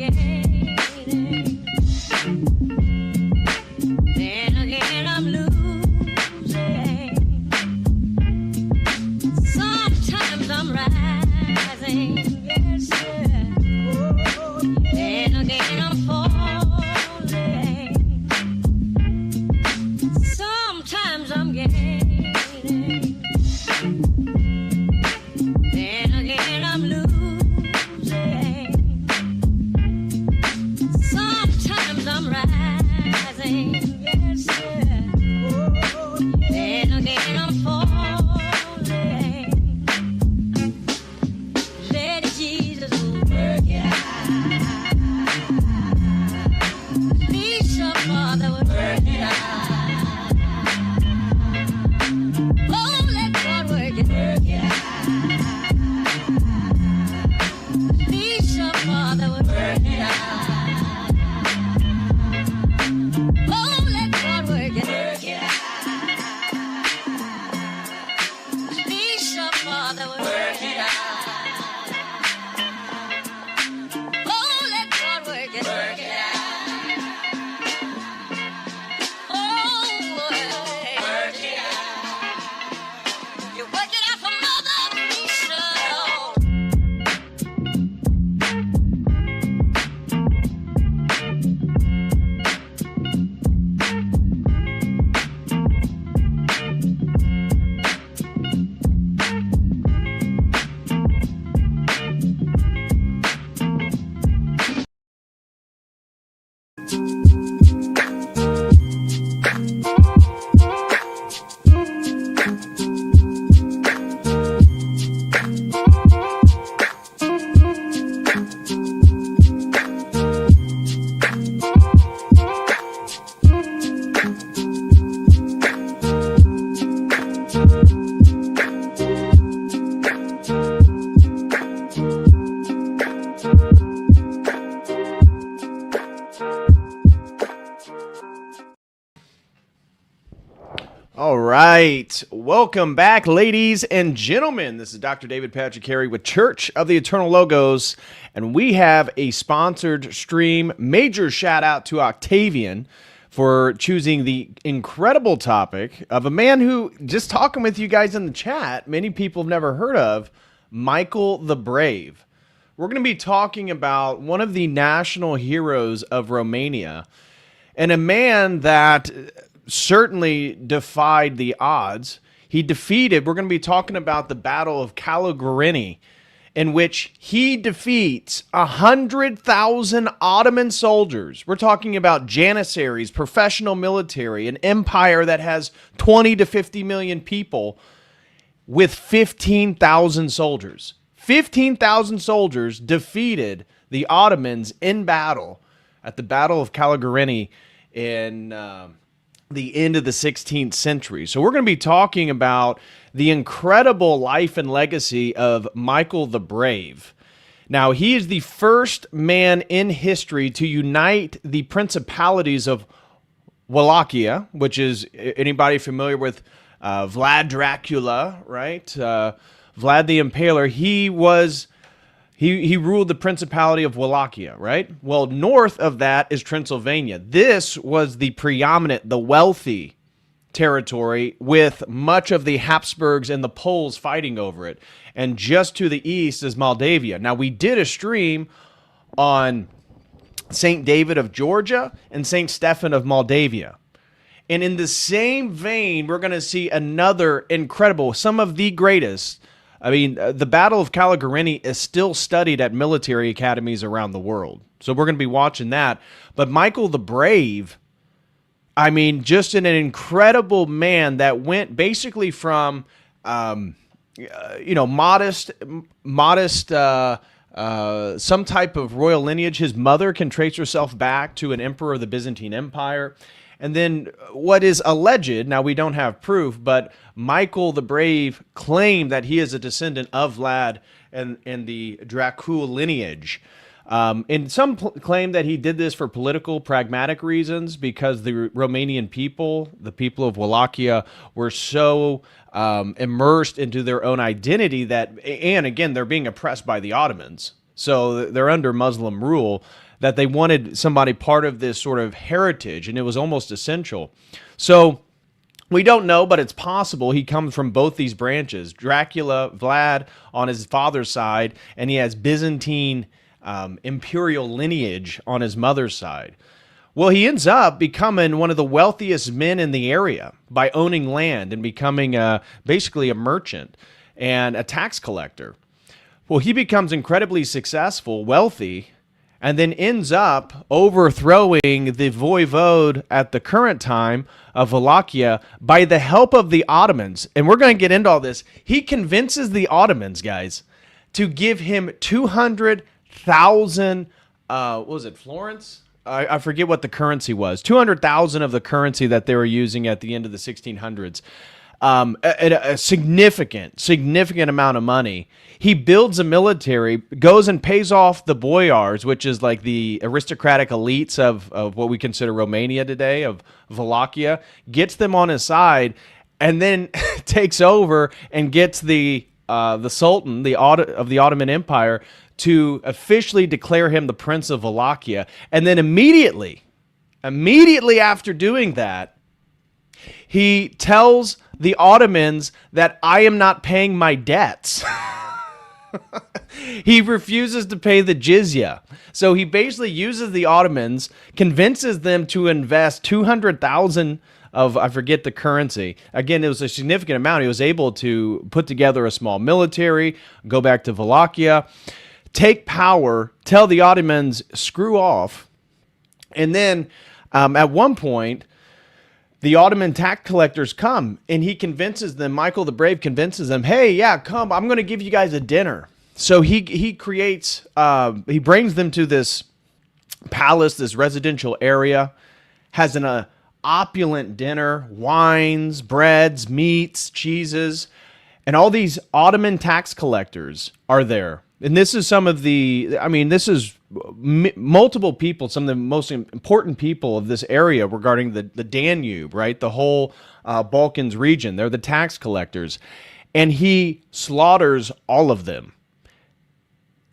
gaining. Then again I'm losing. Sometimes I'm rising. Yes, sir. Then again I'm falling. Sometimes I'm gaining. Then again I'm losing. Sometimes I'm rising. Yes, sir. Then again I'm falling. Let Jesus work it out. Please, your Father would work it out. Oh, let God work it out. Please, your Father would work it out. Oh, let God work it out. Please, your Father would work it out. Oh, let God work it out. Oh, work it out. You work it out for Mother Teresa. All right. Welcome back, ladies and gentlemen. This is Dr. David Patrick Carey with Church of the Eternal Logos, and we have a sponsored stream. Major shout out to Octavian for choosing the incredible topic of a man who, just talking with you guys in the chat, many people have never heard of, Michael the Brave. We're going to be talking about one of the national heroes of Romania and a man that certainly defied the odds. He defeated, we're going to be talking about the Battle of Calugareni, in which he defeats 100,000 Ottoman soldiers. We're talking about janissaries, professional military, an empire that has 20 to 50 million people with 15,000 soldiers. 15,000 soldiers defeated the Ottomans in battle at the Battle of Calugareni in the end of the 16th century. So we're going to be talking about the incredible life and legacy of Michael the Brave. Now, he is the first man in history to unite the principalities of Wallachia, which is, anybody familiar with Vlad Dracula, right? Vlad the Impaler. He ruled the Principality of Wallachia, right? Well, north of that is Transylvania. This was the preeminent, the wealthy territory with much of the Habsburgs and the Poles fighting over it. And just to the east is Moldavia. Now, we did a stream on St. David of Georgia and St. Stephen of Moldavia. And in the same vein, we're going to see another incredible, some of the greatest. I mean, the Battle of Calugareni is still studied at military academies around the world. So we're going to be watching that. But Michael the Brave, I mean, just an incredible man that went basically from, modest, some type of royal lineage. His mother can trace herself back to an emperor of the Byzantine Empire. And then what is alleged, now we don't have proof, but Michael the Brave claimed that he is a descendant of Vlad and the Dracul lineage. And some claim that he did this for political, pragmatic reasons because the Romanian people, the people of Wallachia, were so immersed into their own identity that, and again, they're being oppressed by the Ottomans. So they're under Muslim rule, that they wanted somebody part of this sort of heritage, and it was almost essential. So we don't know, but it's possible he comes from both these branches. Dracula, Vlad, on his father's side, and he has Byzantine imperial lineage on his mother's side. Well, he ends up becoming one of the wealthiest men in the area by owning land and becoming basically a merchant and a tax collector. Well, he becomes incredibly successful, wealthy, and then ends up overthrowing the voivode at the current time of Wallachia by the help of the Ottomans. And we're going to get into all this. He convinces the Ottomans, guys, to give him 200,000, what was it, florins? I forget what the currency was. 200,000 of the currency that they were using at the end of the 1600s. A significant amount of money. He builds a military, goes and pays off the boyars, which is like the aristocratic elites of what we consider Romania today, of Wallachia, gets them on his side, and then takes over and gets the Sultan of the Ottoman Empire to officially declare him the Prince of Wallachia. And then immediately after doing that, he tells the Ottomans that I am not paying my debts. He refuses to pay the jizya. So he basically uses the Ottomans, convinces them to invest 200,000 of, I forget the currency. Again, it was a significant amount. He was able to put together a small military, go back to Wallachia, take power, tell the Ottomans, screw off. And then at one point, the Ottoman tax collectors come, and he convinces them, Michael the Brave convinces them, hey, yeah, come, I'm going to give you guys a dinner. So he creates, he brings them to this palace, this residential area, has an opulent dinner, wines, breads, meats, cheeses, and all these Ottoman tax collectors are there. And this is some of the, this is multiple people, some of the most important people of this area regarding the Danube, right? The whole Balkans region. They're the tax collectors. And he slaughters all of them.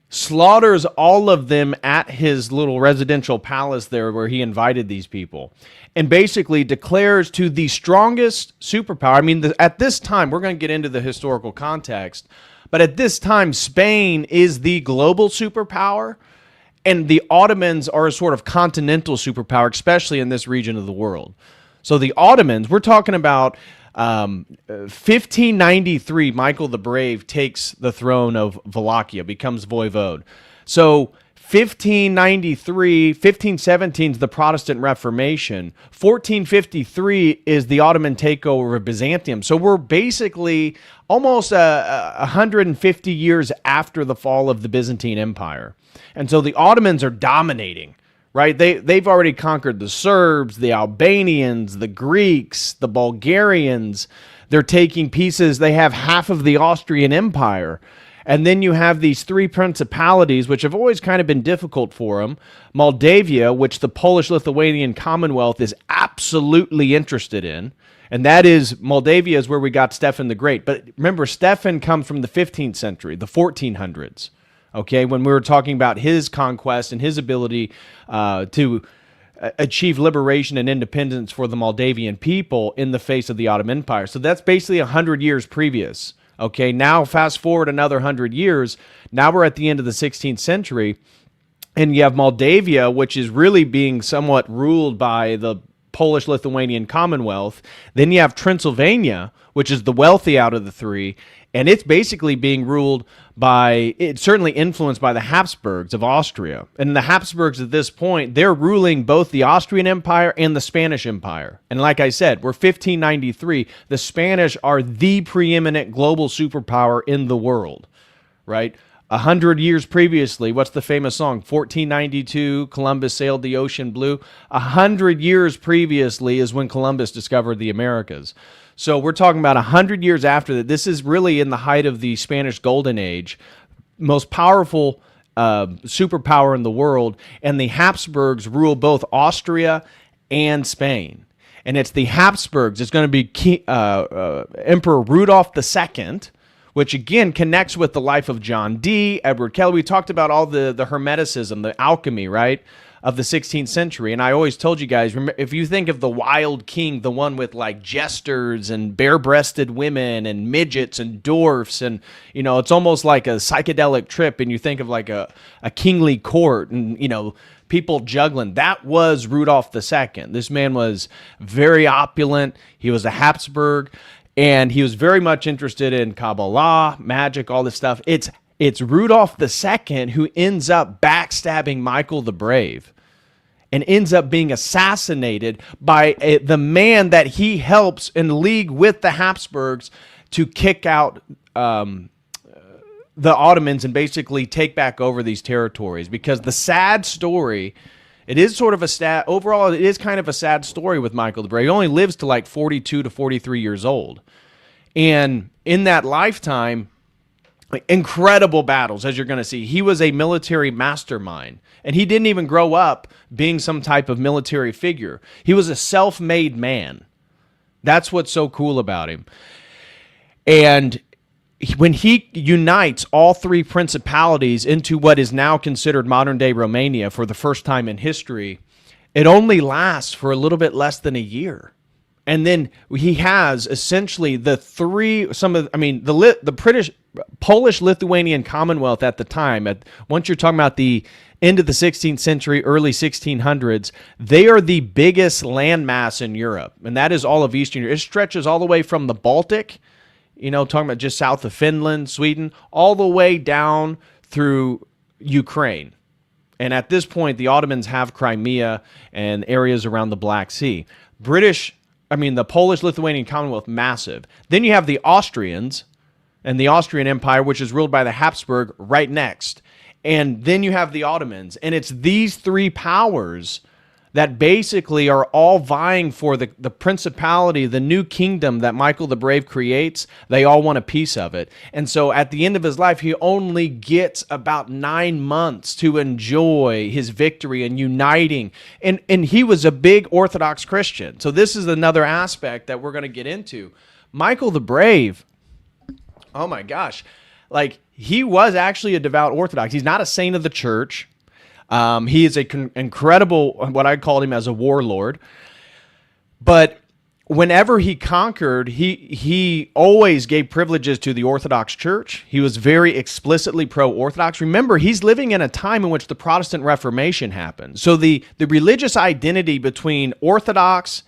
Slaughters all of them at his little residential palace there where he invited these people. And basically declares to the strongest superpower. At this time, we're going to get into the historical context, but at this time, Spain is the global superpower, and the Ottomans are a sort of continental superpower, especially in this region of the world. So the Ottomans, we're talking about 1593, Michael the Brave takes the throne of Wallachia, becomes voivode. So 1517 is the Protestant Reformation. 1453 is the Ottoman takeover of Byzantium. So we're basically almost 150 years after the fall of the Byzantine Empire. And so the Ottomans are dominating, right? They've already conquered the Serbs, the Albanians, the Greeks, the Bulgarians. They're taking pieces. They have half of the Austrian Empire. And then you have these three principalities, which have always kind of been difficult for them. Moldavia, which the Polish-Lithuanian Commonwealth is absolutely interested in. And that is, Moldavia is where we got Stefan the Great. But remember, Stefan comes from the 15th century, the 1400s. Okay, when we were talking about his conquest and his ability to achieve liberation and independence for the Moldavian people in the face of the Ottoman Empire. So that's basically 100 years previous. Okay, now fast forward another 100 years. Now we're at the end of the 16th century, and you have Moldavia, which is really being somewhat ruled by the Polish-Lithuanian Commonwealth. Then you have Transylvania, which is the wealthy out of the three, and it's basically being ruled by, it's certainly influenced by the Habsburgs of Austria. And the Habsburgs at this point, they're ruling both the Austrian Empire and the Spanish Empire. And like I said, we're 1593. The Spanish are the preeminent global superpower in the world, right? 100 years previously, what's the famous song? 1492, Columbus sailed the ocean blue. 100 years previously is when Columbus discovered the Americas. So we're talking about 100 years after that. This is really in the height of the Spanish Golden Age, most powerful superpower in the world, and the Habsburgs rule both Austria and Spain. And it's the Habsburgs. It's going to be Emperor Rudolph II, which again connects with the life of John Dee, Edward Kelly. We talked about all the Hermeticism, the alchemy, right, of the 16th century. And I always told you guys, if you think of the Wild King, the one with like jesters and bare-breasted women and midgets and dwarfs, and it's almost like a psychedelic trip, and you think of like a kingly court and people juggling. That was Rudolph II. This man was very opulent. He was a Habsburg, and he was very much interested in Kabbalah, magic, all this stuff. It's Rudolph II who ends up backstabbing Michael the Brave and ends up being assassinated by the man that he helps in league with the Habsburgs to kick out the Ottomans and basically take back over these territories. Because the sad story, it is sort of overall, it is kind of a sad story with Michael the Brave. He only lives to like 42 to 43 years old. And in that lifetime, incredible battles, as you're going to see. He was a military mastermind, and he didn't even grow up being some type of military figure. He was a self-made man. That's what's so cool about him. And when he unites all three principalities into what is now considered modern-day Romania for the first time in history, it only lasts for a little bit less than a year. And then he has essentially the Polish-Lithuanian Commonwealth at the time. Once you're talking about the end of the 16th century, early 1600s, they are the biggest landmass in Europe, and that is all of Eastern Europe. It stretches all the way from the Baltic, talking about just south of Finland, Sweden, all the way down through Ukraine. And at this point, the Ottomans have Crimea and areas around the Black Sea. The Polish-Lithuanian Commonwealth, massive. Then you have the Austrians and the Austrian Empire, which is ruled by the Habsburg, right next. And then you have the Ottomans. And it's these three powers that basically are all vying for the principality, the new kingdom that Michael the Brave creates. They all want a piece of it. And so at the end of his life, he only gets about 9 months to enjoy his victory and uniting. And he was a big Orthodox Christian. So this is another aspect that we're going to get into. Michael the Brave, oh my gosh, he was actually a devout Orthodox. He's not a saint of the church. He is incredible, what I called him as a warlord. But whenever he conquered, he always gave privileges to the Orthodox Church. He was very explicitly pro-Orthodox. Remember, he's living in a time in which the Protestant Reformation happened. So the religious identity between Orthodox,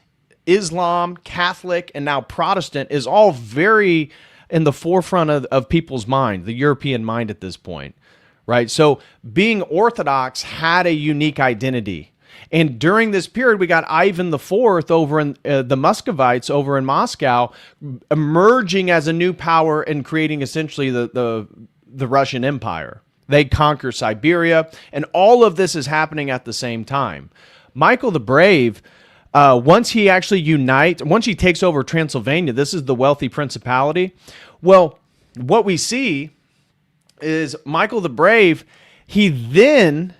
Islam, Catholic, and now Protestant is all very in the forefront of people's mind, the European mind at this point. Right? So being Orthodox had a unique identity. And during this period, we got Ivan IV over in the Muscovites over in Moscow emerging as a new power and creating essentially the Russian Empire. They conquer Siberia, and all of this is happening at the same time. Michael the Brave, once he takes over Transylvania, this is the wealthy principality. Well, what we see is Michael the Brave, he then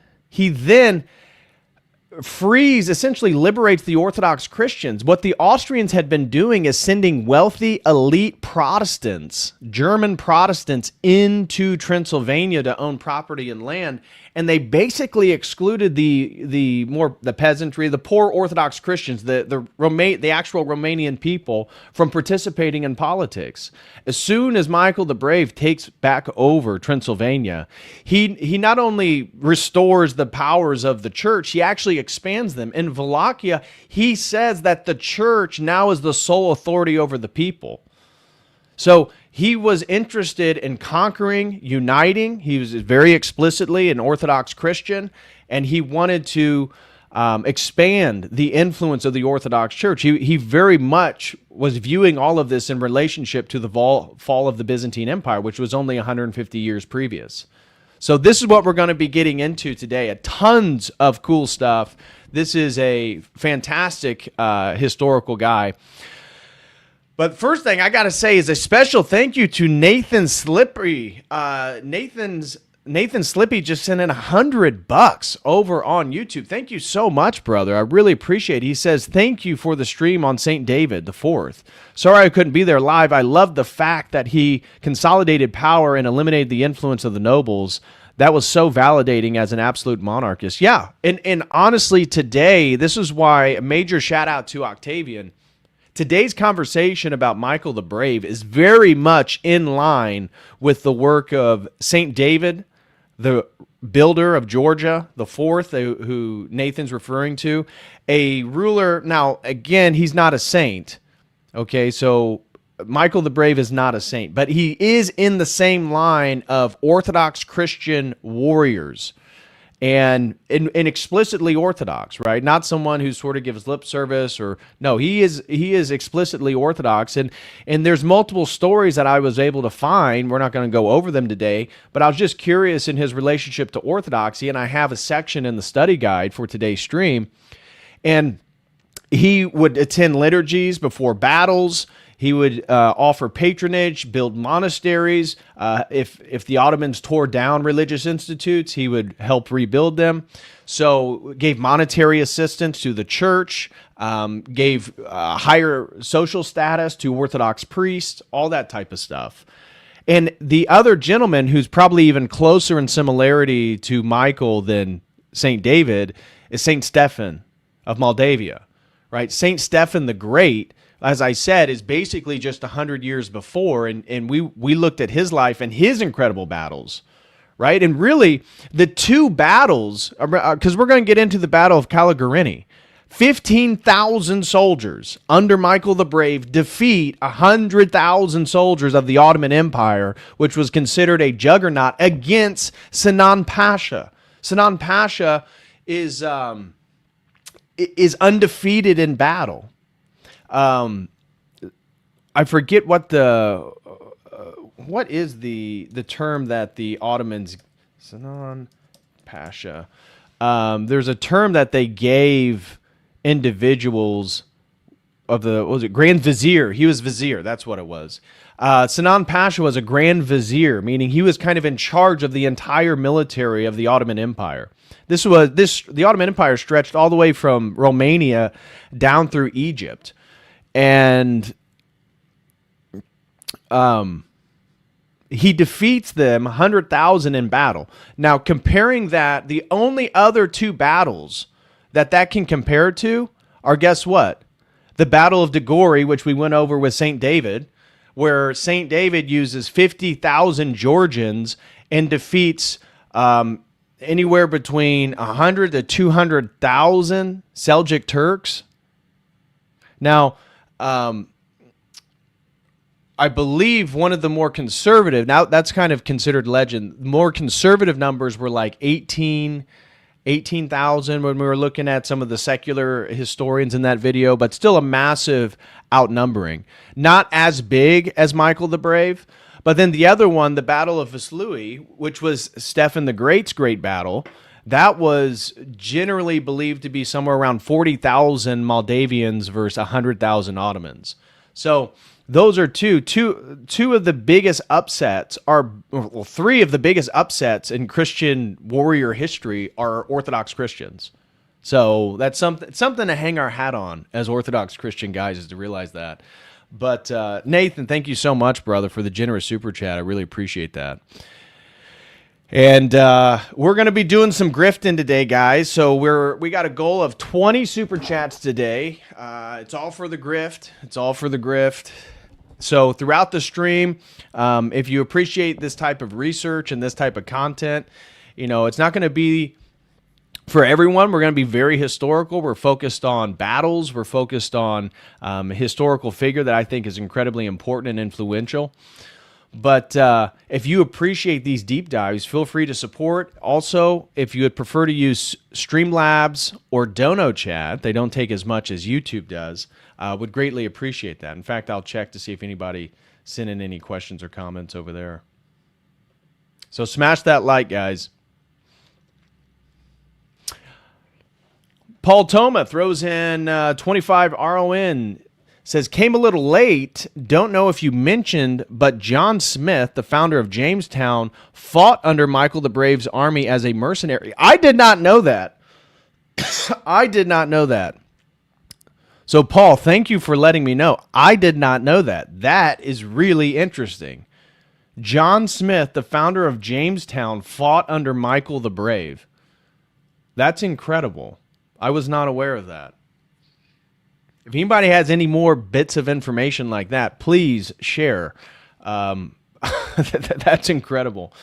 essentially liberates the Orthodox Christians. What the Austrians had been doing is sending wealthy elite Protestants, German Protestants, into Transylvania to own property and land, and they basically excluded the peasantry, the poor Orthodox Christians, the actual Romanian people from participating in politics. As soon as Michael the Brave takes back over Transylvania, he not only restores the powers of the church, he actually expands them. In Wallachia, he says that the church now is the sole authority over the people. So he was interested in conquering, uniting. He was very explicitly an Orthodox Christian, and he wanted to expand the influence of the Orthodox Church. He very much was viewing all of this in relationship to the fall of the Byzantine Empire, which was only 150 years previous. So this is what we're going to be getting into today. Tons of cool stuff. This is a fantastic historical guy. But first thing I got to say is a special thank you to Nathan Slippery. Nathan Nathan Slippy just sent in $100 over on YouTube. Thank you so much, brother. I really appreciate it. He says, thank you for the stream on St. David the 4th. Sorry I couldn't be there live. I love the fact that he consolidated power and eliminated the influence of the nobles. That was so validating as an absolute monarchist. Yeah, and honestly, today, this is why a major shout out to Octavian. Today's conversation about Michael the Brave is very much in line with the work of St. David, the builder of Georgia, the 4th, who Nathan's referring to, a ruler. Now, again, he's not a saint, okay? So Michael the Brave is not a saint, but he is in the same line of Orthodox Christian warriors. And explicitly Orthodox, right? Not someone who sort of gives lip service or no, he is explicitly Orthodox. And there's multiple stories that I was able to find. We're not going to go over them today, but I was just curious in his relationship to Orthodoxy, and I have a section in the study guide for today's stream. And he would attend liturgies before battles. He would offer patronage, build monasteries. If the Ottomans tore down religious institutes, he would help rebuild them. So gave monetary assistance to the church, gave higher social status to Orthodox priests, all that type of stuff. And the other gentleman who's probably even closer in similarity to Michael than St. David is St. Stephen of Moldavia, right? St. Stephen the Great, as I said, is basically just 100 years before, and we looked at his life and his incredible battles, right? And really, the two battles, because we're going to get into the Battle of Calugareni, 15,000 soldiers under Michael the Brave defeat 100,000 soldiers of the Ottoman Empire, which was considered a juggernaut, against Sinan Pasha. Sinan Pasha is undefeated in battle. I forget what is the term that the Ottomans, Sinan Pasha. There's a term that they gave individuals of the, what was it, Grand Vizier. He was Vizier. That's what it was. Sinan Pasha was a Grand Vizier, meaning he was kind of in charge of the entire military of the Ottoman Empire. The Ottoman Empire stretched all the way from Romania down through Egypt. And he defeats them 100,000 in battle. Now, comparing that, the only other two battles that can compare to are, guess what? The Battle of Dagori, which we went over with St. David, where St. David uses 50,000 Georgians and defeats anywhere between 100 to 200,000 Seljuk Turks. Now, I believe one of the more conservative, now that's kind of considered legend, more conservative numbers were like 18,000 when we were looking at some of the secular historians in that video, but still a massive outnumbering. Not as big as Michael the Brave, but then the other one, the Battle of Vaslui, which was Stephen the Great's great battle, that was generally believed to be somewhere around 40,000 Moldavians versus 100,000 Ottomans. So those are two of the biggest upsets three of the biggest upsets in Christian warrior history are Orthodox Christians. So that's something to hang our hat on as Orthodox Christian guys, is to realize that. But Nathan, thank you so much, brother, for the generous super chat. I really appreciate that. And we're going to be doing some grifting today, guys. So we got a goal of 20 super chats today. It's all for the grift. It's all for the grift. So throughout the stream, if you appreciate this type of research and this type of content, it's not going to be for everyone. We're going to be very historical. We're focused on battles. We're focused on a historical figure that I think is incredibly important and influential. But if you appreciate these deep dives, feel free to support. Also, if you would prefer to use Streamlabs or Dono Chat, they don't take as much as YouTube does, would greatly appreciate that. In fact, I'll check to see if anybody sent in any questions or comments over there. So smash that like, guys. Paul Toma throws in 25 RON. says, came a little late. Don't know if you mentioned, but John Smith, the founder of Jamestown, fought under Michael the Brave's army as a mercenary. I did not know that. I did not know that. So, Paul, thank you for letting me know. I did not know that. That is really interesting. John Smith, the founder of Jamestown, fought under Michael the Brave. That's incredible. I was not aware of that. If anybody has any more bits of information like that, please share. That's incredible.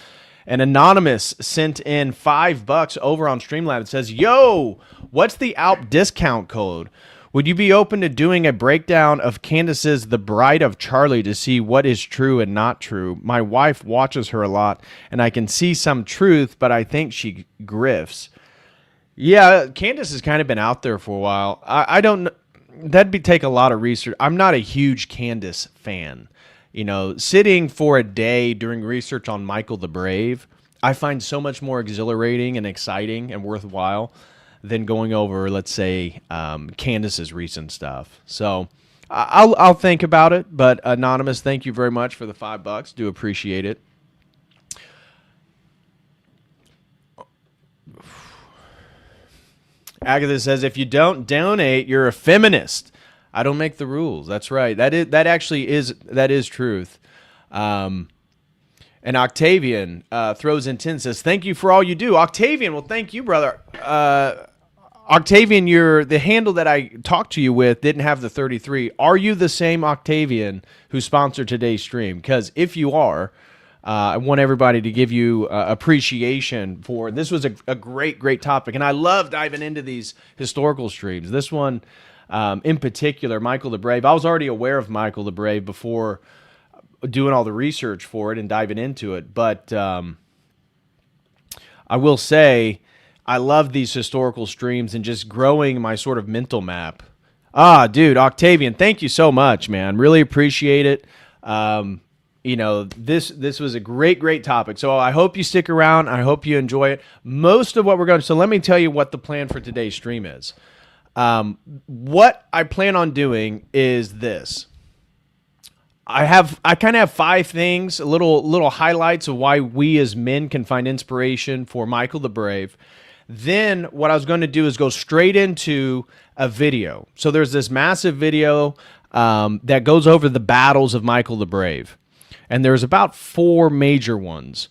An anonymous sent in $5 over on Streamlabs. It says, yo, what's the Alp discount code? Would you be open to doing a breakdown of Candace's The Bride of Charlie to see what is true and not true? My wife watches her a lot, and I can see some truth, but I think she grifts. Yeah, Candace has kind of been out there for a while. I don't know. That'd take a lot of research. I'm not a huge Candace fan. You know, sitting for a day doing research on Michael the Brave, I find so much more exhilarating and exciting and worthwhile than going over, let's say, Candace's recent stuff. So I'll think about it. But Anonymous, thank you very much for the $5. Do appreciate it. Agatha says, if you don't donate, you're a feminist. I don't make the rules. That's right. That is truth. And Octavian throws in 10, says, thank you for all you do. Octavian, well, thank you, brother. Octavian, the handle that I talked to you with didn't have the 33. Are you the same Octavian who sponsored today's stream? Because if you are, I want everybody to give you appreciation for this. Was a great topic, and I love diving into these historical streams. This one, in particular, Michael the Brave. I was already aware of Michael the Brave before doing all the research for it and diving into it. But I will say I love these historical streams and just growing my sort of mental map. Dude, Octavian, thank you so much, man. Really appreciate it. You know, this was a great topic. So I hope you stick around. I hope you enjoy it. Most of what we're going to... So let me tell you what the plan for today's stream is. What I plan on doing is this. I kind of have 5 things, little highlights of why we as men can find inspiration for Michael the Brave. Then what I was going to do is go straight into a video. So there's this massive video that goes over the battles of Michael the Brave. And there's about 4 major ones.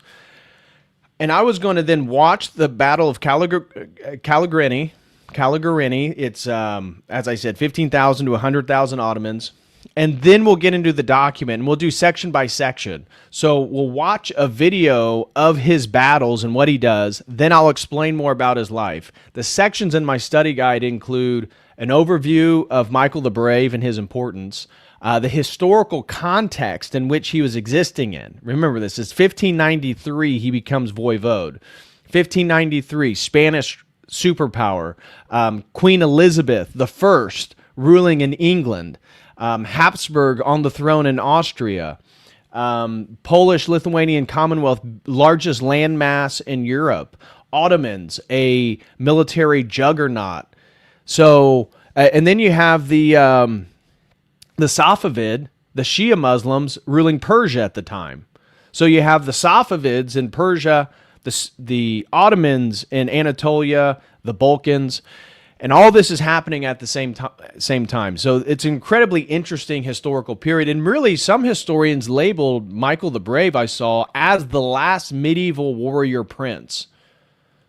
And I was going to then watch the Battle of Calugareni. It's, as I said, 15,000 to 100,000 Ottomans. And then we'll get into the document, and we'll do section by section. So we'll watch a video of his battles and what he does. Then I'll explain more about his life. The sections in my study guide include an overview of Michael the Brave and his importance, the historical context in which he was existing in. Remember, this is 1593, he becomes voivode. 1593, Spanish superpower. Queen Elizabeth I ruling in England. Habsburg on the throne in Austria. Polish-Lithuanian Commonwealth, largest landmass in Europe. Ottomans, a military juggernaut. So, and then you have the Safavid, the Shia Muslims ruling Persia at the time. So you have the Safavids in Persia, the Ottomans in Anatolia, the Balkans, and all this is happening at the same time. So it's an incredibly interesting historical period. And really, some historians labeled Michael the Brave, I saw, as the last medieval warrior prince.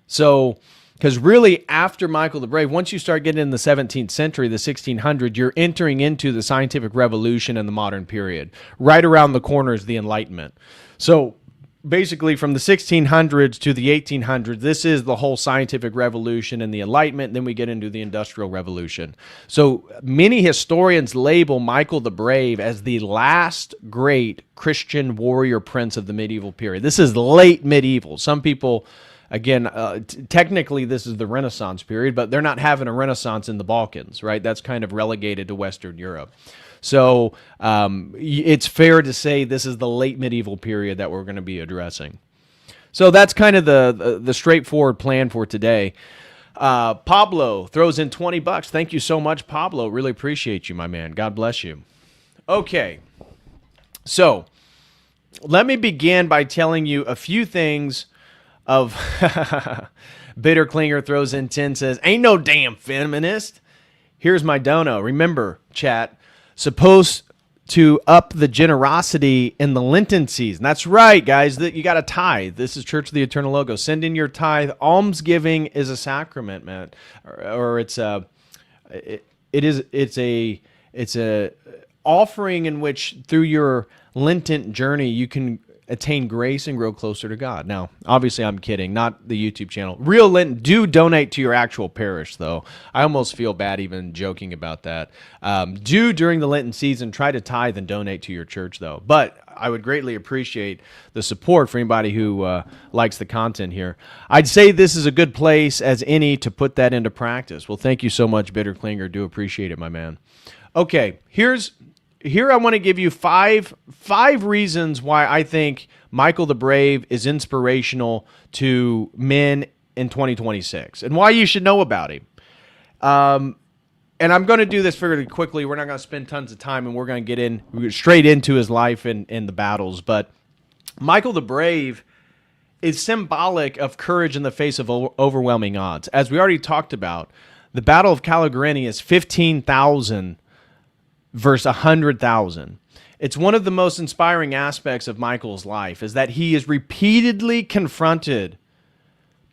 So, because really, after Michael the Brave, once you start getting in the 17th century, the 1600s, you're entering into the scientific revolution and the modern period. Right around the corner is the Enlightenment. So basically, from the 1600s to the 1800s, this is the whole scientific revolution and the Enlightenment. Then we get into the Industrial Revolution. So many historians label Michael the Brave as the last great Christian warrior prince of the medieval period. This is late medieval. Some people... Again, technically this is the Renaissance period, but they're not having a Renaissance in the Balkans, right? That's kind of relegated to Western Europe. So it's fair to say this is the late medieval period that we're going to be addressing. So that's kind of the straightforward plan for today. Pablo throws in $20. Thank you so much, Pablo. Really appreciate you, my man. God bless you. Okay, so let me begin by telling you a few things of Bitter Klinger throws in 10, says, ain't no damn feminist. Here's my dono. Remember, chat, supposed to up the generosity in the Lenten season. That's right, guys. You got to tithe. This is Church of the Eternal Logos. Send in your tithe. Almsgiving is a sacrament, man, or it's a offering in which through your Lenten journey you can attain grace and grow closer to God. Now, obviously, I'm kidding, not the YouTube channel. Real Lenten, do donate to your actual parish, though. I almost feel bad even joking about that. Do, during the Lenten season, try to tithe and donate to your church, though. But I would greatly appreciate the support for anybody who likes the content here. I'd say this is a good place as any to put that into practice. Well, thank you so much, Bitter Klinger. Do appreciate it, my man. Okay, Here I want to give you five reasons why I think Michael the Brave is inspirational to men in 2026 and why you should know about him. And I'm going to do this fairly quickly. We're not going to spend tons of time, and we're going to get straight into his life and the battles. But Michael the Brave is symbolic of courage in the face of overwhelming odds. As we already talked about, the Battle of Calugareni is 15,000 versus 100,000. It's one of the most inspiring aspects of Michael's life is that he is repeatedly confronted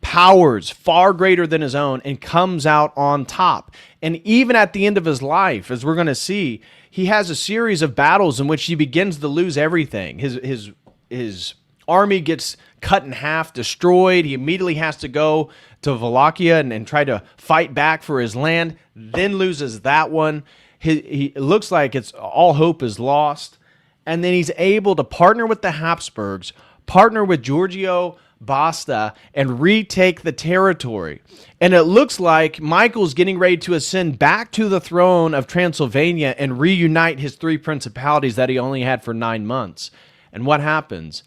powers far greater than his own and comes out on top. And even at the end of his life, as we're going to see, he has a series of battles in which he begins to lose everything. His army gets cut in half, destroyed. He immediately has to go to Wallachia and try to fight back for his land, then loses that one. It looks like it's all hope is lost. And then he's able to partner with the Habsburgs, partner with Giorgio Basta, and retake the territory. And it looks like Michael's getting ready to ascend back to the throne of Transylvania and reunite his three principalities that he only had for 9 months. And what happens?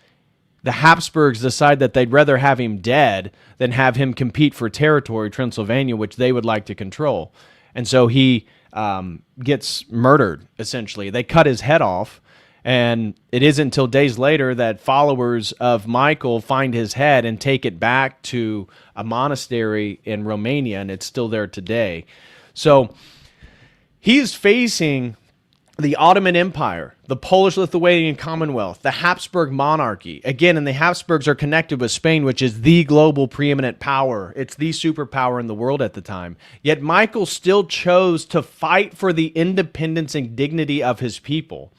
The Habsburgs decide that they'd rather have him dead than have him compete for territory, Transylvania, which they would like to control. And so he gets murdered, essentially. They cut his head off, and it isn't until days later that followers of Michael find his head and take it back to a monastery in Romania, and it's still there today. So he's facing the Ottoman Empire, the Polish-Lithuanian Commonwealth, the Habsburg monarchy. Again, and the Habsburgs are connected with Spain, which is the global preeminent power. It's the superpower in the world at the time. Yet Michael still chose to fight for the independence and dignity of his people.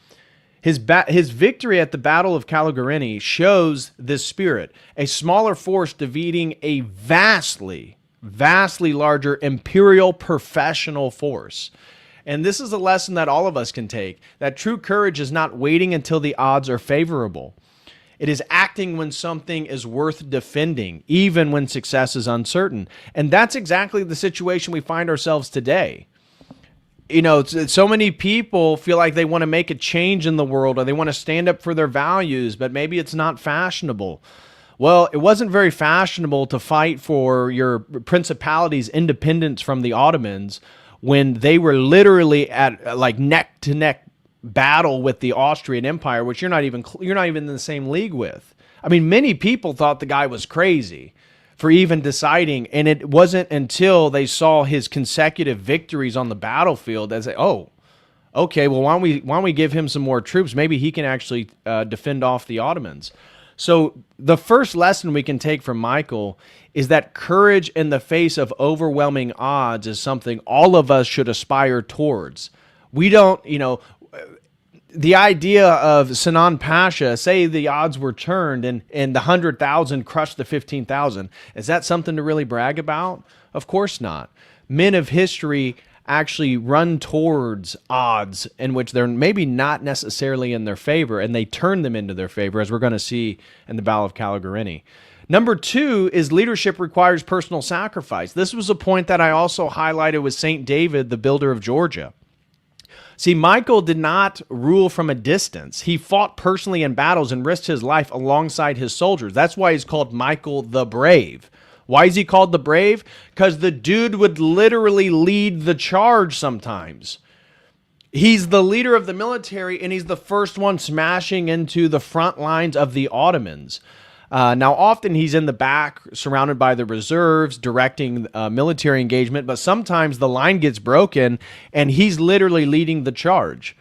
His victory at the Battle of Calugareni shows this spirit. A smaller force defeating a vastly larger imperial professional force. And this is a lesson that all of us can take, that true courage is not waiting until the odds are favorable. It is acting when something is worth defending, even when success is uncertain. And that's exactly the situation we find ourselves today. You know, so many people feel like they want to make a change in the world or they want to stand up for their values, but maybe it's not fashionable. Well, it wasn't very fashionable to fight for your principalities' independence from the Ottomans when they were literally at like neck to neck battle with the Austrian Empire, which you're not even in the same league with. I mean, many people thought the guy was crazy for even deciding, and it wasn't until they saw his consecutive victories on the battlefield that they, oh, okay, well, why don't we give him some more troops? Maybe he can actually defend off the Ottomans. So the first lesson we can take from Michael is that courage in the face of overwhelming odds is something all of us should aspire towards. We don't, the idea of Sinan Pasha, say the odds were turned and the 100,000 crushed the 15,000. Is that something to really brag about? Of course not. Men of history actually run towards odds in which they're maybe not necessarily in their favor, and they turn them into their favor, as we're going to see in the Battle of Calugareni. Number 2 is leadership requires personal sacrifice. This was a point that I also highlighted with St. David, the builder of Georgia. See, Michael did not rule from a distance. He fought personally in battles and risked his life alongside his soldiers. That's why he's called Michael the Brave. Why is he called the brave? Because the dude would literally lead the charge sometimes. He's the leader of the military, and he's the first one smashing into the front lines of the Ottomans. Now, often he's in the back, surrounded by the reserves, directing military engagement, but sometimes the line gets broken, and he's literally leading the charge.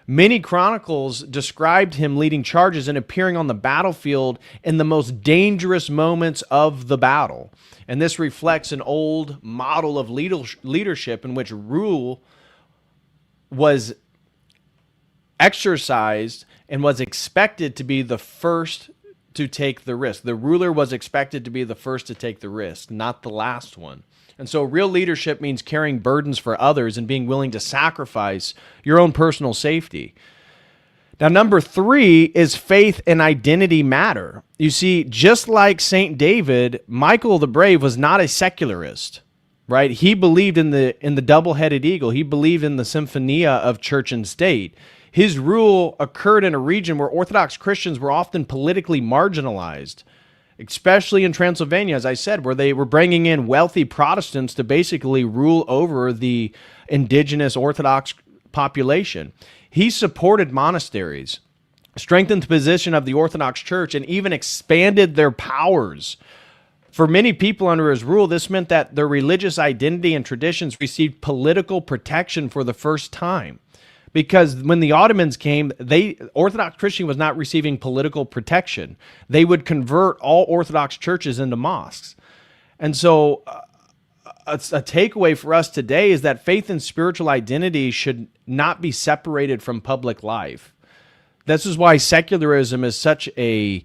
Many chronicles described him leading charges and appearing on the battlefield in the most dangerous moments of the battle. And this reflects an old model of leadership in which rule was exercised and was expected to be the first to take the risk. The ruler was expected to be the first to take the risk, not the last one. And so real leadership means carrying burdens for others and being willing to sacrifice your own personal safety. Now, number 3 is faith and identity matter. You see, just like St. David, Michael the Brave was not a secularist, right? He believed in the double-headed eagle. He believed in the symphonia of church and state. His rule occurred in a region where Orthodox Christians were often politically marginalized, especially in Transylvania, as I said, where they were bringing in wealthy Protestants to basically rule over the indigenous Orthodox population. He supported monasteries, strengthened the position of the Orthodox Church, and even expanded their powers. For many people under his rule, this meant that their religious identity and traditions received political protection for the first time. Because when the Ottomans came, Orthodox Christian was not receiving political protection. They would convert all Orthodox churches into mosques. And so a takeaway for us today is that faith and spiritual identity should not be separated from public life. This is why secularism is such an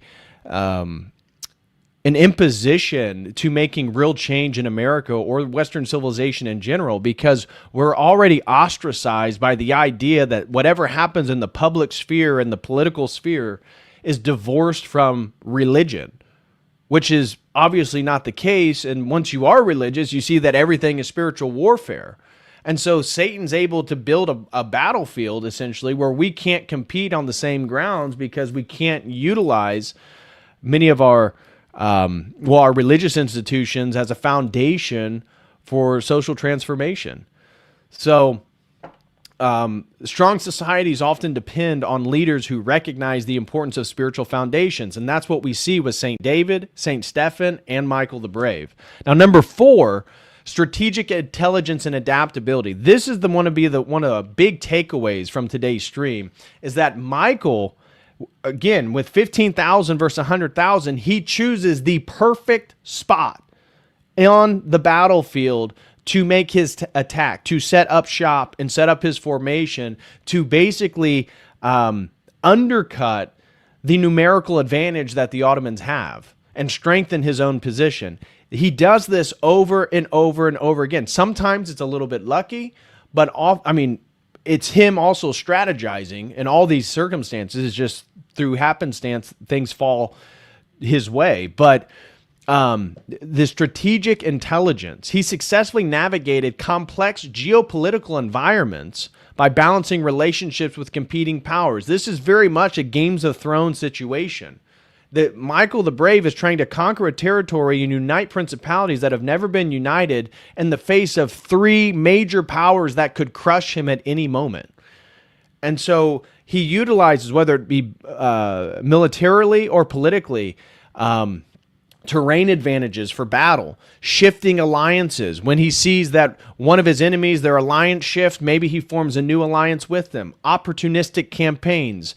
imposition to making real change in America or Western civilization in general, because we're already ostracized by the idea that whatever happens in the public sphere and the political sphere is divorced from religion, which is obviously not the case. And once you are religious, you see that everything is spiritual warfare. And so Satan's able to build a battlefield, essentially, where we can't compete on the same grounds because we can't utilize many of our religious institutions as a foundation for social transformation. So strong societies often depend on leaders who recognize the importance of spiritual foundations. And that's what we see with St. David, St. Stephen, and Michael the Brave. Now, number 4, strategic intelligence and adaptability. This is one of the big takeaways from today's stream, is that Michael, again, with 15,000 versus 100,000, he chooses the perfect spot on the battlefield to make his attack, to set up shop and set up his formation, to basically undercut the numerical advantage that the Ottomans have and strengthen his own position. He does this over and over and over again. Sometimes it's a little bit lucky, but it's him also strategizing in all these circumstances. It's just through happenstance, things fall his way. But the strategic intelligence, he successfully navigated complex geopolitical environments by balancing relationships with competing powers. This is very much a Games of Thrones situation. That Michael the Brave is trying to conquer a territory and unite principalities that have never been united in the face of 3 major powers that could crush him at any moment. And so he utilizes, whether it be militarily or politically, terrain advantages for battle, shifting alliances. When he sees that one of his enemies, their alliance shift, maybe he forms a new alliance with them. Opportunistic campaigns.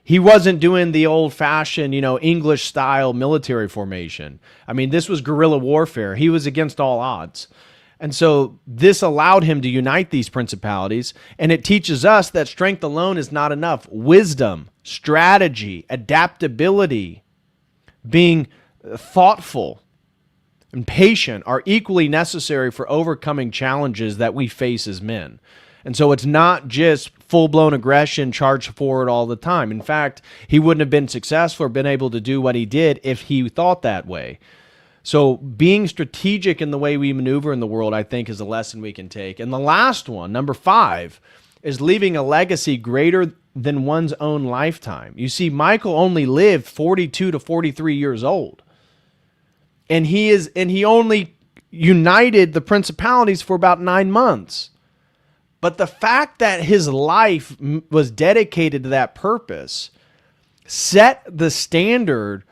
He wasn't doing the old-fashioned, English-style military formation. This was guerrilla warfare. He was against all odds. And so this allowed him to unite these principalities, and it teaches us that strength alone is not enough. Wisdom, strategy, adaptability, being thoughtful and patient are equally necessary for overcoming challenges that we face as men. And so it's not just full-blown aggression, charge forward all the time. In fact, he wouldn't have been successful or been able to do what he did if he thought that way. So being strategic in the way we maneuver in the world, I think, is a lesson we can take. And the last one, number 5, is leaving a legacy greater than one's own lifetime. You see, Michael only lived 42 to 43 years old. And he only united the principalities for about 9 months. But the fact that his life was dedicated to that purpose set the standard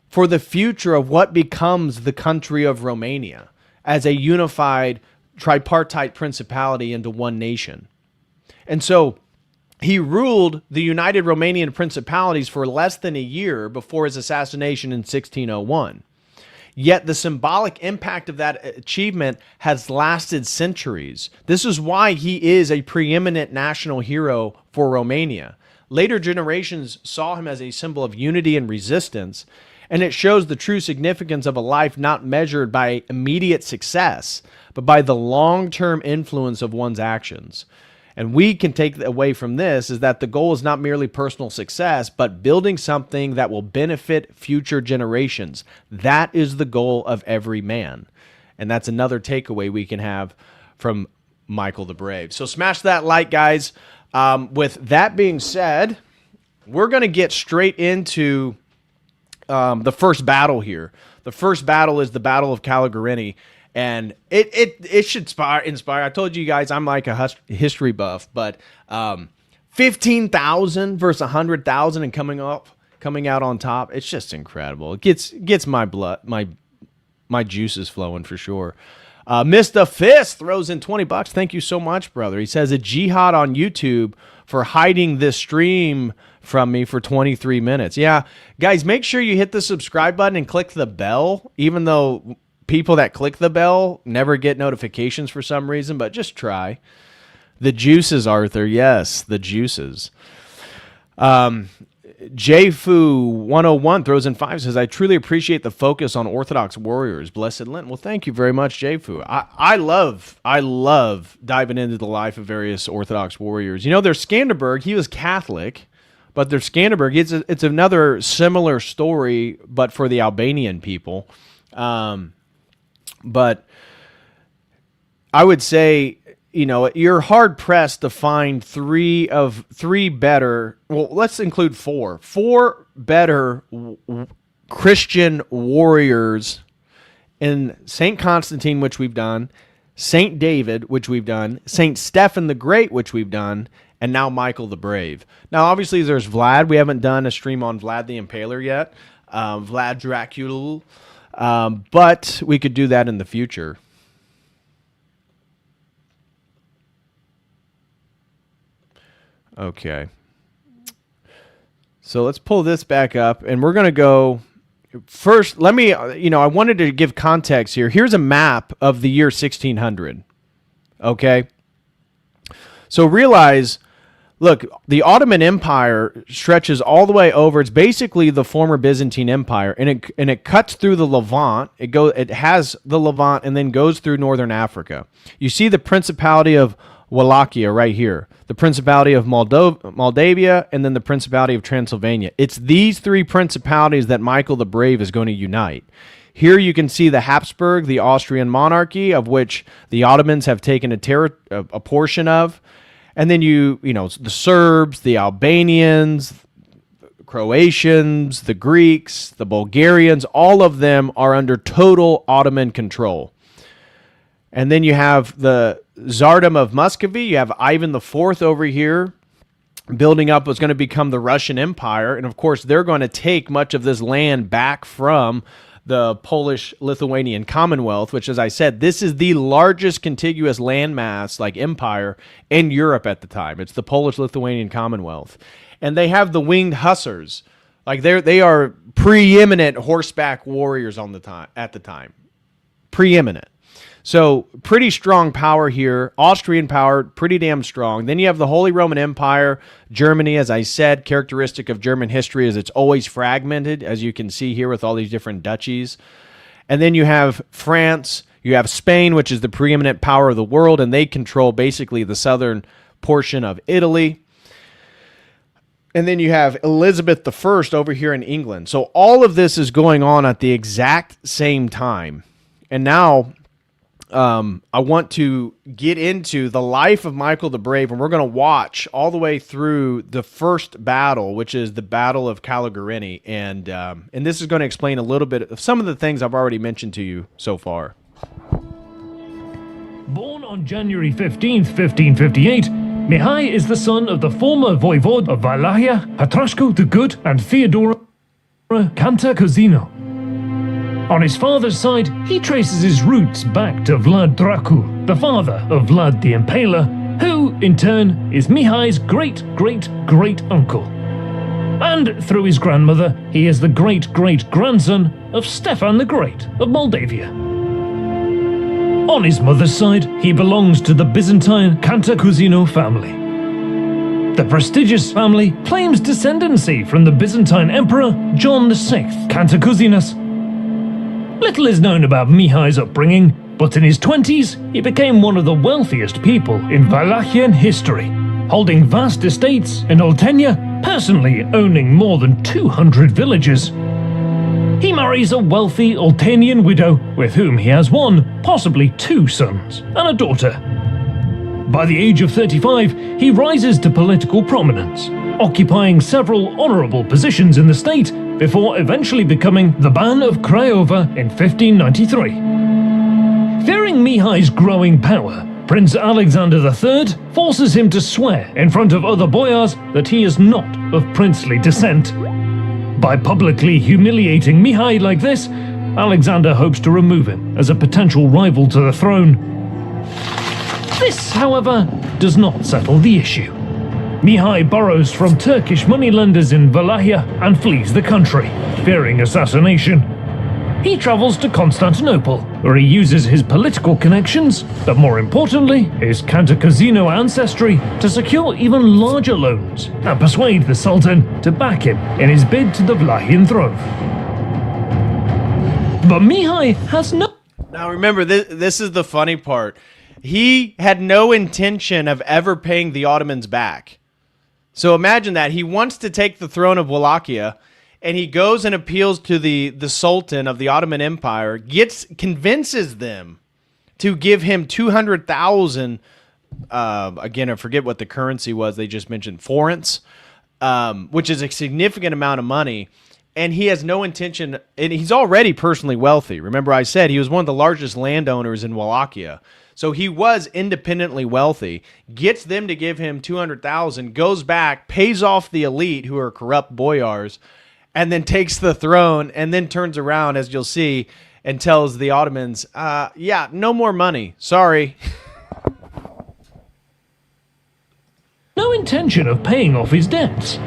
for the future of what becomes the country of Romania as a unified tripartite principality into one nation. And so he ruled the United Romanian Principalities for less than a year before his assassination in 1601. Yet the symbolic impact of that achievement has lasted centuries. This is why he is a preeminent national hero for Romania. Later generations saw him as a symbol of unity and resistance, and it shows the true significance of a life not measured by immediate success, but by the long-term influence of one's actions. And we can take away from this is that the goal is not merely personal success, but building something that will benefit future generations. That is the goal of every man. And that's another takeaway we can have from Michael the Brave. So smash that like, guys. With that being said, we're going to get straight into the first battle here. The first battle is the Battle of Calugareni. And it should inspire. I told you guys I'm like a history buff, but 15,000 versus 100,000 and coming out on top. It's just incredible. It gets my blood, my juices flowing for sure. Mr. Fist throws in $20. Thank you so much, brother. He says a jihad on YouTube for hiding this stream from me for 23 minutes. Yeah, guys, make sure you hit the subscribe button and click the bell, even though people that click the bell never get notifications for some reason, but just try. The juices, Arthur. Yes, the juices. JFu101 throws in 5, says, I truly appreciate the focus on Orthodox warriors. Blessed Lent. Well, thank you very much, JFu. I love diving into the life of various Orthodox warriors. You know, there's Skanderberg. He was Catholic, but there's Skanderberg. It's another similar story, but for the Albanian people. But I would say, you know, you're hard pressed to find three better. Well, let's include four better Christian warriors in Saint Constantine, which we've done, Saint David, which we've done, Saint Stephen the Great, which we've done, and now Michael the Brave. Now, obviously, there's Vlad. We haven't done a stream on Vlad the Impaler yet. Vlad Dracula. But we could do that in the future. Okay. So let's pull this back up, and we're going to go first. Let me, I wanted to give context here. Here's a map of the year 1600. Okay. So realize, look, the Ottoman Empire stretches all the way over. It's basically the former Byzantine Empire, and it cuts through the Levant. It has the Levant and then goes through northern Africa. You see the Principality of Wallachia right here, the Principality of Moldavia, and then the Principality of Transylvania. It's these three principalities that Michael the Brave is going to unite. Here you can see the Habsburg, the Austrian monarchy, of which the Ottomans have taken a portion of. And then the Serbs, the Albanians, Croatians, the Greeks, the Bulgarians, all of them are under total Ottoman control. And then you have the Tsardom of Muscovy. You have Ivan IV over here building up what's going to become the Russian Empire. And of course, they're going to take much of this land back from the Polish-Lithuanian Commonwealth, which, as I said, this is the largest contiguous landmass, like empire, in Europe at the time. It's the Polish-Lithuanian Commonwealth. And they have the winged hussars. Like they are preeminent horseback warriors at the time. Preeminent. So pretty strong power here. Austrian power, pretty damn strong. Then you have the Holy Roman Empire. Germany, as I said, characteristic of German history is it's always fragmented, as you can see here with all these different duchies. And then you have France. You have Spain, which is the preeminent power of the world, and they control basically the southern portion of Italy. And then you have Elizabeth I over here in England. So all of this is going on at the exact same time. And now I want to get into the life of Michael the Brave, and we're going to watch all the way through the first battle, which is the Battle of Calugareni, and this is going to explain a little bit of some of the things I've already mentioned to you so far. Born on January 15th, 1558, Mihai is the son of the former voivode of Wallachia, Hatrashko the Good, and Theodora Cantacuzino. On his father's side, he traces his roots back to Vlad Dracu, the father of Vlad the Impaler, who, in turn, is Mihai's great-great-great-uncle. And through his grandmother, he is the great-great-grandson of Stefan the Great of Moldavia. On his mother's side, he belongs to the Byzantine Cantacuzino family. The prestigious family claims descendancy from the Byzantine Emperor John VI Cantacuzinus. Little is known about Mihai's upbringing, but in his 20s, he became one of the wealthiest people in Wallachian history, holding vast estates in Oltenia, personally owning more than 200 villages. He marries a wealthy Oltenian widow with whom he has one, possibly two sons, and a daughter. By the age of 35, he rises to political prominence, occupying several honorable positions in the state before eventually becoming the Ban of Craiova in 1593. Fearing Mihai's growing power, Prince Alexander III forces him to swear in front of other boyars that he is not of princely descent. By publicly humiliating Mihai like this, Alexander hopes to remove him as a potential rival to the throne. This, however, does not settle the issue. Mihai borrows from Turkish moneylenders in Wallachia and flees the country, fearing assassination. He travels to Constantinople, where he uses his political connections, but more importantly, his Cantacuzino ancestry, to secure even larger loans and persuade the Sultan to back him in his bid to the Wallachian throne. But Mihai has no... Now remember, this is the funny part. He had no intention of ever paying the Ottomans back. So imagine that. He wants to take the throne of Wallachia, and he goes and appeals to the Sultan of the Ottoman Empire, convinces them to give him 200,000, again, I forget what the currency was, they just mentioned forints, which is a significant amount of money, and he has no intention, and he's already personally wealthy. Remember I said he was one of the largest landowners in Wallachia. So he was independently wealthy, gets them to give him 200,000, goes back, pays off the elite who are corrupt boyars, and then takes the throne, and then turns around, as you'll see, and tells the Ottomans, yeah, no more money. Sorry. No intention of paying off his debts.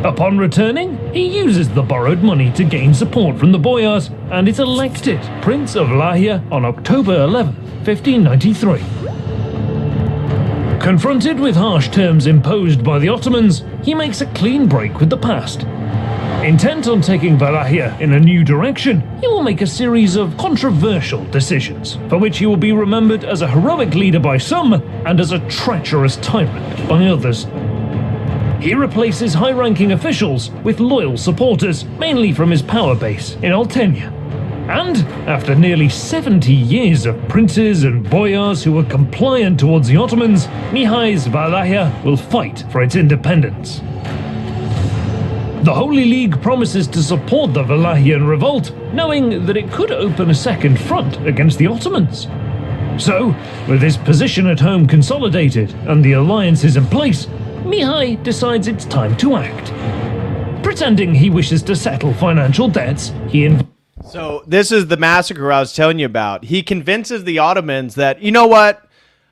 Upon returning, he uses the borrowed money to gain support from the boyars and is elected Prince of Wallachia on October 11, 1593. Confronted with harsh terms imposed by the Ottomans, he makes a clean break with the past. Intent on taking Wallachia in a new direction, he will make a series of controversial decisions, for which he will be remembered as a heroic leader by some and as a treacherous tyrant by others. He replaces high-ranking officials with loyal supporters, mainly from his power base in Oltenia. And, after nearly 70 years of princes and boyars who were compliant towards the Ottomans, Mihai's Wallachia will fight for its independence. The Holy League promises to support the Wallachian revolt, knowing that it could open a second front against the Ottomans. So, with his position at home consolidated and the alliances in place, Mihai decides it's time to act. Pretending he wishes to settle financial debts, So this is the massacre I was telling you about. He convinces the Ottomans that, you know what?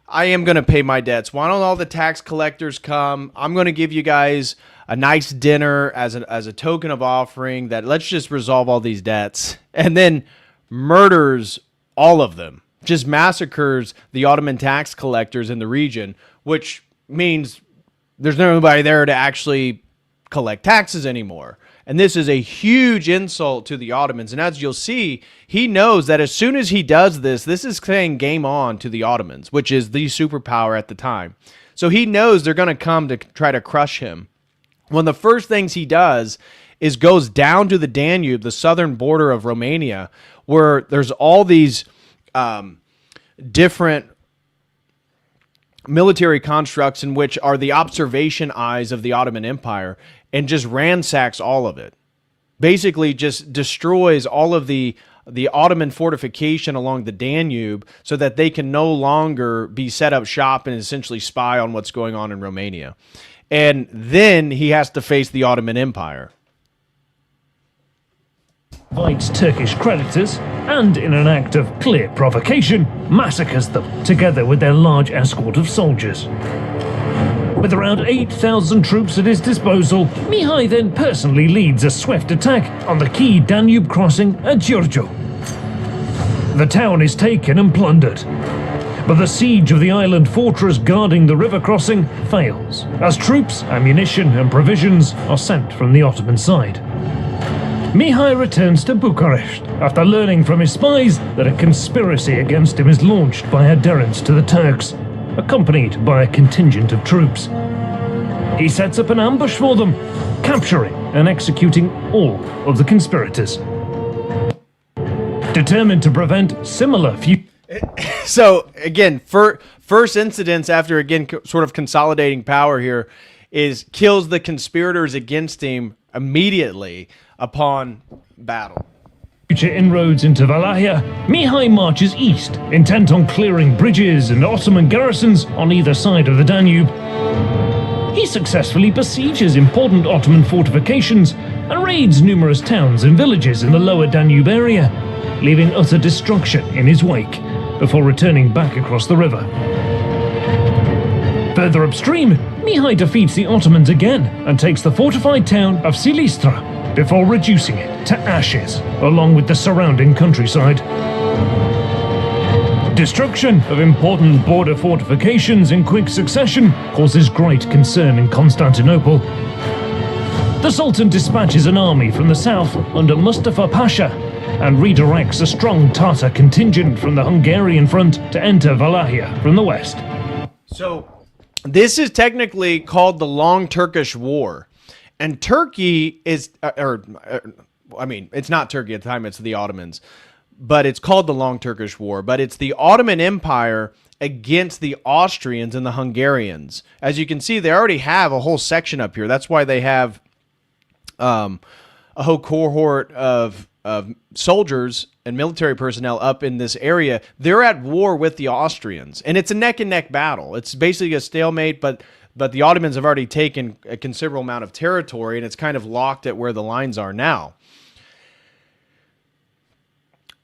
I am going to pay my debts. Why don't all the tax collectors come? I'm going to give you guys a nice dinner as a token of offering that let's just resolve all these debts. And then murders all of them. Just massacres the Ottoman tax collectors in the region, which means there's nobody there to actually collect taxes anymore. And this is a huge insult to the Ottomans. And as you'll see, he knows that as soon as he does this, this is saying game on to the Ottomans, which is the superpower at the time. So he knows they're going to come to try to crush him. One of the first things he does is goes down to the Danube, the southern border of Romania, where there's all these different military constructs in which are the observation eyes of the Ottoman Empire and just ransacks all of it. Basically just destroys all of the Ottoman fortification along the Danube so that they can no longer be set up shop and essentially spy on what's going on in Romania. And then he has to face the Ottoman Empire. Fights Turkish creditors and, in an act of clear provocation, massacres them together with their large escort of soldiers. With around 8,000 troops at his disposal, Mihai then personally leads a swift attack on the key Danube crossing at Giurgiu. The town is taken and plundered, but the siege of the island fortress guarding the river crossing fails, as troops, ammunition and provisions are sent from the Ottoman side. Mihai returns to Bucharest after learning from his spies that a conspiracy against him is launched by adherents to the Turks, accompanied by a contingent of troops. He sets up an ambush for them, capturing and executing all of the conspirators. Determined to prevent similar So, again, first incidents after, again, sort of consolidating power here is kills the conspirators against him immediately upon battle. Future inroads into Valahia, Mihai marches east, intent on clearing bridges and Ottoman garrisons on either side of the Danube. He successfully besieges important Ottoman fortifications and raids numerous towns and villages in the lower Danube area, leaving utter destruction in his wake, before returning back across the river. Further upstream, Mihai defeats the Ottomans again and takes the fortified town of Silistra, before reducing it to ashes, along with the surrounding countryside. Destruction of important border fortifications in quick succession causes great concern in Constantinople. The Sultan dispatches an army from the south under Mustafa Pasha and redirects a strong Tatar contingent from the Hungarian front to enter Valahia from the west. So, this is technically called the Long Turkish War. And Turkey is, it's not Turkey at the time, it's the Ottomans. But it's called the Long Turkish War. But it's the Ottoman Empire against the Austrians and the Hungarians. As you can see, they already have a whole section up here. That's why they have a whole cohort of soldiers and military personnel up in this area. They're at war with the Austrians. And it's a neck-and-neck battle. It's basically a stalemate, but the Ottomans have already taken a considerable amount of territory, and it's kind of locked at where the lines are now.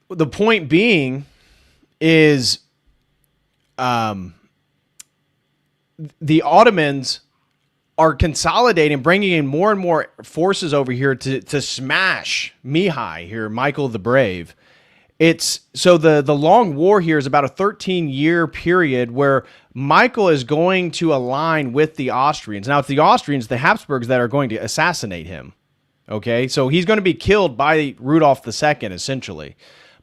The point being is the Ottomans are consolidating, bringing in more and more forces over here to smash Mihai here, Michael the Brave. So the long war here is about a 13-year period where Michael is going to align with the Austrians. Now, it's the Austrians, the Habsburgs, that are going to assassinate him. Okay, so he's going to be killed by Rudolf II, essentially.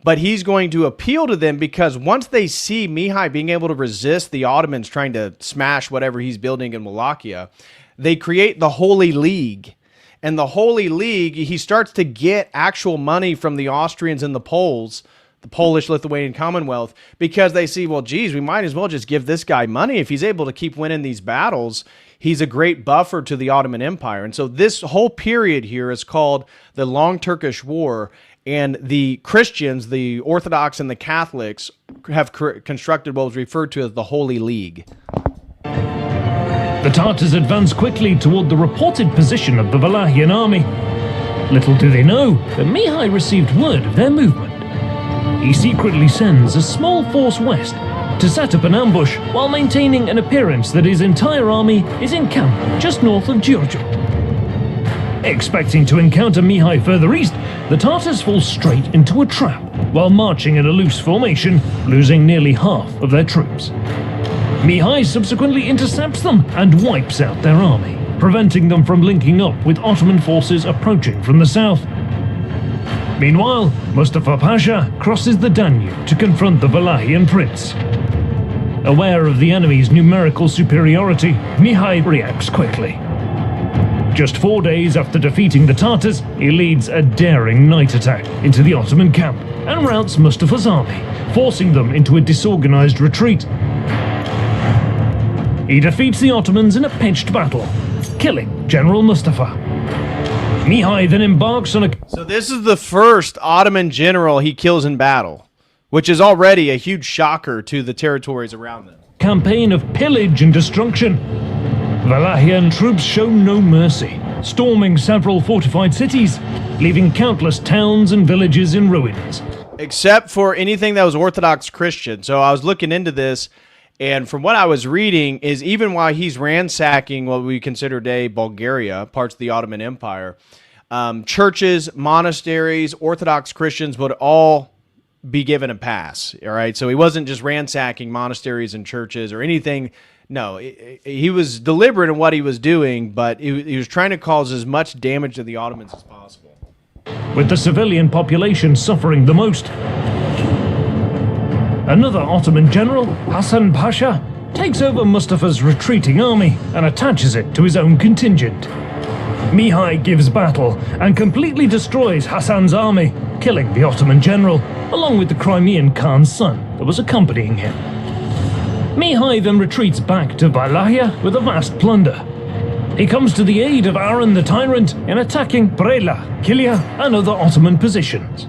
But he's going to appeal to them because once they see Mihai being able to resist the Ottomans trying to smash whatever he's building in Wallachia, they create the Holy League. And the Holy League, he starts to get actual money from the Austrians and the Poles, the Polish-Lithuanian Commonwealth, because they see, well, geez, we might as well just give this guy money. If he's able to keep winning these battles, he's a great buffer to the Ottoman Empire. And so this whole period here is called the Long Turkish War, and the Christians, the Orthodox and the Catholics, have constructed what was referred to as the Holy League. The Tartars advance quickly toward the reported position of the Wallachian army. Little do they know that Mihai received word of their movement. He secretly sends a small force west to set up an ambush while maintaining an appearance that his entire army is in camp just north of Giurgiu. Expecting to encounter Mihai further east, the Tartars fall straight into a trap while marching in a loose formation, losing nearly half of their troops. Mihai subsequently intercepts them and wipes out their army, preventing them from linking up with Ottoman forces approaching from the south. Meanwhile, Mustafa Pasha crosses the Danube to confront the Wallachian prince. Aware of the enemy's numerical superiority, Mihai reacts quickly. Just 4 days after defeating the Tartars, he leads a daring night attack into the Ottoman camp and routs Mustafa's army, forcing them into a disorganized retreat. He defeats the Ottomans in a pitched battle, killing General Mustafa. Mihai then embarks on a... So this is the first Ottoman general he kills in battle, which is already a huge shocker to the territories around them. Campaign of pillage and destruction. Wallachian troops show no mercy, storming several fortified cities, leaving countless towns and villages in ruins. Except for anything that was Orthodox Christian. So I was looking into this, and from what I was reading is even while he's ransacking what we consider today Bulgaria, parts of the Ottoman Empire, churches, monasteries, Orthodox Christians would all be given a pass, all right? So he wasn't just ransacking monasteries and churches or anything. No, he was deliberate in what he was doing, but he was trying to cause as much damage to the Ottomans as possible. With the civilian population suffering the most. Another Ottoman general, Hasan Pasha, takes over Mustafa's retreating army and attaches it to his own contingent. Mihai gives battle and completely destroys Hasan's army, killing the Ottoman general, along with the Crimean Khan's son that was accompanying him. Mihai then retreats back to Wallachia with a vast plunder. He comes to the aid of Aaron the Tyrant in attacking Prela, Kilia, and other Ottoman positions.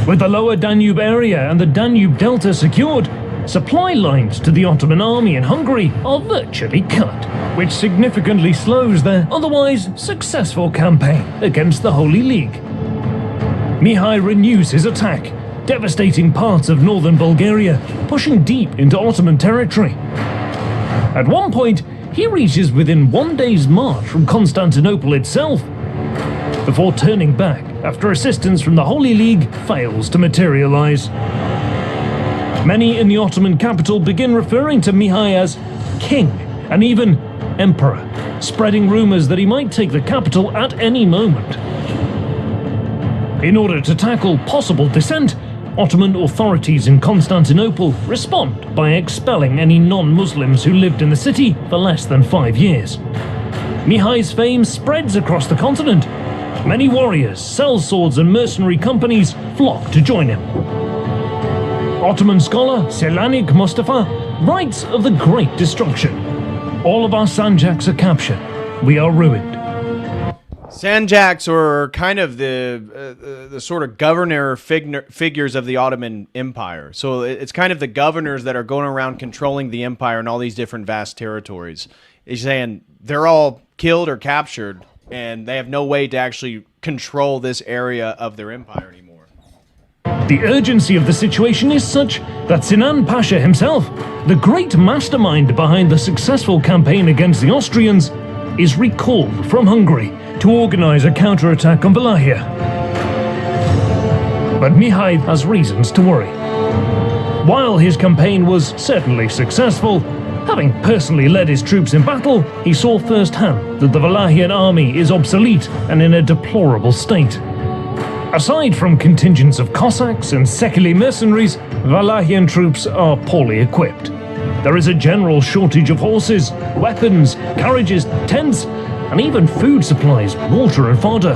With the lower Danube area and the Danube Delta secured, supply lines to the Ottoman army in Hungary are virtually cut, which significantly slows their otherwise successful campaign against the Holy League. Mihai renews his attack, devastating parts of northern Bulgaria, pushing deep into Ottoman territory. At one point, he reaches within 1 day's march from Constantinople itself, before turning back after assistance from the Holy League fails to materialize. Many in the Ottoman capital begin referring to Mihai as king and even emperor, spreading rumors that he might take the capital at any moment. In order to tackle possible dissent, Ottoman authorities in Constantinople respond by expelling any non-Muslims who lived in the city for less than 5 years. Mihai's fame spreads across the continent. Many warriors, sellswords and mercenary companies flock to join him. Ottoman scholar Selanik Mustafa writes of the Great Destruction. All of our Sanjaks are captured. We are ruined. Sanjaks are kind of the sort of governor figures of the Ottoman Empire. So it's kind of the governors that are going around controlling the empire and all these different vast territories. He's saying they're all killed or captured, and they have no way to actually control this area of their empire anymore. The urgency of the situation is such that Sinan Pasha himself, the great mastermind behind the successful campaign against the Austrians, is recalled from Hungary to organize a counterattack on Wallachia. But Mihai has reasons to worry. While his campaign was certainly successful, having personally led his troops in battle, he saw firsthand that the Wallachian army is obsolete and in a deplorable state. Aside from contingents of Cossacks and Sekeli mercenaries, Wallachian troops are poorly equipped. There is a general shortage of horses, weapons, carriages, tents, and even food supplies, water and fodder.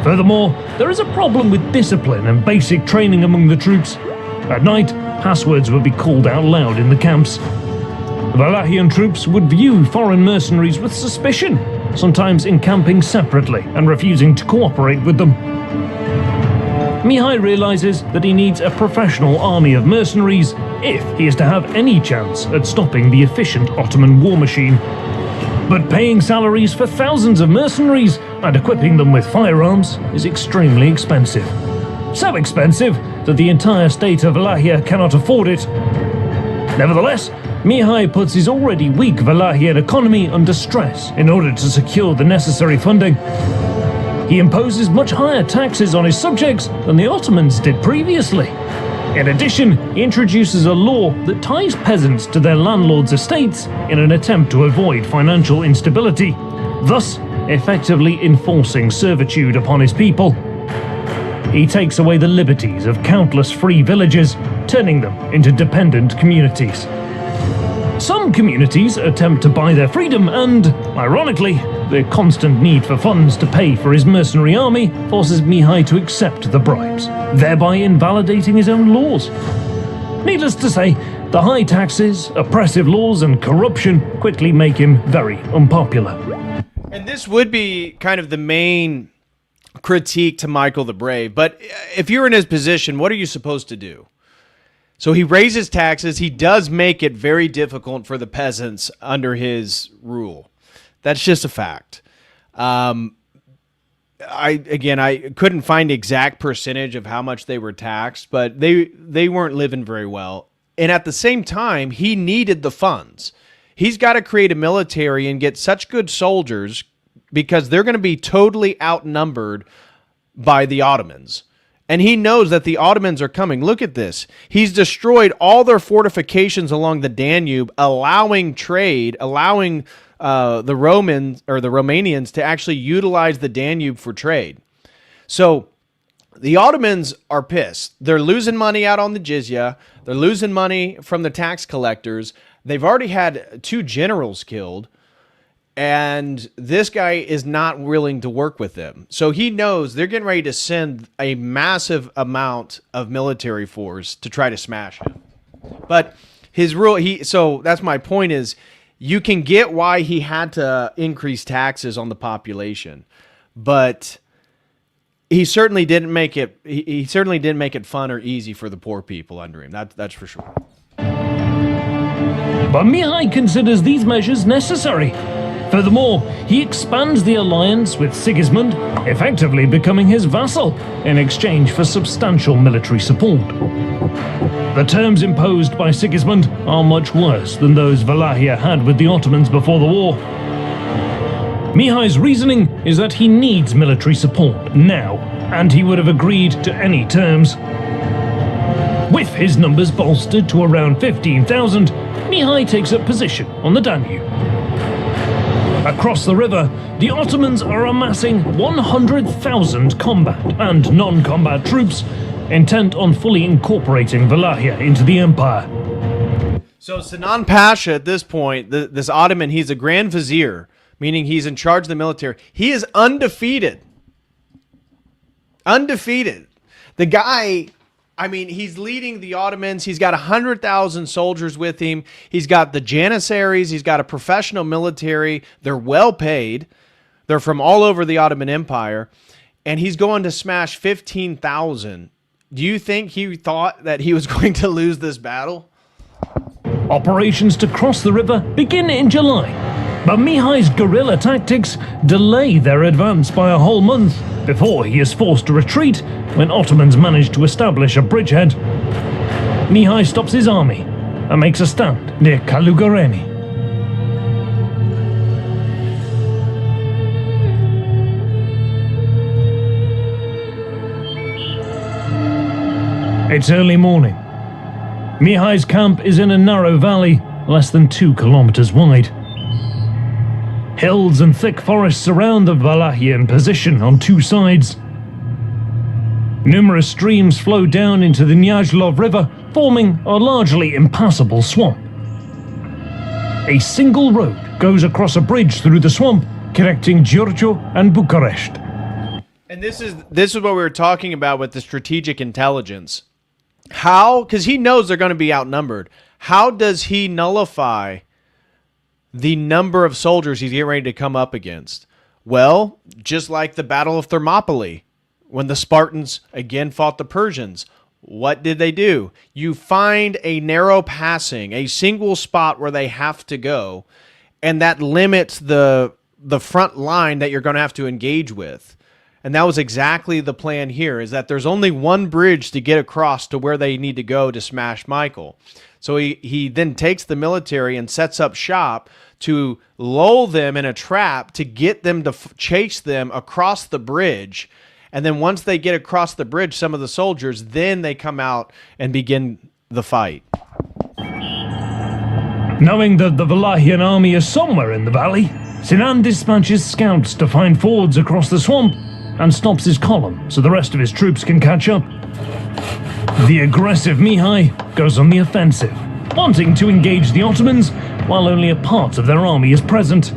Furthermore, there is a problem with discipline and basic training among the troops. At night, passwords would be called out loud in the camps. Wallachian troops would view foreign mercenaries with suspicion, sometimes encamping separately and refusing to cooperate with them. Mihai realizes that he needs a professional army of mercenaries if he is to have any chance at stopping the efficient Ottoman war machine. But paying salaries for thousands of mercenaries and equipping them with firearms is extremely expensive. So expensive that the entire state of Wallachia cannot afford it. Nevertheless, Mihai puts his already weak Wallachian economy under stress in order to secure the necessary funding. He imposes much higher taxes on his subjects than the Ottomans did previously. In addition, he introduces a law that ties peasants to their landlords' estates in an attempt to avoid financial instability, thus effectively enforcing servitude upon his people. He takes away the liberties of countless free villages, turning them into dependent communities. Some communities attempt to buy their freedom and, ironically, the constant need for funds to pay for his mercenary army forces Mihai to accept the bribes, thereby invalidating his own laws. Needless to say, the high taxes, oppressive laws, and corruption quickly make him very unpopular. And this would be kind of the main critique to Michael the Brave. But if you're in his position, what are you supposed to do? So he raises taxes. He does make it very difficult for the peasants under his rule. That's just a fact. I couldn't find the exact percentage of how much they were taxed, but they weren't living very well. And at the same time, he needed the funds. He's got to create a military and get such good soldiers because they're going to be totally outnumbered by the Ottomans. And he knows that the Ottomans are coming. Look at this. He's destroyed all their fortifications along the Danube, allowing trade, allowing the Romans or the Romanians to actually utilize the Danube for trade. So the Ottomans are pissed. They're losing money out on the jizya. They're losing money from the tax collectors. They've already had 2 generals killed. And this guy is not willing to work with them. So he knows they're getting ready to send a massive amount of military force to try to smash him. But his rule, so that's my point is, you can get why he had to increase taxes on the population, but he certainly didn't make it. He certainly didn't make it fun or easy for the poor people under him. That's for sure. But Mihai considers these measures necessary. Furthermore, he expands the alliance with Sigismund, effectively becoming his vassal in exchange for substantial military support. The terms imposed by Sigismund are much worse than those Wallachia had with the Ottomans before the war. Mihai's reasoning is that he needs military support now, and he would have agreed to any terms. With his numbers bolstered to around 15,000, Mihai takes up position on the Danube. Across the river, the Ottomans are amassing 100,000 combat and non-combat troops, intent on fully incorporating Wallachia into the empire. So Sinan Pasha at this point, this Ottoman, he's a Grand Vizier, meaning he's in charge of the military. He is undefeated. Undefeated. The guy, I mean, he's leading the Ottomans. He's got 100,000 soldiers with him. He's got the Janissaries. He's got a professional military. They're well paid. They're from all over the Ottoman Empire. And he's going to smash 15,000. Do you think he thought that he was going to lose this battle? Operations to cross the river begin in July, but Mihai's guerrilla tactics delay their advance by a whole month before he is forced to retreat when Ottomans manage to establish a bridgehead. Mihai stops his army and makes a stand near Calugareni. It's early morning. Mihai's camp is in a narrow valley, less than 2 kilometers wide. Hills and thick forests surround the Wallachian position on 2 sides. Numerous streams flow down into the Nyajlov River, forming a largely impassable swamp. A single road goes across a bridge through the swamp, connecting Giurgiu and Bucharest. And this is what we were talking about with the strategic intelligence. How? Because he knows they're going to be outnumbered. How does he nullify the number of soldiers he's getting ready to come up against? Well, just like the Battle of Thermopylae, when the Spartans again fought the Persians, what did they do? You find a narrow passing, a single spot where they have to go, and that limits the front line that you're going to have to engage with. And that was exactly the plan here, is that there's only one bridge to get across to where they need to go to smash Michael. So he then takes the military and sets up shop to lull them in a trap to get them to chase them across the bridge. And then once they get across the bridge, some of the soldiers, then they come out and begin the fight. Knowing that the Wallachian army is somewhere in the valley, Sinan dispatches scouts to find fords across the swamp and stops his column so the rest of his troops can catch up. The aggressive Mihai goes on the offensive, wanting to engage the Ottomans while only a part of their army is present.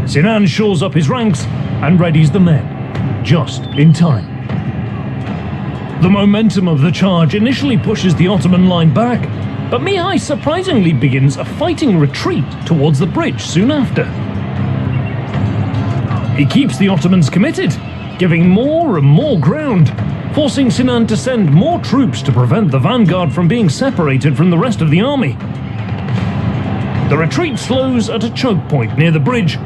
Sinan shores up his ranks and readies the men, just in time. The momentum of the charge initially pushes the Ottoman line back, but Mihai surprisingly begins a fighting retreat towards the bridge soon after. He keeps the Ottomans committed, giving more and more ground, forcing Sinan to send more troops to prevent the vanguard from being separated from the rest of the army. The retreat slows at a choke point near the bridge.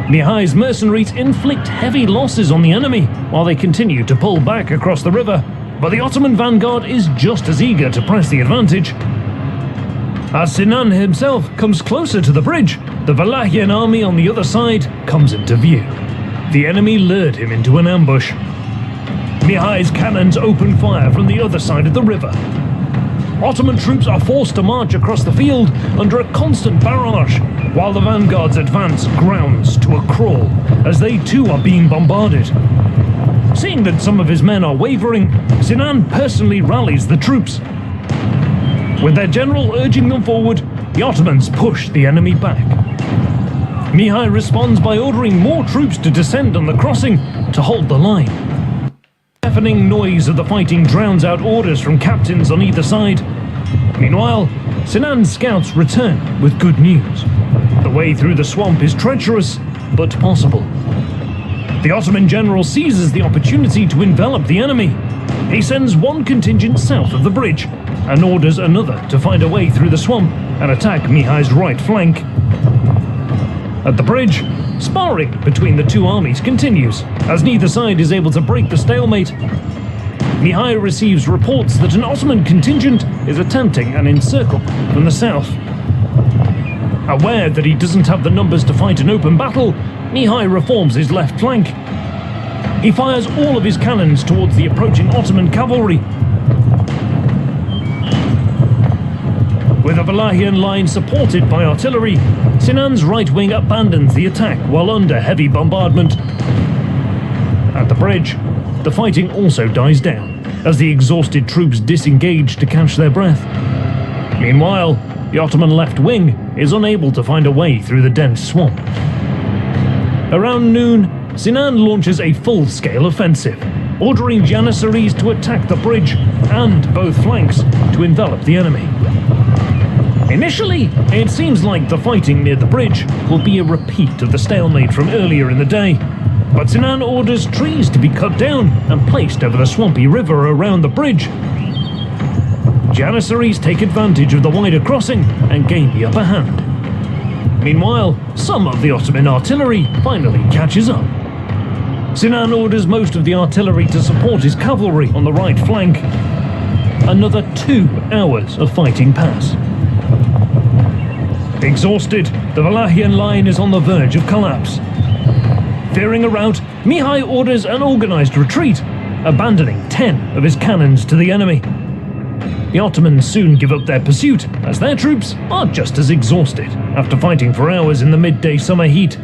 Mihai's mercenaries inflict heavy losses on the enemy while they continue to pull back across the river, but the Ottoman vanguard is just as eager to press the advantage. As Sinan himself comes closer to the bridge, the Wallachian army on the other side comes into view. The enemy lured him into an ambush. Mihai's cannons open fire from the other side of the river. Ottoman troops are forced to march across the field under a constant barrage, while the vanguard's advance grounds to a crawl as they too are being bombarded. Seeing that some of his men are wavering, Sinan personally rallies the troops. With their general urging them forward, the Ottomans push the enemy back. Mihai responds by ordering more troops to descend on the crossing to hold the line. The deafening noise of the fighting drowns out orders from captains on either side. Meanwhile, Sinan's scouts return with good news. The way through the swamp is treacherous, but possible. The Ottoman general seizes the opportunity to envelop the enemy. He sends one contingent south of the bridge and orders another to find a way through the swamp and attack Mihai's right flank. At the bridge, sparring between the two armies continues, as neither side is able to break the stalemate. Mihai receives reports that an Ottoman contingent is attempting an encirclement from the south. Aware that he doesn't have the numbers to fight an open battle, Mihai reforms his left flank. He fires all of his cannons towards the approaching Ottoman cavalry. With a Wallachian line supported by artillery, Sinan's right wing abandons the attack while under heavy bombardment. At the bridge, the fighting also dies down as the exhausted troops disengage to catch their breath. Meanwhile, the Ottoman left wing is unable to find a way through the dense swamp. Around noon, Sinan launches a full-scale offensive, ordering Janissaries to attack the bridge and both flanks to envelop the enemy. Initially, it seems like the fighting near the bridge will be a repeat of the stalemate from earlier in the day, but Sinan orders trees to be cut down and placed over the swampy river around the bridge. Janissaries take advantage of the wider crossing and gain the upper hand. Meanwhile, some of the Ottoman artillery finally catches up. Sinan orders most of the artillery to support his cavalry on the right flank. Another 2 hours of fighting pass. Exhausted, the Wallachian line is on the verge of collapse. Fearing a rout, Mihai orders an organized retreat, abandoning 10 of his cannons to the enemy. The Ottomans soon give up their pursuit, as their troops are just as exhausted after fighting for hours in the midday summer heat.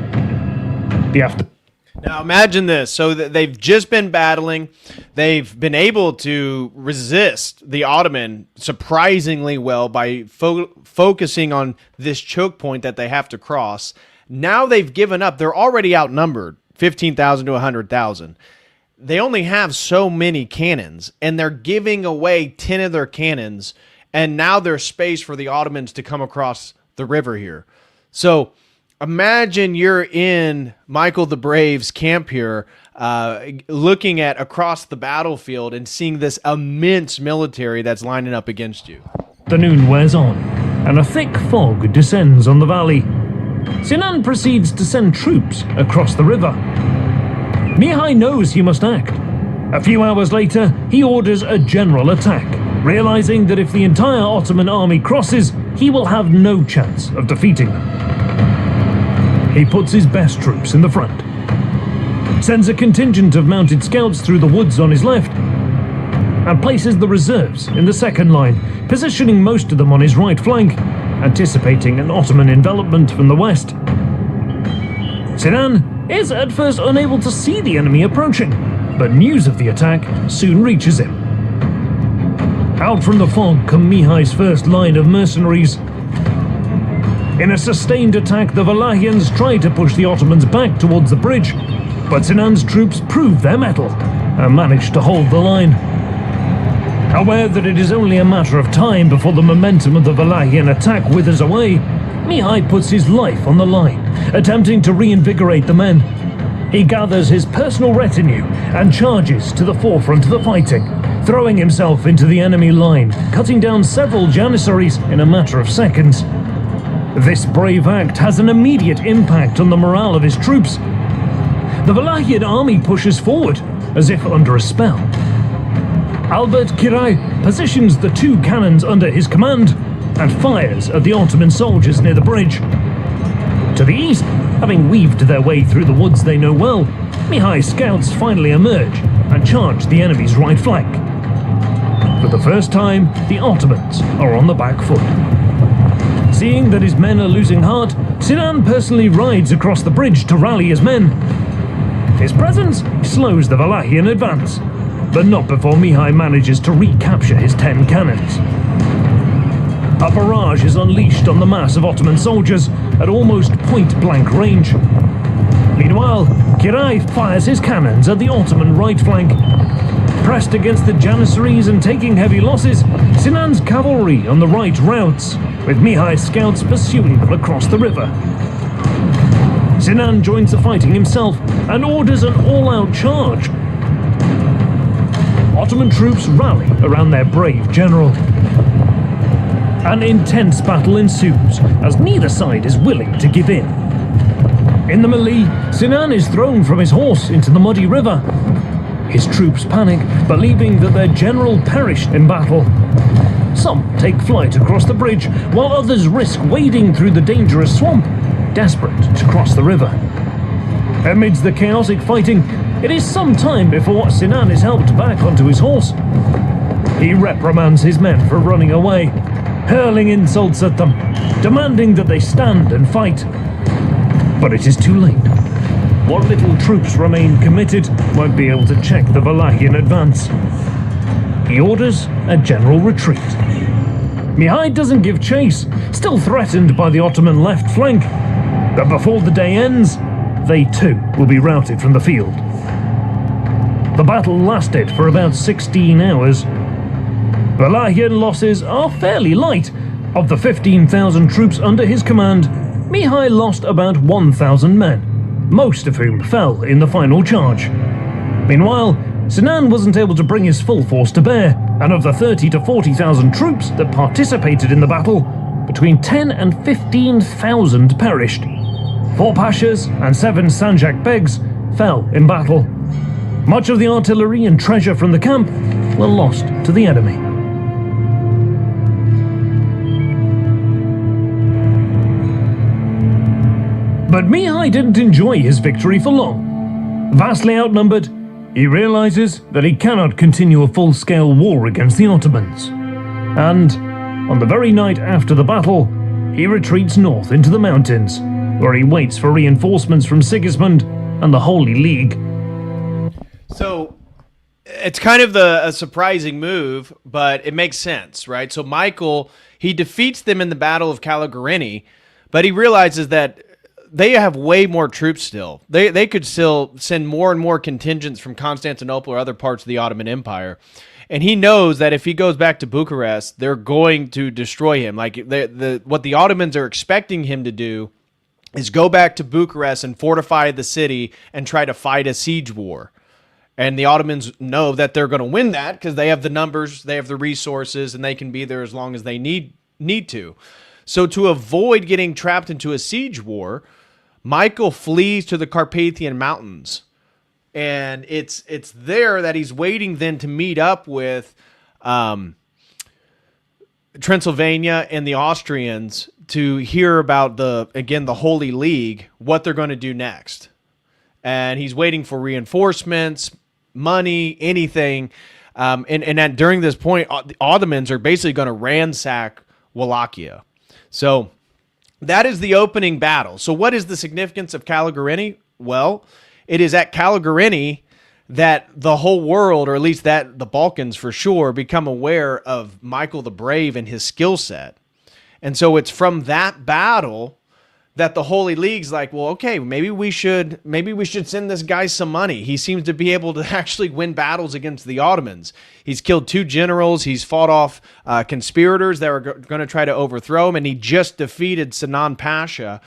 Now imagine this. So they've just been battling. They've been able to resist the Ottoman surprisingly well by focusing on this choke point that they have to cross. Now they've given up. They're already outnumbered, 15,000 to 100,000. They only have so many cannons, and they're giving away 10 of their cannons, and now there's space for the Ottomans to come across the river here. So imagine you're in Michael the Brave's camp here, looking at across the battlefield and seeing this immense military that's lining up against you. The noon wears on, and a thick fog descends on the valley. Sinan proceeds to send troops across the river. Mihai knows he must act. A few hours later, he orders a general attack, realizing that if the entire Ottoman army crosses, he will have no chance of defeating them. He puts his best troops in the front, sends a contingent of mounted scouts through the woods on his left, and places the reserves in the second line, positioning most of them on his right flank, anticipating an Ottoman envelopment from the west. Sinan is at first unable to see the enemy approaching, but news of the attack soon reaches him. Out from the fog come Mihai's first line of mercenaries. In a sustained attack, the Wallachians tried to push the Ottomans back towards the bridge, but Sinan's troops proved their mettle and managed to hold the line. Aware that it is only a matter of time before the momentum of the Wallachian attack withers away, Mihai puts his life on the line, attempting to reinvigorate the men. He gathers his personal retinue and charges to the forefront of the fighting, throwing himself into the enemy line, cutting down several janissaries in a matter of seconds. This brave act has an immediate impact on the morale of his troops. The Wallachian army pushes forward, as if under a spell. Albert Kirai positions the 2 cannons under his command and fires at the Ottoman soldiers near the bridge. To the east, having weaved their way through the woods they know well, Mihai's scouts finally emerge and charge the enemy's right flank. For the first time, the Ottomans are on the back foot. Seeing that his men are losing heart, Sinan personally rides across the bridge to rally his men. His presence slows the Wallachian advance, but not before Mihai manages to recapture his 10 cannons. A barrage is unleashed on the mass of Ottoman soldiers at almost point-blank range. Meanwhile, Kirai fires his cannons at the Ottoman right flank. Pressed against the janissaries and taking heavy losses, Sinan's cavalry on the right routs, with Mihai's scouts pursuing them across the river. Sinan joins the fighting himself and orders an all-out charge. Ottoman troops rally around their brave general. An intense battle ensues, as neither side is willing to give in. In the melee, Sinan is thrown from his horse into the muddy river. His troops panic, believing that their general perished in battle. Some take flight across the bridge, while others risk wading through the dangerous swamp, desperate to cross the river. Amidst the chaotic fighting, it is some time before Sinan is helped back onto his horse. He reprimands his men for running away, hurling insults at them, demanding that they stand and fight. But it is too late. What little troops remain committed won't be able to check the Wallachian advance. He orders a general retreat. Mihai doesn't give chase, still threatened by the Ottoman left flank. But before the day ends, they too will be routed from the field. The battle lasted for about 16 hours. Wallachian losses are fairly light. Of the 15,000 troops under his command, Mihai lost about 1,000 men, most of whom fell in the final charge. Meanwhile, Sinan wasn't able to bring his full force to bear, and of the 30 to 40,000 troops that participated in the battle, between 10 and 15,000 perished. 4 pashas and 7 sanjak begs fell in battle. Much of the artillery and treasure from the camp were lost to the enemy. But Mihai didn't enjoy his victory for long. Vastly outnumbered, he realizes that he cannot continue a full-scale war against the Ottomans. And, on the very night after the battle, he retreats north into the mountains, where he waits for reinforcements from Sigismund and the Holy League. So, it's kind of a surprising move, but it makes sense, right? So Michael, he defeats them in the Battle of Calugareni, but he realizes that they have way more troops still. They could still send more and more contingents from Constantinople or other parts of the Ottoman Empire. And he knows that if he goes back to Bucharest, they're going to destroy him. Like what the Ottomans are expecting him to do is go back to Bucharest and fortify the city and try to fight a siege war. And the Ottomans know that they're going to win that because they have the numbers, they have the resources, and they can be there as long as they need to. So to avoid getting trapped into a siege war, Michael flees to the Carpathian Mountains, and it's there that he's waiting then to meet up with Transylvania and the Austrians to hear about the Holy League, what they're going to do next. And he's waiting for reinforcements, money, anything. And during this point, the Ottomans are basically going to ransack Wallachia. So that is the opening battle. So what is the significance of Calugareni? Well, it is at Calugareni that the whole world, or at least that the Balkans for sure, become aware of Michael the Brave and his skill set. And so it's from that battle that the Holy League's like, well, okay, maybe we should send this guy some money. He seems to be able to actually win battles against the Ottomans. He's killed 2 generals. He's fought off conspirators that were going to try to overthrow him, and he just defeated Sinan Pasha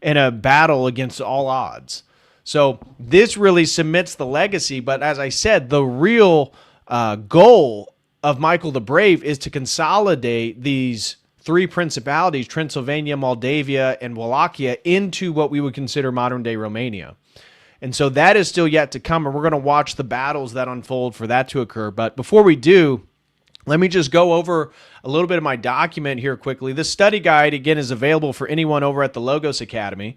in a battle against all odds. So this really cements the legacy. But as I said, the real goal of Michael the Brave is to consolidate these 3 principalities, Transylvania, Moldavia, and Wallachia, into what we would consider modern-day Romania. And so that is still yet to come, and we're going to watch the battles that unfold for that to occur. But before we do, let me just go over a little bit of my document here quickly. This study guide, again, is available for anyone over at the Logos Academy.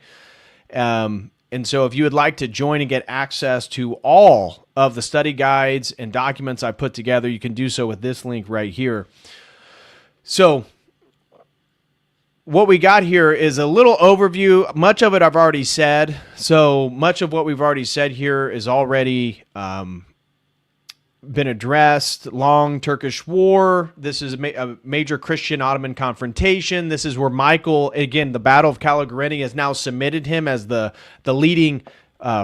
And so if you would like to join and get access to all of the study guides and documents I put together, you can do so with this link right here. So what we got here is a little overview. Much of it I've already said. So much of what we've already said here is already been addressed. Long Turkish War. This is a major Christian Ottoman confrontation. This is where Michael, again, the Battle of Calugareni has now submitted him as the leading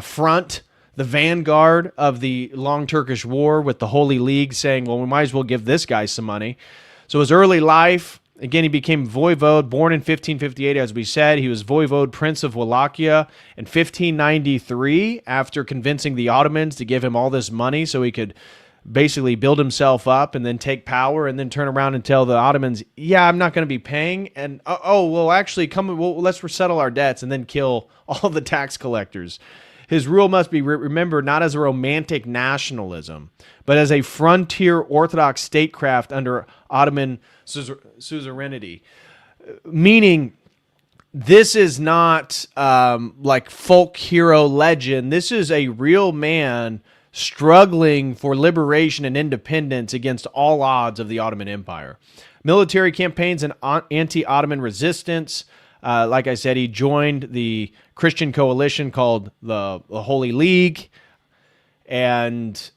front, the vanguard of the Long Turkish War, with the Holy League saying, well, we might as well give this guy some money. So his early life, again, he became voivode, born in 1558, as we said. He was voivode, Prince of Wallachia, in 1593, after convincing the Ottomans to give him all this money so he could basically build himself up and then take power, and then turn around and tell the Ottomans, yeah, I'm not going to be paying, and actually, let's settle our debts, and then kill all the tax collectors. His rule must be remembered not as a romantic nationalism, but as a frontier Orthodox statecraft under Ottoman suzerainty. Meaning, this is not like folk hero legend. This is a real man struggling for liberation and independence against all odds of the Ottoman Empire. Military campaigns and anti-Ottoman resistance. Like I said, he joined the Christian coalition called the Holy League, and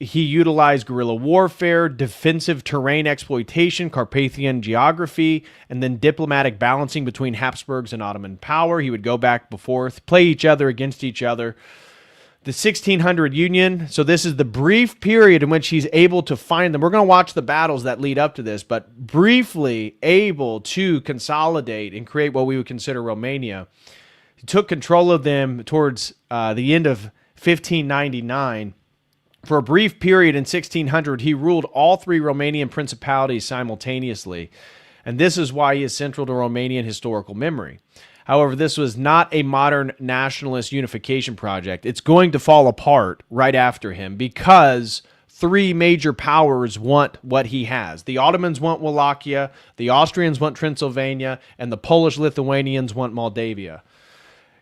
he utilized guerrilla warfare, defensive terrain exploitation, Carpathian geography, and then diplomatic balancing between Habsburgs and Ottoman power. He would go back and forth, play each other against each other. The 1600 Union, so this is the brief period in which he's able to find them. We're going to watch the battles that lead up to this, but briefly able to consolidate and create what we would consider Romania. He took control of them towards the end of 1599. For a brief period in 1600, he ruled all 3 Romanian principalities simultaneously, and this is why he is central to Romanian historical memory. However, this was not a modern nationalist unification project. It's going to fall apart right after him because 3 major powers want what he has. The Ottomans want Wallachia, the Austrians want Transylvania, and the Polish-Lithuanians want Moldavia.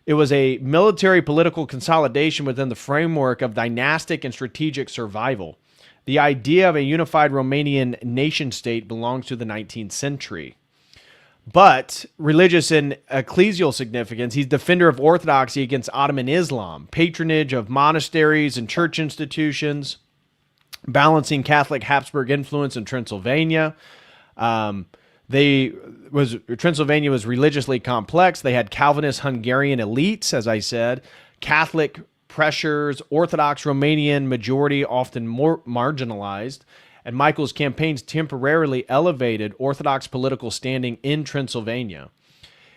It was a military political consolidation within the framework of dynastic and strategic survival. The idea of a unified Romanian nation-state belongs to the 19th century. But religious and ecclesial significance, he's defender of orthodoxy against Ottoman Islam, patronage of monasteries and church institutions, balancing Catholic Habsburg influence in Transylvania. Transylvania was religiously complex. They had Calvinist Hungarian elites, as I said, Catholic pressures, Orthodox Romanian majority often more marginalized, and Michael's campaigns temporarily elevated Orthodox political standing in Transylvania.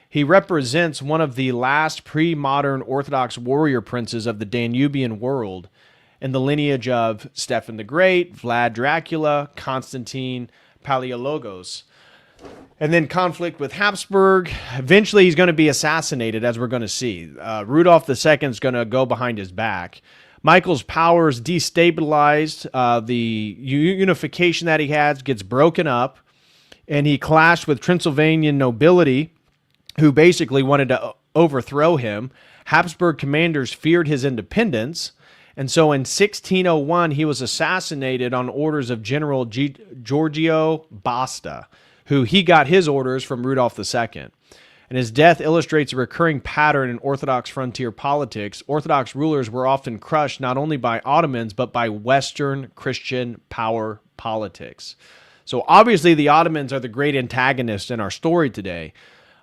He represents one of the last pre-modern Orthodox warrior princes of the Danubian world in the lineage of Stephen the Great, Vlad Dracula, Constantine Palaiologos. And then conflict with Habsburg. Eventually, he's going to be assassinated, as we're going to see. Rudolf II is going to go behind his back. Michael's powers destabilized. The unification that he has gets broken up, and he clashed with Transylvanian nobility, who basically wanted to overthrow him. Habsburg commanders feared his independence, and so in 1601, he was assassinated on orders of General Giorgio Basta, who he got his orders from Rudolf II. And his death illustrates a recurring pattern in Orthodox frontier politics. Orthodox rulers were often crushed not only by Ottomans, but by Western Christian power politics. So obviously the Ottomans are the great antagonists in our story today,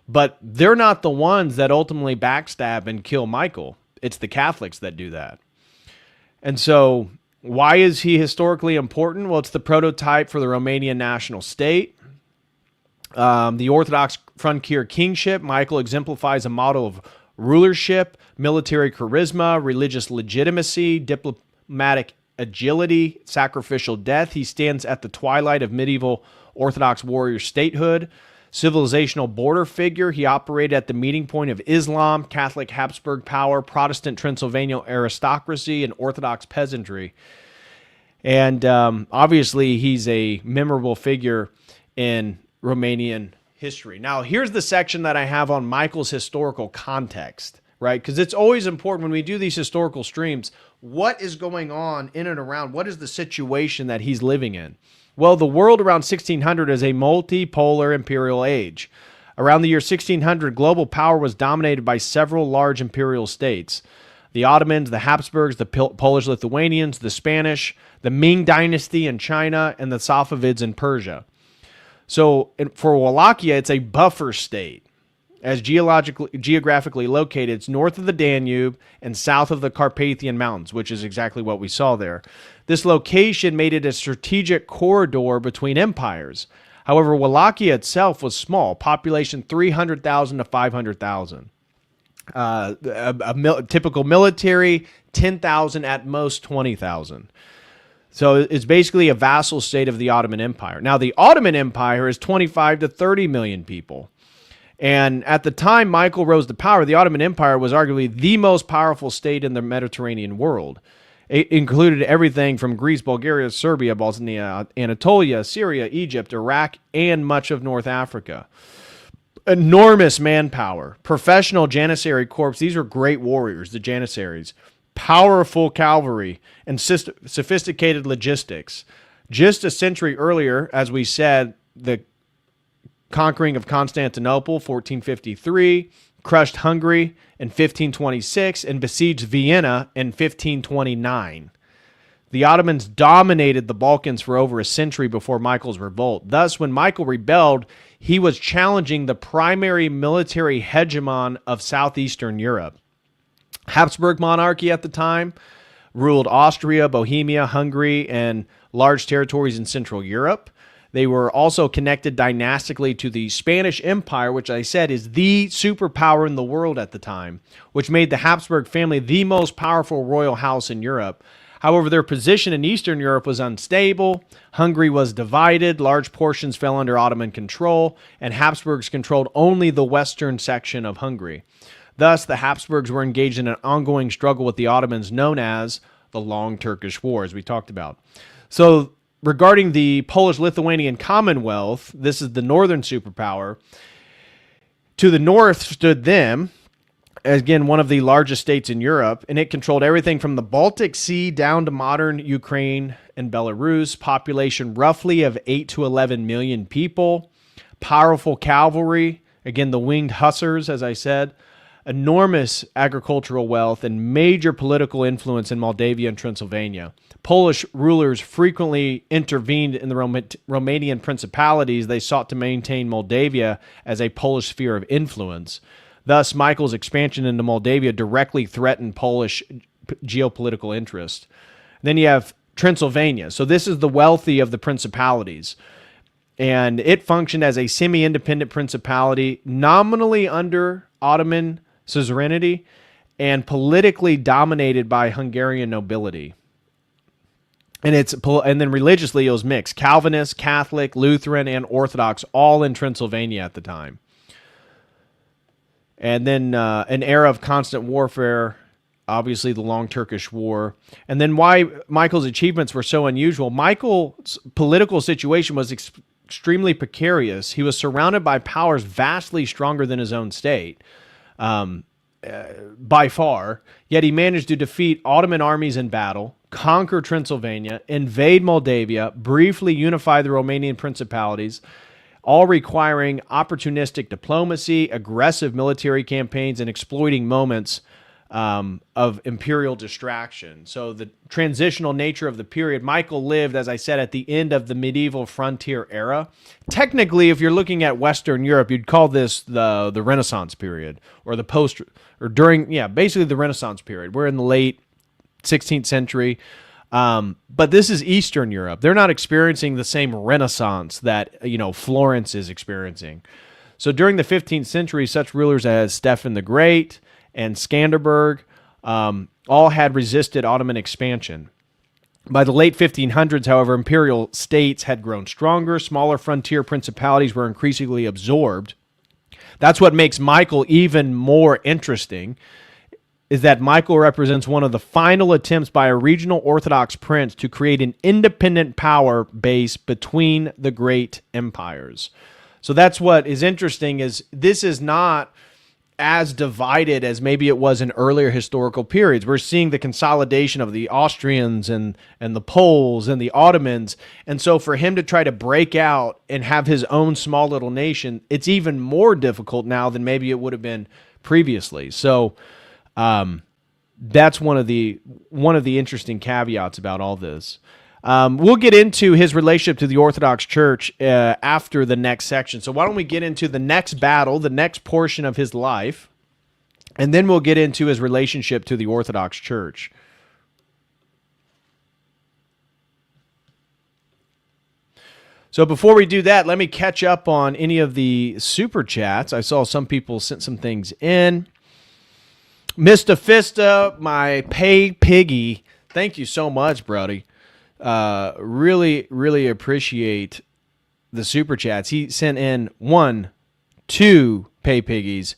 but they're not the ones that ultimately backstab and kill Michael. It's the Catholics that do that. And so why is he historically important? Well, it's the prototype for the Romanian national state. The Orthodox frontier kingship. Michael exemplifies a model of rulership, military charisma, religious legitimacy, diplomatic agility, sacrificial death. He stands at the twilight of medieval Orthodox warrior statehood. Civilizational border figure. He operated at the meeting point of Islam, Catholic Habsburg power, Protestant Transylvanian aristocracy, and Orthodox peasantry. And obviously, he's a memorable figure in Romanian history. Now, here's the section that I have on Michael's historical context, right? Because it's always important when we do these historical streams, what is going on in and around? What is the situation that he's living in? Well, the world around 1600 is a multipolar imperial age. Around the year 1600, global power was dominated by several large imperial states. The Ottomans, the Habsburgs, the Polish-Lithuanians, the Spanish, the Ming dynasty in China, and the Safavids in Persia. So for Wallachia, it's a buffer state. As geographically located, it's north of the Danube and south of the Carpathian Mountains, which is exactly what we saw there. This location made it a strategic corridor between empires. However, Wallachia itself was small, population 300,000 to 500,000. Typical military, 10,000, at most 20,000. So it's basically a vassal state of the Ottoman Empire. Now, the Ottoman Empire is 25 to 30 million people. And at the time Michael rose to power, the Ottoman Empire was arguably the most powerful state in the Mediterranean world. It included everything from Greece, Bulgaria, Serbia, Bosnia, Anatolia, Syria, Egypt, Iraq, and much of North Africa. Enormous manpower, professional Janissary corps. These are great warriors, the Janissaries. Powerful cavalry and sophisticated logistics. Just a century earlier, as we said, the conquering of Constantinople, 1453, crushed Hungary in 1526, and besieged Vienna in 1529. The Ottomans dominated the Balkans for over a century before Michael's revolt. Thus, when Michael rebelled, he was challenging the primary military hegemon of southeastern Europe. Habsburg monarchy at the time ruled Austria, Bohemia, Hungary, and large territories in Central Europe. They were also connected dynastically to the Spanish Empire, which I said is the superpower in the world at the time, which made the Habsburg family the most powerful royal house in Europe. However, their position in Eastern Europe was unstable. Hungary was divided, large portions fell under Ottoman control, and Habsburgs controlled only the western section of Hungary. Thus, the Habsburgs were engaged in an ongoing struggle with the Ottomans known as the Long Turkish War, as we talked about. So, regarding the Polish-Lithuanian Commonwealth, this is the northern superpower. To the north stood them, again, one of the largest states in Europe, and it controlled everything from the Baltic Sea down to modern Ukraine and Belarus, population roughly of 8 to 11 million people, powerful cavalry, again, the winged hussars, as I said, enormous agricultural wealth, and major political influence in Moldavia and Transylvania. Polish rulers frequently intervened in the Romanian principalities. They sought to maintain Moldavia as a Polish sphere of influence. Thus, Michael's expansion into Moldavia directly threatened Polish geopolitical interest. Then you have Transylvania. So this is the wealthy of the principalities. And it functioned as a semi-independent principality, nominally under Ottoman suzerainty, and politically dominated by Hungarian nobility. And then religiously it was mixed. Calvinist, Catholic, Lutheran, and Orthodox, all in Transylvania at the time. And then an era of constant warfare, obviously the Long Turkish War. And then why Michael's achievements were so unusual. Michael's political situation was extremely precarious. He was surrounded by powers vastly stronger than his own state, by far. Yet he managed to defeat Ottoman armies in battle, conquer Transylvania, invade Moldavia, briefly unify the Romanian principalities, all requiring opportunistic diplomacy, aggressive military campaigns, and exploiting moments of imperial distraction. So the transitional nature of the period, Michael lived, as I said, at the end of the medieval frontier era. Technically, if you're looking at Western Europe, you'd call this the Renaissance period, or the post, or during, basically the Renaissance period. We're in the late 16th century. But this is Eastern Europe. They're not experiencing the same Renaissance that, Florence is experiencing. So during the 15th century, such rulers as Stephen the Great and Skanderberg all had resisted Ottoman expansion. By the late 1500s, however, imperial states had grown stronger. Smaller frontier principalities were increasingly absorbed. That's what makes Michael even more interesting, is that Michael represents one of the final attempts by a regional Orthodox prince to create an independent power base between the great empires. So that's what is interesting, is this is not as divided as maybe it was in earlier historical periods. We're seeing the consolidation of the Austrians and the Poles and the Ottomans. And so for him to try to break out and have his own small little nation, it's even more difficult now than maybe it would have been previously. So that's one of the interesting caveats about all this. We'll get into his relationship to the Orthodox Church after the next section. So why don't we get into the next battle, the next portion of his life, and then we'll get into his relationship to the Orthodox Church. So before we do that, let me catch up on any of the super chats. I saw some people sent some things in. Mr. Fista, my pay piggy, thank you so much, Brody. Really appreciate the super chats. He sent in 1, 2 pay piggies,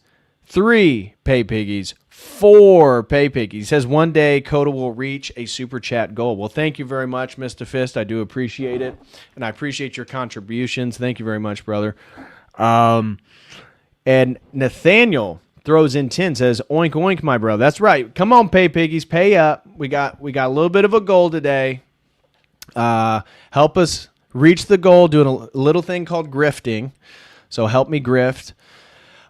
3 pay piggies, 4 pay piggies. He says one day Coda will reach a super chat goal. Well, thank you very much, Mr. Fist. I do appreciate it, and I appreciate your contributions. Thank you very much, brother. And Nathaniel throws in 10, says, oink, oink, my bro. That's right. Come on, pay piggies, pay up. We got a little bit of a goal today. Help us reach the goal doing a little thing called grifting. So help me grift.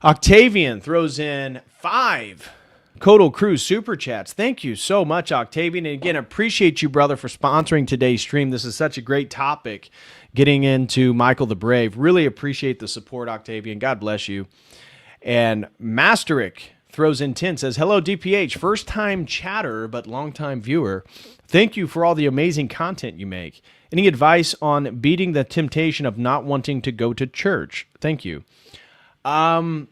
Octavian throws in 5 Codal Cruise super chats. Thank you so much, Octavian. And again, appreciate you, brother, for sponsoring today's stream. This is such a great topic, getting into Michael the Brave. Really appreciate the support, Octavian. God bless you. And Masteric throws in 10, says, hello, DPH, first-time chatter, but long-time viewer. Thank you for all the amazing content you make. Any advice on beating the temptation of not wanting to go to church? Thank you. I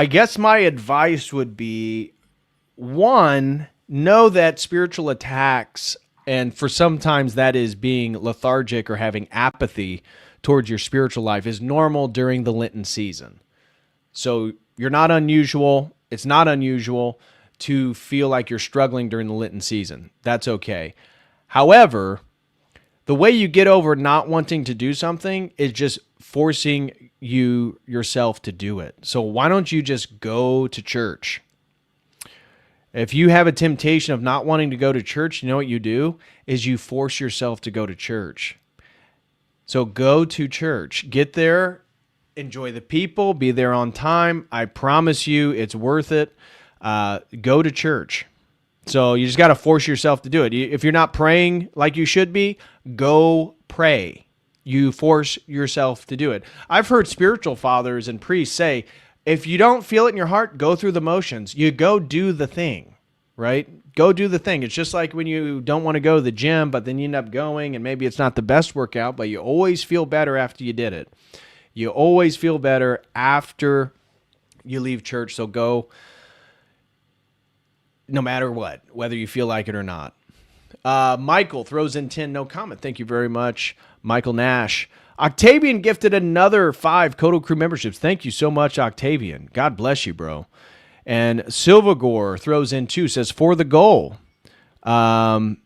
guess my advice would be, 1, know that spiritual attacks, and for sometimes that is being lethargic or having apathy towards your spiritual life, is normal during the Lenten season. So you're not unusual. It's not unusual to feel like you're struggling during the Lenten season. That's okay. However, the way you get over not wanting to do something is just forcing yourself to do it. So why don't you just go to church? If you have a temptation of not wanting to go to church, you know what you do is you force yourself to go to church. So go to church. Get there, enjoy the people, be there on time. I promise you it's worth it. Go to church. So you just got to force yourself to do it. If you're not praying like you should be, go pray. You force yourself to do it. I've heard spiritual fathers and priests say, if you don't feel it in your heart, go through the motions. You go do the thing, right? Go do the thing. It's just like when you don't want to go to the gym, but then you end up going, and maybe it's not the best workout, but you always feel better after you did it. You always feel better after you leave church, so go no matter what, whether you feel like it or not. Michael throws in 10, no comment. Thank you very much, Michael Nash. Octavian gifted another 5 Codal Crew memberships. Thank you so much, Octavian. God bless you, bro. And Silvagore throws in 2, says, for the goal. Kyleron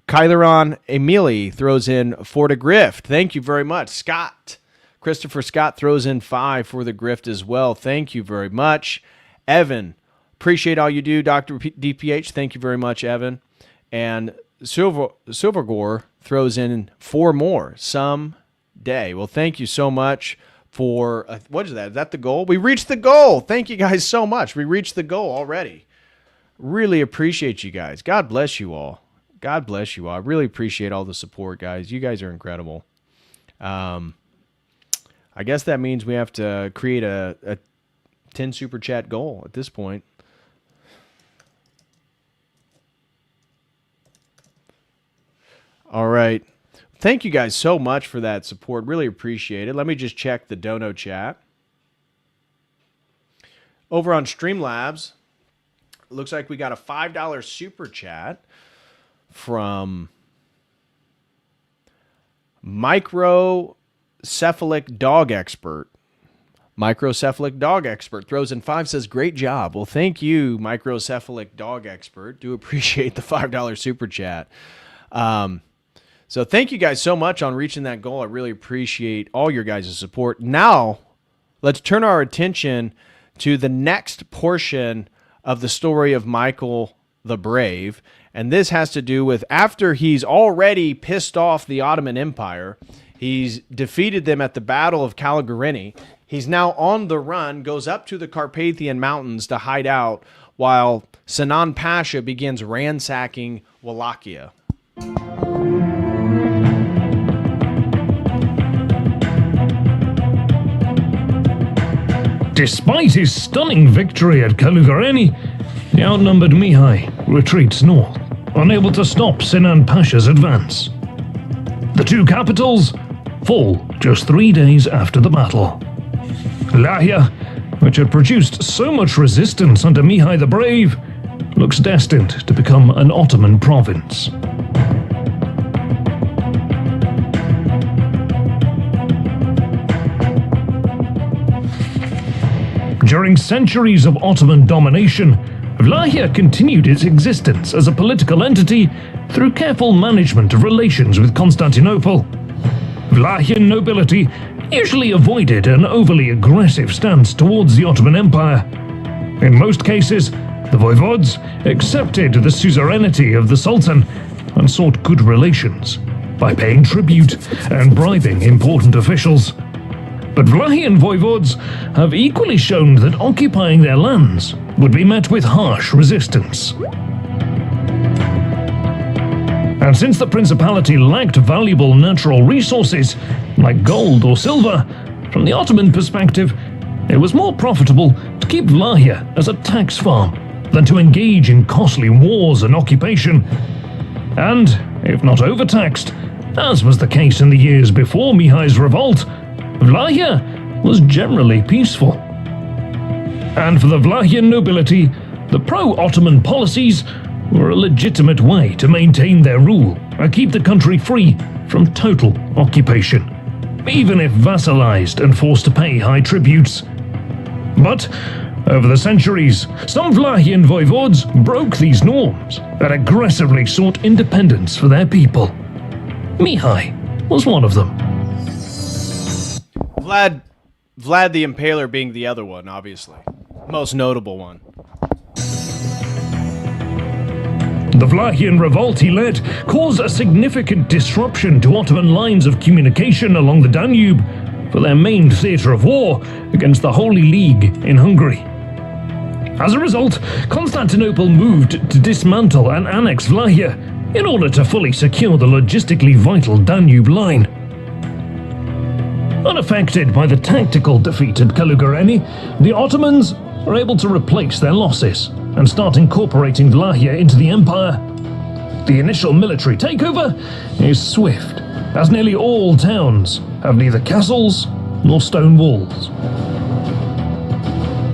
Emili throws in for the grift. Thank you very much. Christopher Scott throws in 5 for the grift as well. Thank you very much. Evan, appreciate all you do, Dr. DPH. Thank you very much, Evan. And Silvergore throws in 4 more someday. Well, thank you so much for, what is that? Is that the goal? We reached the goal. Thank you guys so much. We reached the goal already. Really appreciate you guys. God bless you all. God bless you all. I really appreciate all the support, guys. You guys are incredible. I guess that means we have to create a 10 super chat goal at this point. All right. Thank you guys so much for that support. Really appreciate it. Let me just check the dono chat. Over on Streamlabs, it looks like we got a $5 super chat from Microcephalic Dog Expert. Microcephalic Dog Expert throws in 5, says, great job. Well, thank you, Microcephalic Dog Expert. Do appreciate the $5 super chat. So thank you guys so much on reaching that goal. I really appreciate all your guys' support. Now, let's turn our attention to the next portion of the story of Michael the Brave. And this has to do with after he's already pissed off the Ottoman Empire, he's defeated them at the Battle of Calugareni. He's now on the run, goes up to the Carpathian Mountains to hide out while Sinan Pasha begins ransacking Wallachia. Despite his stunning victory at Calugareni, the outnumbered Mihai retreats north, unable to stop Sinan Pasha's advance. The two capitals fall just 3 days after the battle. Lahia, which had produced so much resistance under Mihai the Brave, looks destined to become an Ottoman province. During centuries of Ottoman domination, Vlahia continued its existence as a political entity through careful management of relations with Constantinople. Vlahian nobility usually avoided an overly aggressive stance towards the Ottoman Empire. In most cases, the voivodes accepted the suzerainty of the Sultan and sought good relations by paying tribute and bribing important officials. But Vlahian voivodes have equally shown that occupying their lands would be met with harsh resistance. And since the principality lacked valuable natural resources, like gold or silver, from the Ottoman perspective, it was more profitable to keep Vlahia as a tax farm than to engage in costly wars and occupation. And, if not overtaxed, as was the case in the years before Mihai's revolt, Vlahia was generally peaceful. And for the Vlahian nobility, the pro-Ottoman policies were a legitimate way to maintain their rule and keep the country free from total occupation, even if vassalized and forced to pay high tributes. But over the centuries, some Vlahian voivodes broke these norms and aggressively sought independence for their people. Mihai was one of them. Vlad the Impaler being the other one, obviously. Most notable one. The Vlahian revolt he led caused a significant disruption to Ottoman lines of communication along the Danube for their main theatre of war against the Holy League in Hungary. As a result, Constantinople moved to dismantle and annex Vlahia in order to fully secure the logistically vital Danube line. Unaffected by the tactical defeat at Calugareni, the Ottomans were able to replace their losses and start incorporating Vlahia into the empire. The initial military takeover is swift, as nearly all towns have neither castles nor stone walls.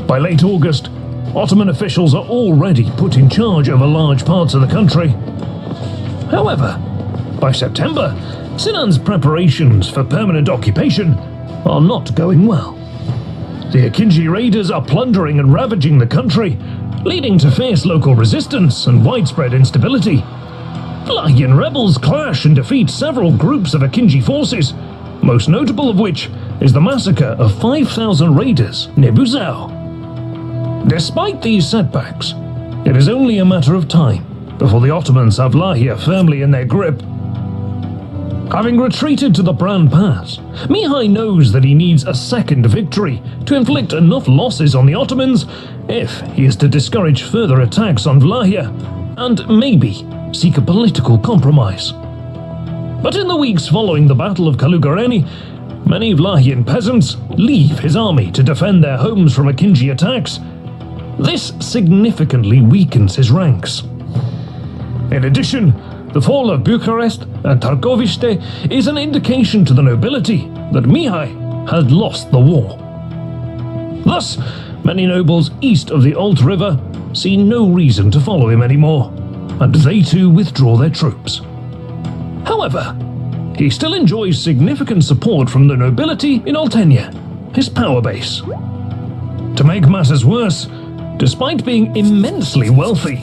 By late August, Ottoman officials are already put in charge over large parts of the country. However, by September, Sinan's preparations for permanent occupation are not going well. The Akinji raiders are plundering and ravaging the country, leading to fierce local resistance and widespread instability. Vlahian rebels clash and defeat several groups of Akinji forces, most notable of which is the massacre of 5,000 raiders near Buzău. Despite these setbacks, it is only a matter of time before the Ottomans have Vlahia firmly in their grip. Having retreated to the Bran Pass, Mihai knows that he needs a second victory to inflict enough losses on the Ottomans if he is to discourage further attacks on Vlahia and maybe seek a political compromise. But in the weeks following the Battle of Calugareni, many Vlahian peasants leave his army to defend their homes from Akinji attacks. This significantly weakens his ranks. In addition, the fall of Bucharest and Târgoviște is an indication to the nobility that Mihai had lost the war. Thus, many nobles east of the Olt River see no reason to follow him anymore, and they too withdraw their troops. However, he still enjoys significant support from the nobility in Oltenia, his power base. To make matters worse, despite being immensely wealthy,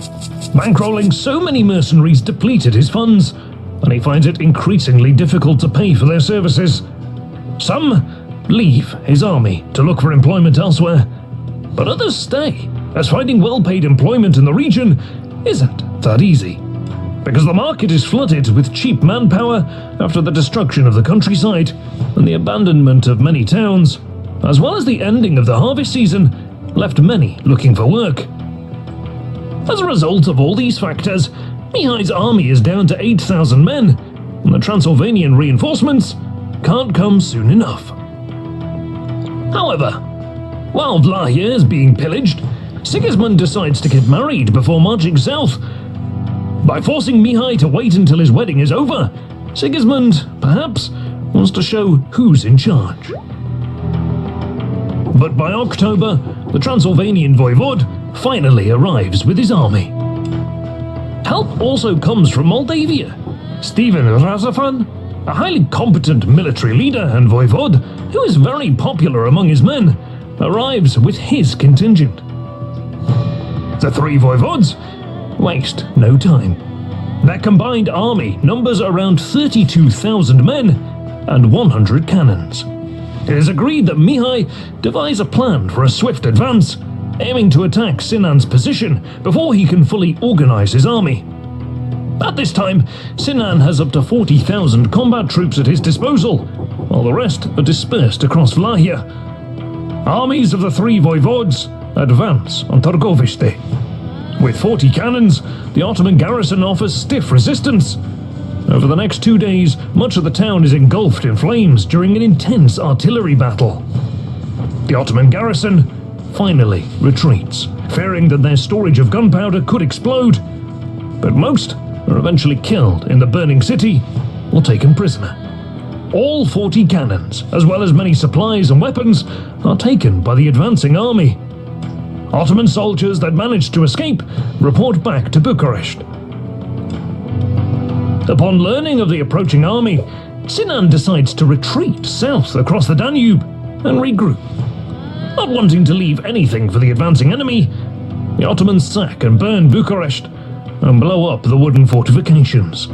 bankrolling so many mercenaries depleted his funds, and he finds it increasingly difficult to pay for their services. Some leave his army to look for employment elsewhere, but others stay, as finding well-paid employment in the region isn't that easy, because the market is flooded with cheap manpower after the destruction of the countryside and the abandonment of many towns, as well as the ending of the harvest season, left many looking for work. As a result of all these factors, Mihai's army is down to 8,000 men, and the Transylvanian reinforcements can't come soon enough. However, while Vlahia is being pillaged, Sigismund decides to get married before marching south. By forcing Mihai to wait until his wedding is over, Sigismund, perhaps, wants to show who's in charge. But by October, the Transylvanian voivode finally arrives with his army. Help also comes from Moldavia. Stephen Razafan, a highly competent military leader and voivode who is very popular among his men, arrives with his contingent. The three voivodes waste no time. Their combined army numbers around 32,000 men and 100 cannons. It is agreed that Mihai devise a plan for a swift advance, aiming to attack Sinan's position before he can fully organize his army. At this time, Sinan has up to 40,000 combat troops at his disposal, while the rest are dispersed across Vlahia. Armies of the three voivodes advance on Târgoviște. With 40 cannons, the Ottoman garrison offers stiff resistance. Over the next 2 days, much of the town is engulfed in flames during an intense artillery battle. The Ottoman garrison finally retreats, fearing that their storage of gunpowder could explode, but most are eventually killed in the burning city or taken prisoner. All 40 cannons, as well as many supplies and weapons, are taken by the advancing army. Ottoman soldiers that managed to escape report back to Bucharest. Upon learning of the approaching army, Sinan decides to retreat south across the Danube and regroup. Not wanting to leave anything for the advancing enemy, the Ottomans sack and burn Bucharest and blow up the wooden fortifications.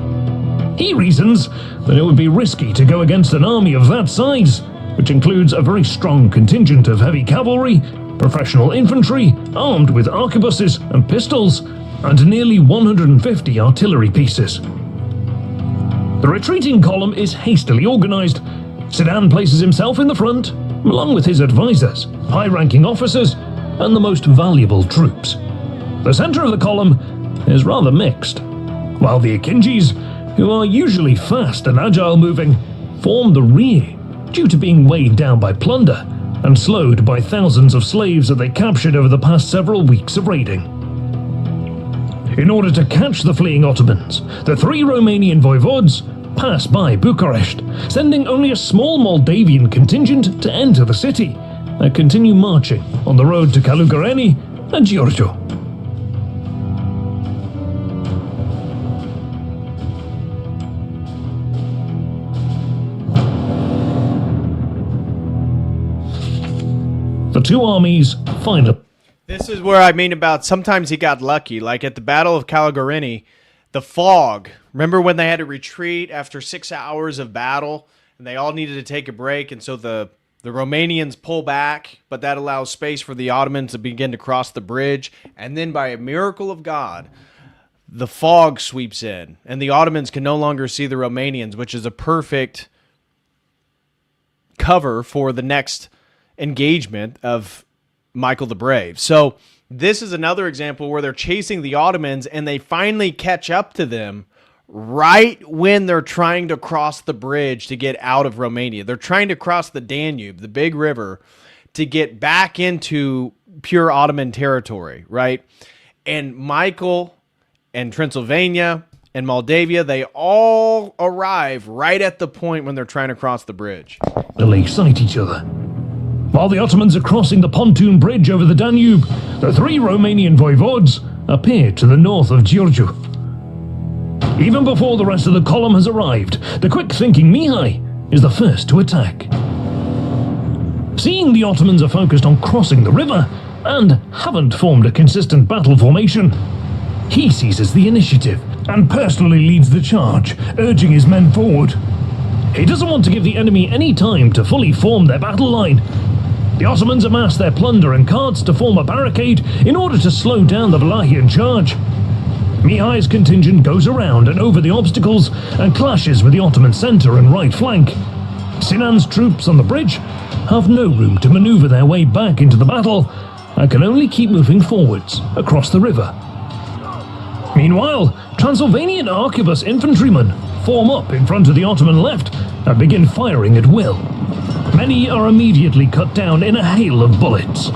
He reasons that it would be risky to go against an army of that size, which includes a very strong contingent of heavy cavalry, professional infantry armed with arquebuses and pistols, and nearly 150 artillery pieces. The retreating column is hastily organized. Sinan places himself in the front, along with his advisors, high-ranking officers, and the most valuable troops. The center of the column is rather mixed, while the Akinjis, who are usually fast and agile-moving, form the rear due to being weighed down by plunder and slowed by thousands of slaves that they captured over the past several weeks of raiding. In order to catch the fleeing Ottomans, the three Romanian voivodes pass by Bucharest, sending only a small Moldavian contingent to enter the city and continue marching on the road to Calugareni and Giorgio. The two armies finally... This is where I mean about sometimes he got lucky. Like at the Battle of Calugareni, the fog. Remember when they had to retreat after 6 hours of battle and they all needed to take a break, and so the Romanians pull back, but that allows space for the Ottomans to begin to cross the bridge. And then by a miracle of God, the fog sweeps in, and the Ottomans can no longer see the Romanians, which is a perfect cover for the next engagement of Michael the Brave. So this is another example where they're chasing the Ottomans, and they finally catch up to them right when they're trying to cross the bridge to get out of Romania. They're trying to cross the Danube, the big river, to get back into pure Ottoman territory, right? And Michael and Transylvania and Moldavia, they all arrive right at the point when they're trying to cross the bridge. They sight each other. While the Ottomans are crossing the pontoon bridge over the Danube, the three Romanian voivodes appear to the north of Giurgiu. Even before the rest of the column has arrived, the quick-thinking Mihai is the first to attack. Seeing the Ottomans are focused on crossing the river and haven't formed a consistent battle formation, he seizes the initiative and personally leads the charge, urging his men forward. He doesn't want to give the enemy any time to fully form their battle line. The Ottomans amass their plunder and carts to form a barricade in order to slow down the Wallachian charge. Mihai's contingent goes around and over the obstacles and clashes with the Ottoman centre and right flank. Sinan's troops on the bridge have no room to maneuver their way back into the battle and can only keep moving forwards across the river. Meanwhile, Transylvanian arquebus infantrymen form up in front of the Ottoman left and begin firing at will. Many are immediately cut down in a hail of bullets.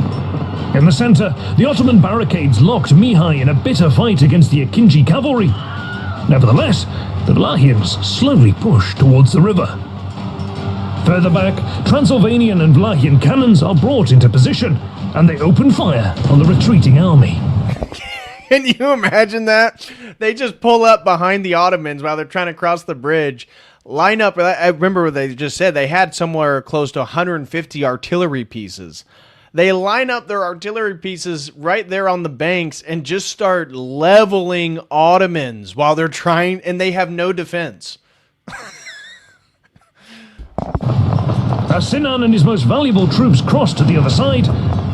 In the centre, the Ottoman barricades locked Mihai in a bitter fight against the Akinji cavalry. Nevertheless, the Wallachians slowly push towards the river. Further back, Transylvanian and Wallachian cannons are brought into position, and they open fire on the retreating army. Can you imagine that? They just pull up behind the Ottomans while they're trying to cross the bridge, line up. I remember what they just said. They had somewhere close to 150 artillery pieces. They line up their artillery pieces right there on the banks and just start leveling Ottomans while they're trying, and they have no defense. As Sinan and his most valuable troops cross to the other side,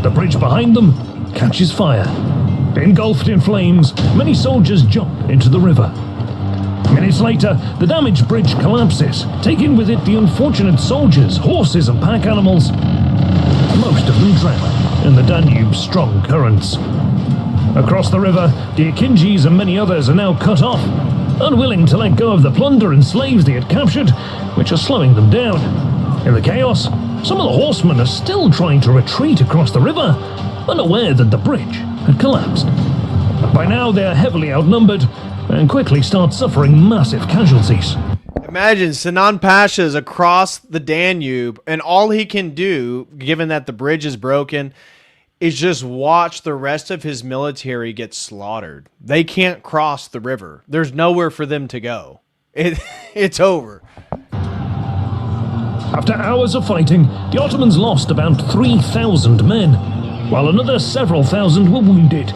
the bridge behind them catches fire. Engulfed in flames, many soldiers jump into the river. Minutes later, the damaged bridge collapses, taking with it the unfortunate soldiers, horses, and pack animals. Most of them drown in the Danube's strong currents. Across the river, the Akinjis and many others are now cut off, unwilling to let go of the plunder and slaves they had captured, which are slowing them down. In the chaos, some of the horsemen are still trying to retreat across the river, unaware that the bridge had collapsed. By now, they are heavily outnumbered and quickly start suffering massive casualties. Imagine Sinan Pasha's across the Danube, and all he can do, given that the bridge is broken, is just watch the rest of his military get slaughtered. They can't cross the river. There's nowhere for them to go. It's over. After hours of fighting, the Ottomans lost about 3,000 men, while another several thousand were wounded.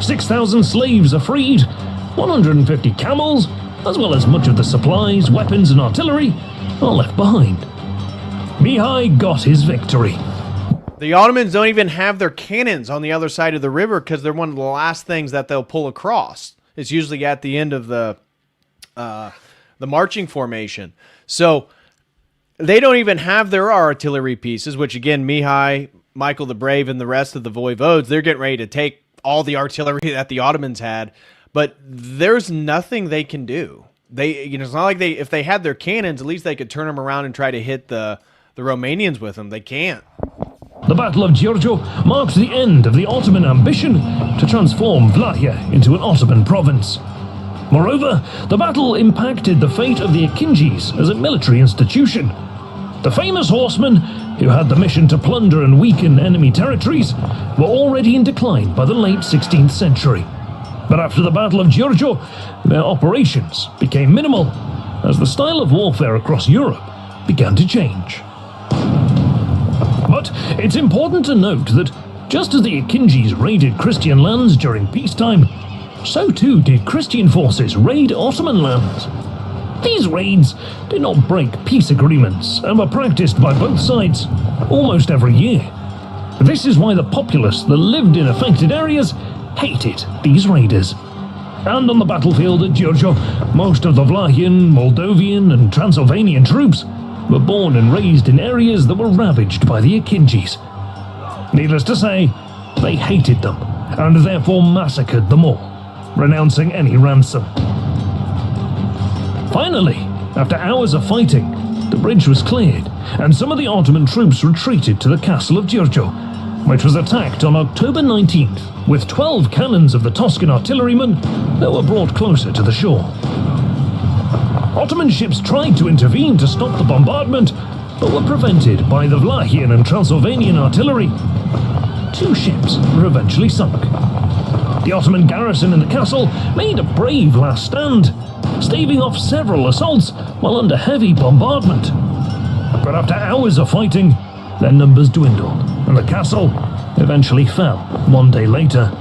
6,000 slaves are freed, 150 camels, as well as much of the supplies, weapons, and artillery, are left behind. Mihai got his victory. The Ottomans don't even have their cannons on the other side of the river because they're one of the last things that they'll pull across. It's usually at the end of the marching formation. So they don't even have their artillery pieces, which again, Mihai, Michael the Brave, and the rest of the voivodes, they're getting ready to take all the artillery that the Ottomans had. But there's nothing they can do. It's not like if they had their cannons, at least they could turn them around and try to hit the Romanians with them. They can't. The Battle of Giurgiu marks the end of the Ottoman ambition to transform Wallachia into an Ottoman province. Moreover, the battle impacted the fate of the Akinjis as a military institution. The famous horsemen, who had the mission to plunder and weaken enemy territories, were already in decline by the late 16th century. But after the Battle of Giurgiu, their operations became minimal, as the style of warfare across Europe began to change. But it's important to note that just as the Akinjis raided Christian lands during peacetime, so too did Christian forces raid Ottoman lands. These raids did not break peace agreements and were practiced by both sides almost every year. This is why the populace that lived in affected areas hated these raiders. And on the battlefield at Giorgio, most of the Vlachian, Moldovan and Transylvanian troops were born and raised in areas that were ravaged by the Akinjis. Needless to say, they hated them and therefore massacred them all, renouncing any ransom. Finally, after hours of fighting, the bridge was cleared and some of the Ottoman troops retreated to the castle of Giorgio, which was attacked on October 19th with 12 cannons of the Toscan artillerymen that were brought closer to the shore. Ottoman ships tried to intervene to stop the bombardment, but were prevented by the Vlachian and Transylvanian artillery. 2 ships were eventually sunk. The Ottoman garrison in the castle made a brave last stand, staving off several assaults while under heavy bombardment. But after hours of fighting, their numbers dwindled, and the castle eventually fell 1 day later.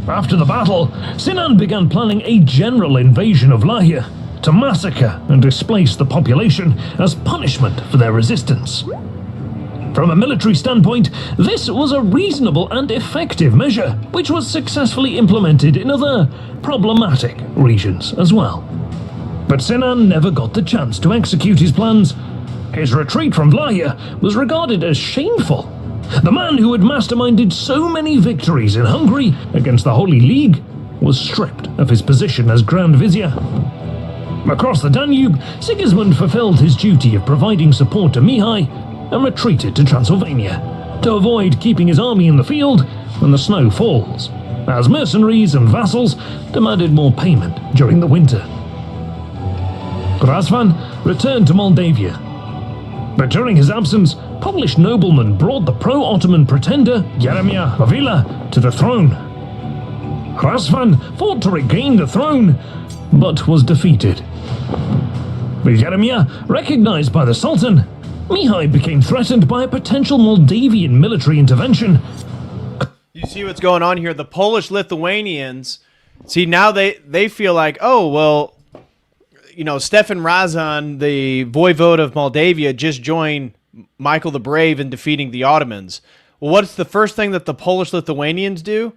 After the battle, Sinan began planning a general invasion of Lahia to massacre and displace the population as punishment for their resistance. From a military standpoint, this was a reasonable and effective measure, which was successfully implemented in other problematic regions as well. But Sinan never got the chance to execute his plans. His retreat from Vlahia was regarded as shameful. The man who had masterminded so many victories in Hungary against the Holy League was stripped of his position as Grand Vizier. Across the Danube, Sigismund fulfilled his duty of providing support to Mihai and retreated to Transylvania to avoid keeping his army in the field when the snow falls, as mercenaries and vassals demanded more payment during the winter. Razvan returned to Moldavia, but during his absence, Polish noblemen brought the pro-Ottoman pretender Jeremiah Avila to the throne. Razvan fought to regain the throne, but was defeated. With Jeremiah recognized by the Sultan, Mihai became threatened by a potential Moldavian military intervention. You see what's going on here? The Polish-Lithuanians, see, now they feel like, oh, well, you know, Stefan Razan, the voivode of Moldavia, just joined Michael the Brave in defeating the Ottomans. Well, what's the first thing that the Polish-Lithuanians do?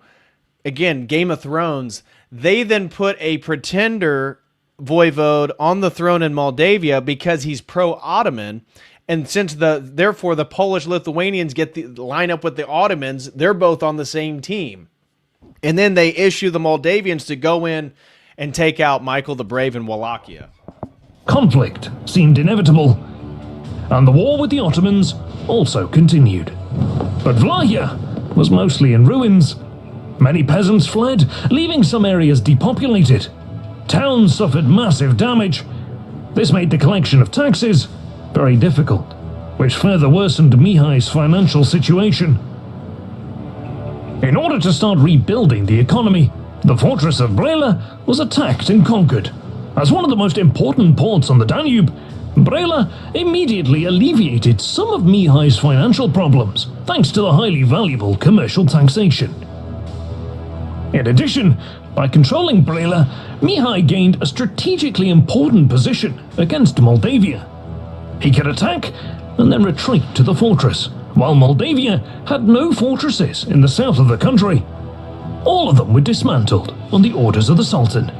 Again, Game of Thrones. They then put a pretender voivode on the throne in Moldavia because he's pro-Ottoman. And since therefore the Polish-Lithuanians get the line up with the Ottomans, they're both on the same team. And then they issue the Moldavians to go in and take out Michael the Brave in Wallachia. Conflict seemed inevitable, and the war with the Ottomans also continued. But Vlahia was mostly in ruins. Many peasants fled, leaving some areas depopulated. Towns suffered massive damage. This made the collection of taxes very difficult, which further worsened Mihai's financial situation. In order to start rebuilding the economy, the fortress of Brela was attacked and conquered. As one of the most important ports on the Danube, Brela immediately alleviated some of Mihai's financial problems, thanks to the highly valuable commercial taxation. In addition, by controlling Brela, Mihai gained a strategically important position against Moldavia. He could attack and then retreat to the fortress, while Moldavia had no fortresses in the south of the country. All of them were dismantled on the orders of the Sultan.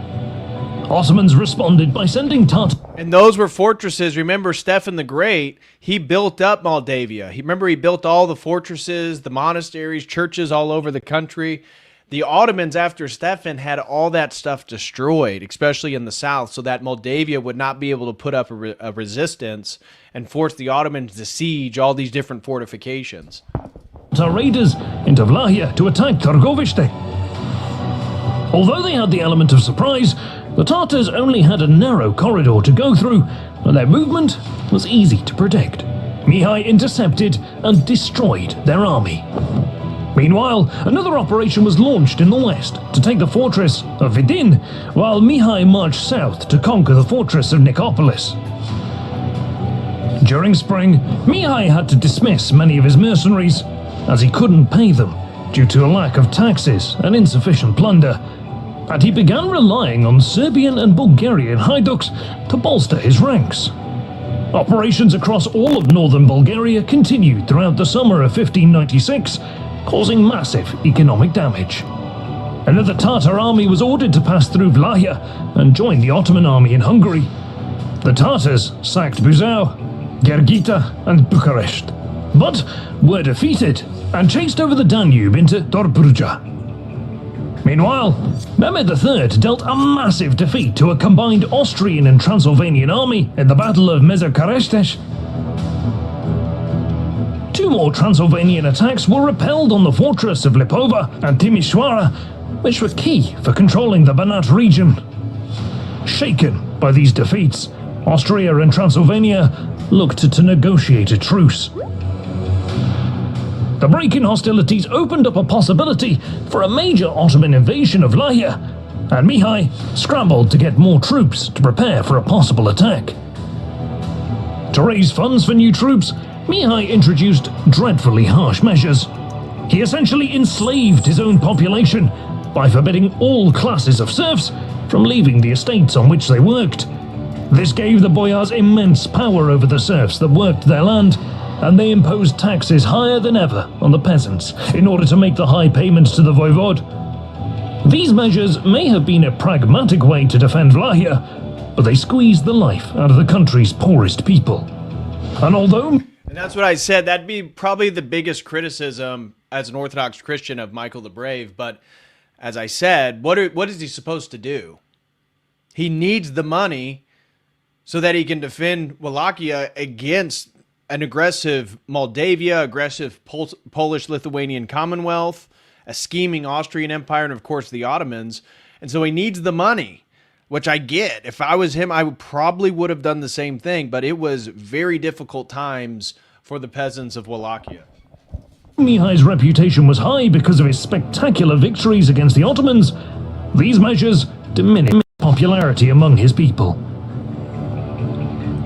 Ottomans responded by sending Tatars. And those were fortresses. Remember, Stefan the Great, he built up Moldavia. He built all the fortresses, the monasteries, churches all over the country. The Ottomans, after Stefan, had all that stuff destroyed, especially in the south, so that Moldavia would not be able to put up a resistance and force the Ottomans to siege all these different fortifications. Raiders into Vlahia to attack Târgoviște. Although they had the element of surprise, the Tatars only had a narrow corridor to go through, and their movement was easy to predict. Mihai intercepted and destroyed their army. Meanwhile, another operation was launched in the west to take the fortress of Vidin, while Mihai marched south to conquer the fortress of Nicopolis. During spring, Mihai had to dismiss many of his mercenaries, as he couldn't pay them due to a lack of taxes and insufficient plunder, and he began relying on Serbian and Bulgarian haiduks to bolster his ranks. Operations across all of northern Bulgaria continued throughout the summer of 1596, causing massive economic damage. Another Tatar army was ordered to pass through Vlahia and join the Ottoman army in Hungary. The Tatars sacked Buzău, Gherghita and Bucharest, but were defeated and chased over the Danube into Dobruja. Meanwhile, Mehmed III dealt a massive defeat to a combined Austrian and Transylvanian army in the Battle of Mezőkeresztes. Two more Transylvanian attacks were repelled on the fortress of Lipova and Timișoara, which were key for controlling the Banat region. Shaken by these defeats, Austria and Transylvania looked to negotiate a truce. The break in hostilities opened up a possibility for a major Ottoman invasion of Vlahia, and Mihai scrambled to get more troops to prepare for a possible attack. To raise funds for new troops, Mihai introduced dreadfully harsh measures. He essentially enslaved his own population by forbidding all classes of serfs from leaving the estates on which they worked. This gave the boyars immense power over the serfs that worked their land, and they imposed taxes higher than ever on the peasants in order to make the high payments to the voivode. These measures may have been a pragmatic way to defend Vlahia, but they squeezed the life out of the country's poorest people. And although... And that's what I said, that'd be probably the biggest criticism as an Orthodox Christian of Michael the Brave, but as I said, what is he supposed to do? He needs the money so that he can defend Wallachia against an aggressive Moldavia, aggressive Polish-Lithuanian Commonwealth, a scheming Austrian Empire, and of course the Ottomans. And so he needs the money, which I get. If I was him, I probably would have done the same thing, but it was very difficult times for the peasants of Wallachia. Mihai's reputation was high because of his spectacular victories against the Ottomans. These measures diminished popularity among his people.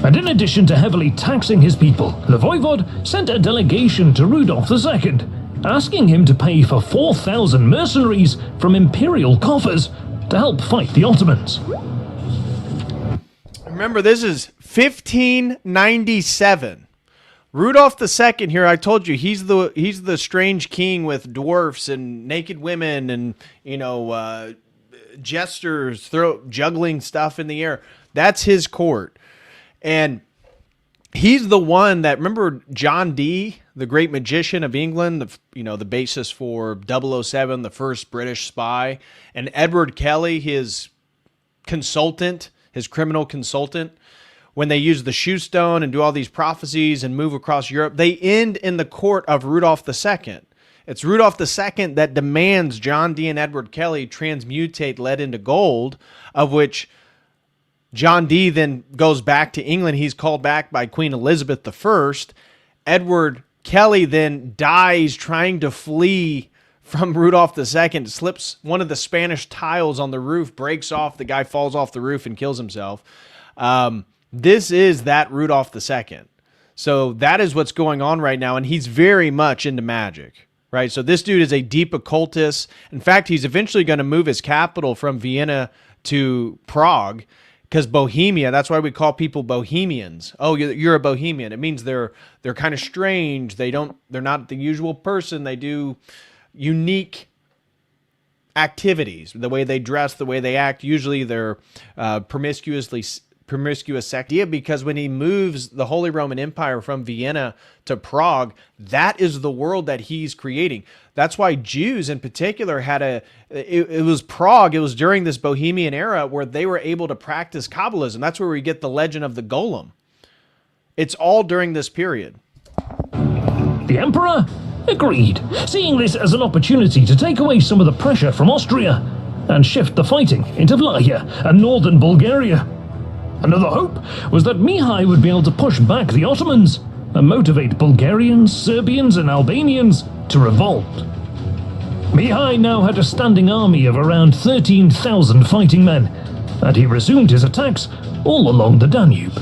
And in addition to heavily taxing his people, the voivode sent a delegation to Rudolf II, asking him to pay for 4,000 mercenaries from imperial coffers to help fight the Ottomans. Remember, this is 1597. Rudolf II here, I told you, he's the strange king with dwarfs and naked women and, jesters juggling stuff in the air. That's his court. And he's the one that, remember John Dee, the great magician of England, the basis for 007, the first British spy, and Edward Kelly, his consultant, his criminal consultant, when they use the shoe stone and do all these prophecies and move across Europe, they end in the court of Rudolf II. It's Rudolf II that demands John Dee and Edward Kelly transmutate lead into gold, of which John Dee then goes back to England. He's called back by Queen Elizabeth I. Edward Kelly then dies trying to flee from Rudolf II, slips one of the Spanish tiles on the roof, breaks off, the guy falls off the roof and kills himself. This is that Rudolf II. So that is what's going on right now, and he's very much into magic, right? So this dude is a deep occultist. In fact, he's eventually going to move his capital from Vienna to Prague, because Bohemia, that's why we call people Bohemians. Oh, you're a Bohemian. It means they're kind of strange. They're not the usual person. They do unique activities, the way they dress, the way they act. Usually they're promiscuous idea, because when he moves the Holy Roman Empire from Vienna to Prague, that is the world that he's creating. That's why Jews in particular it was Prague, it was during this Bohemian era where they were able to practice Kabbalism. That's where we get the legend of the golem. It's all during this period. The Emperor agreed, seeing this as an opportunity to take away some of the pressure from Austria and shift the fighting into Vlahia and northern Bulgaria. Another hope was that Mihai would be able to push back the Ottomans and motivate Bulgarians, Serbians, and Albanians to revolt. Mihai now had a standing army of around 13,000 fighting men, and he resumed his attacks all along the Danube.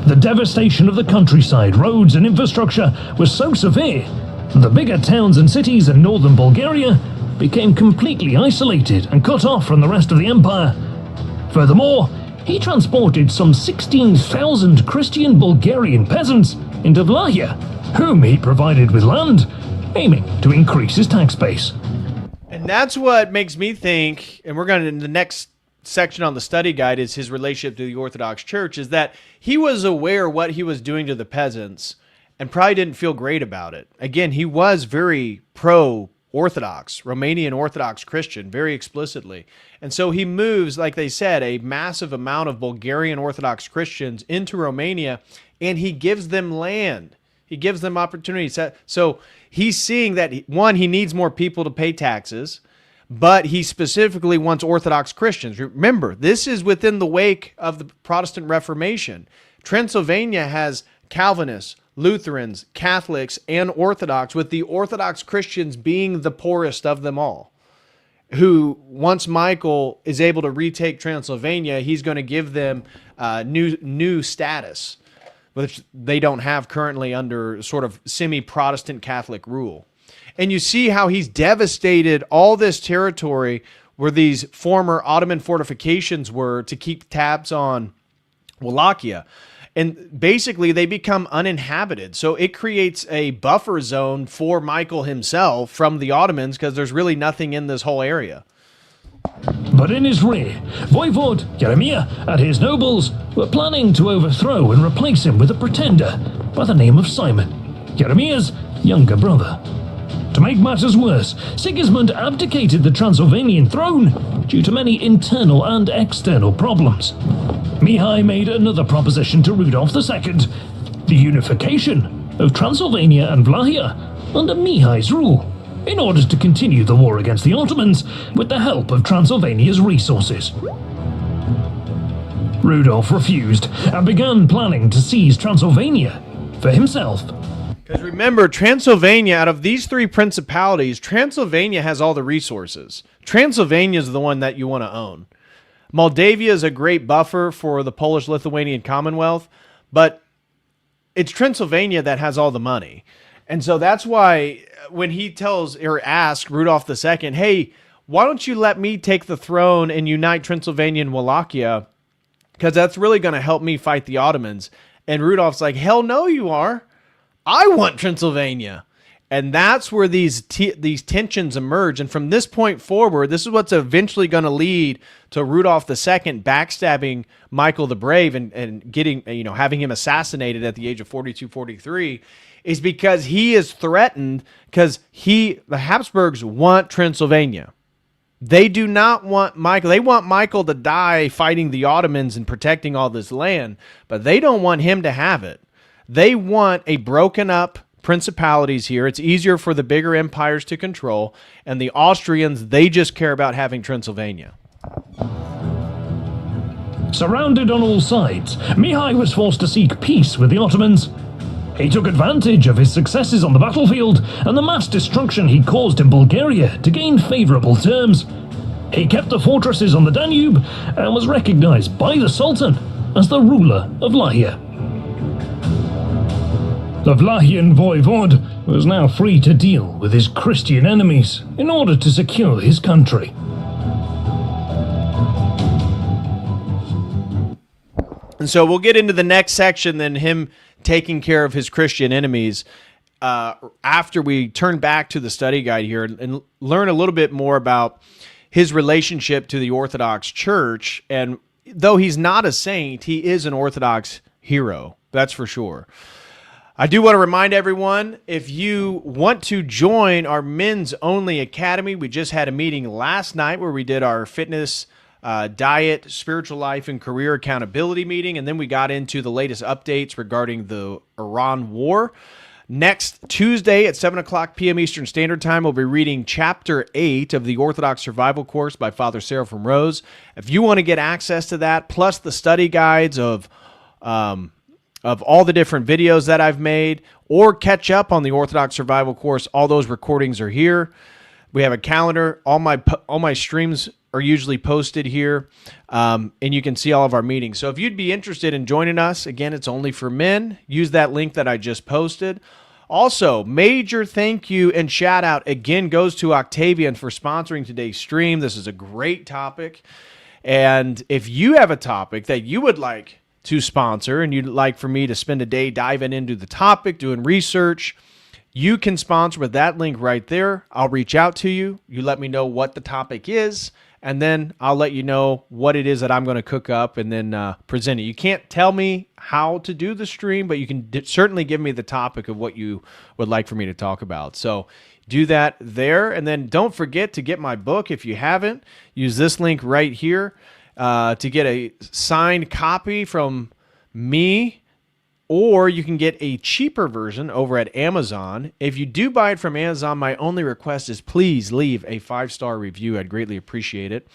The devastation of the countryside, roads, and infrastructure was so severe that the bigger towns and cities in northern Bulgaria became completely isolated and cut off from the rest of the empire. Furthermore, he transported some 16,000 Christian Bulgarian peasants into Vlahia, whom he provided with land, aiming to increase his tax base. And that's what makes me think, and we're going to, in the next section on the study guide is his relationship to the Orthodox Church, is that he was aware what he was doing to the peasants and probably didn't feel great about it. Again, he was very pro-Orthodox, Romanian Orthodox Christian, very explicitly. And so he moves, like they said, a massive amount of Bulgarian Orthodox Christians into Romania, and he gives them land. He gives them opportunities. So he's seeing that, one, he needs more people to pay taxes, but he specifically wants Orthodox Christians. Remember, this is within the wake of the Protestant Reformation. Transylvania has Calvinists, Lutherans, Catholics, and Orthodox, with the Orthodox Christians being the poorest of them all, who, once Michael is able to retake Transylvania, he's going to give them new status, which they don't have currently under sort of semi-Protestant Catholic rule. And you see how he's devastated all this territory where these former Ottoman fortifications were to keep tabs on Wallachia. And basically, they become uninhabited. So it creates a buffer zone for Michael himself from the Ottomans because there's really nothing in this whole area. But in his rear, Voivod Jeremiah and his nobles were planning to overthrow and replace him with a pretender by the name of Simon, Jeremiah's younger brother. To make matters worse, Sigismund abdicated the Transylvanian throne due to many internal and external problems. Mihai made another proposition to Rudolf II, the unification of Transylvania and Vlahia under Mihai's rule, in order to continue the war against the Ottomans with the help of Transylvania's resources. Rudolf refused and began planning to seize Transylvania for himself. Because remember, Transylvania, out of these three principalities, Transylvania has all the resources. Transylvania is the one that you want to own. Moldavia is a great buffer for the Polish-Lithuanian Commonwealth, but it's Transylvania that has all the money. And so that's why when he tells or asks Rudolf II, hey, why don't you let me take the throne and unite Transylvania and Wallachia? Because that's really going to help me fight the Ottomans. And Rudolf's like, hell no, you are. I want Transylvania. And that's where these tensions emerge. And from this point forward, this is what's eventually going to lead to Rudolf II backstabbing Michael the Brave and getting, having him assassinated at the age of 42, 43, is because he is threatened because the Habsburgs want Transylvania. They do not want Michael. They want Michael to die fighting the Ottomans and protecting all this land, but they don't want him to have it. They want a broken up principalities here. It's easier for the bigger empires to control, and the Austrians, they just care about having Transylvania. Surrounded on all sides, Mihai was forced to seek peace with the Ottomans. He took advantage of his successes on the battlefield and the mass destruction he caused in Bulgaria to gain favorable terms. He kept the fortresses on the Danube and was recognized by the Sultan as the ruler of Vlahia. The Vlahian voivod was now free to deal with his Christian enemies in order to secure his country. And so we'll get into the next section, then him taking care of his Christian enemies after we turn back to the study guide here and learn a little bit more about his relationship to the Orthodox Church. And though he's not a saint, he is an Orthodox hero. That's for sure. I do want to remind everyone, if you want to join our men's only academy, we just had a meeting last night where we did our fitness, diet, spiritual life, and career accountability meeting. And then we got into the latest updates regarding the Iran war. Next Tuesday at 7 o'clock p.m. Eastern Standard Time, we'll be reading Chapter 8 of the Orthodox Survival Course by Father Seraphim Rose. If you want to get access to that, plus the study guides of all the different videos that I've made, or catch up on the Orthodox Survival Course, all those recordings are here. We have a calendar. All my streams are usually posted here, and you can see all of our meetings. So if you'd be interested in joining us, again, it's only for men. Use that link that I just posted. Also, major thank you and shout out again goes to Octavian for sponsoring today's stream. This is a great topic. And if you have a topic that you would like to sponsor and you'd like for me to spend a day diving into the topic, doing research, you can sponsor with that link right there. I'll reach out to you. You let me know what the topic is, and then I'll let you know what it is that I'm going to cook up and then present it. You can't tell me how to do the stream, but you can certainly give me the topic of what you would like for me to talk about. So do that there. And then don't forget to get my book if you haven't. Use this link right here to get a signed copy from me, or you can get a cheaper version over at Amazon. If you do buy it from Amazon, my only request is please leave a 5-star review. I'd greatly appreciate it.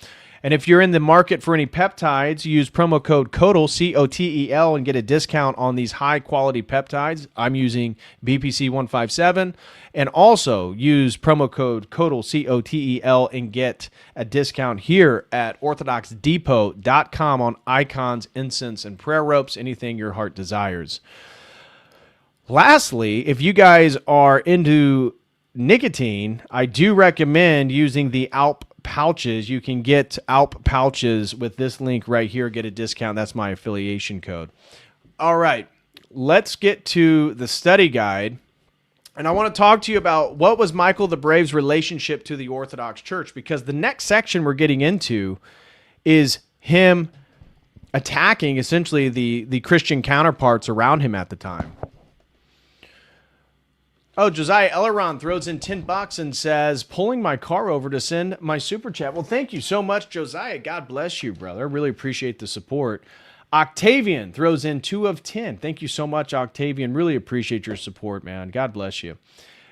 And if you're in the market for any peptides, use promo code COTEL, C-O-T-E-L, and get a discount on these high-quality peptides. I'm using BPC157. And also use promo code COTEL, C-O-T-E-L, and get a discount here at orthodoxdepot.com on icons, incense, and prayer ropes, anything your heart desires. Lastly, if you guys are into nicotine, I do recommend using the Alp pouches. You can get Alp pouches with this link right here, get a discount. That's my affiliation code. All right, let's get to the study guide. And I want to talk to you about what was Michael the Brave's relationship to the Orthodox Church, because the next section we're getting into is him attacking essentially the Christian counterparts around him at the time. Oh, Josiah Elleron throws in $10 and says, pulling my car over to send my super chat. Well, thank you so much, Josiah. God bless you, brother. I really appreciate the support. Octavian throws in 2 of 10. Thank you so much, Octavian. Really appreciate your support, man. God bless you.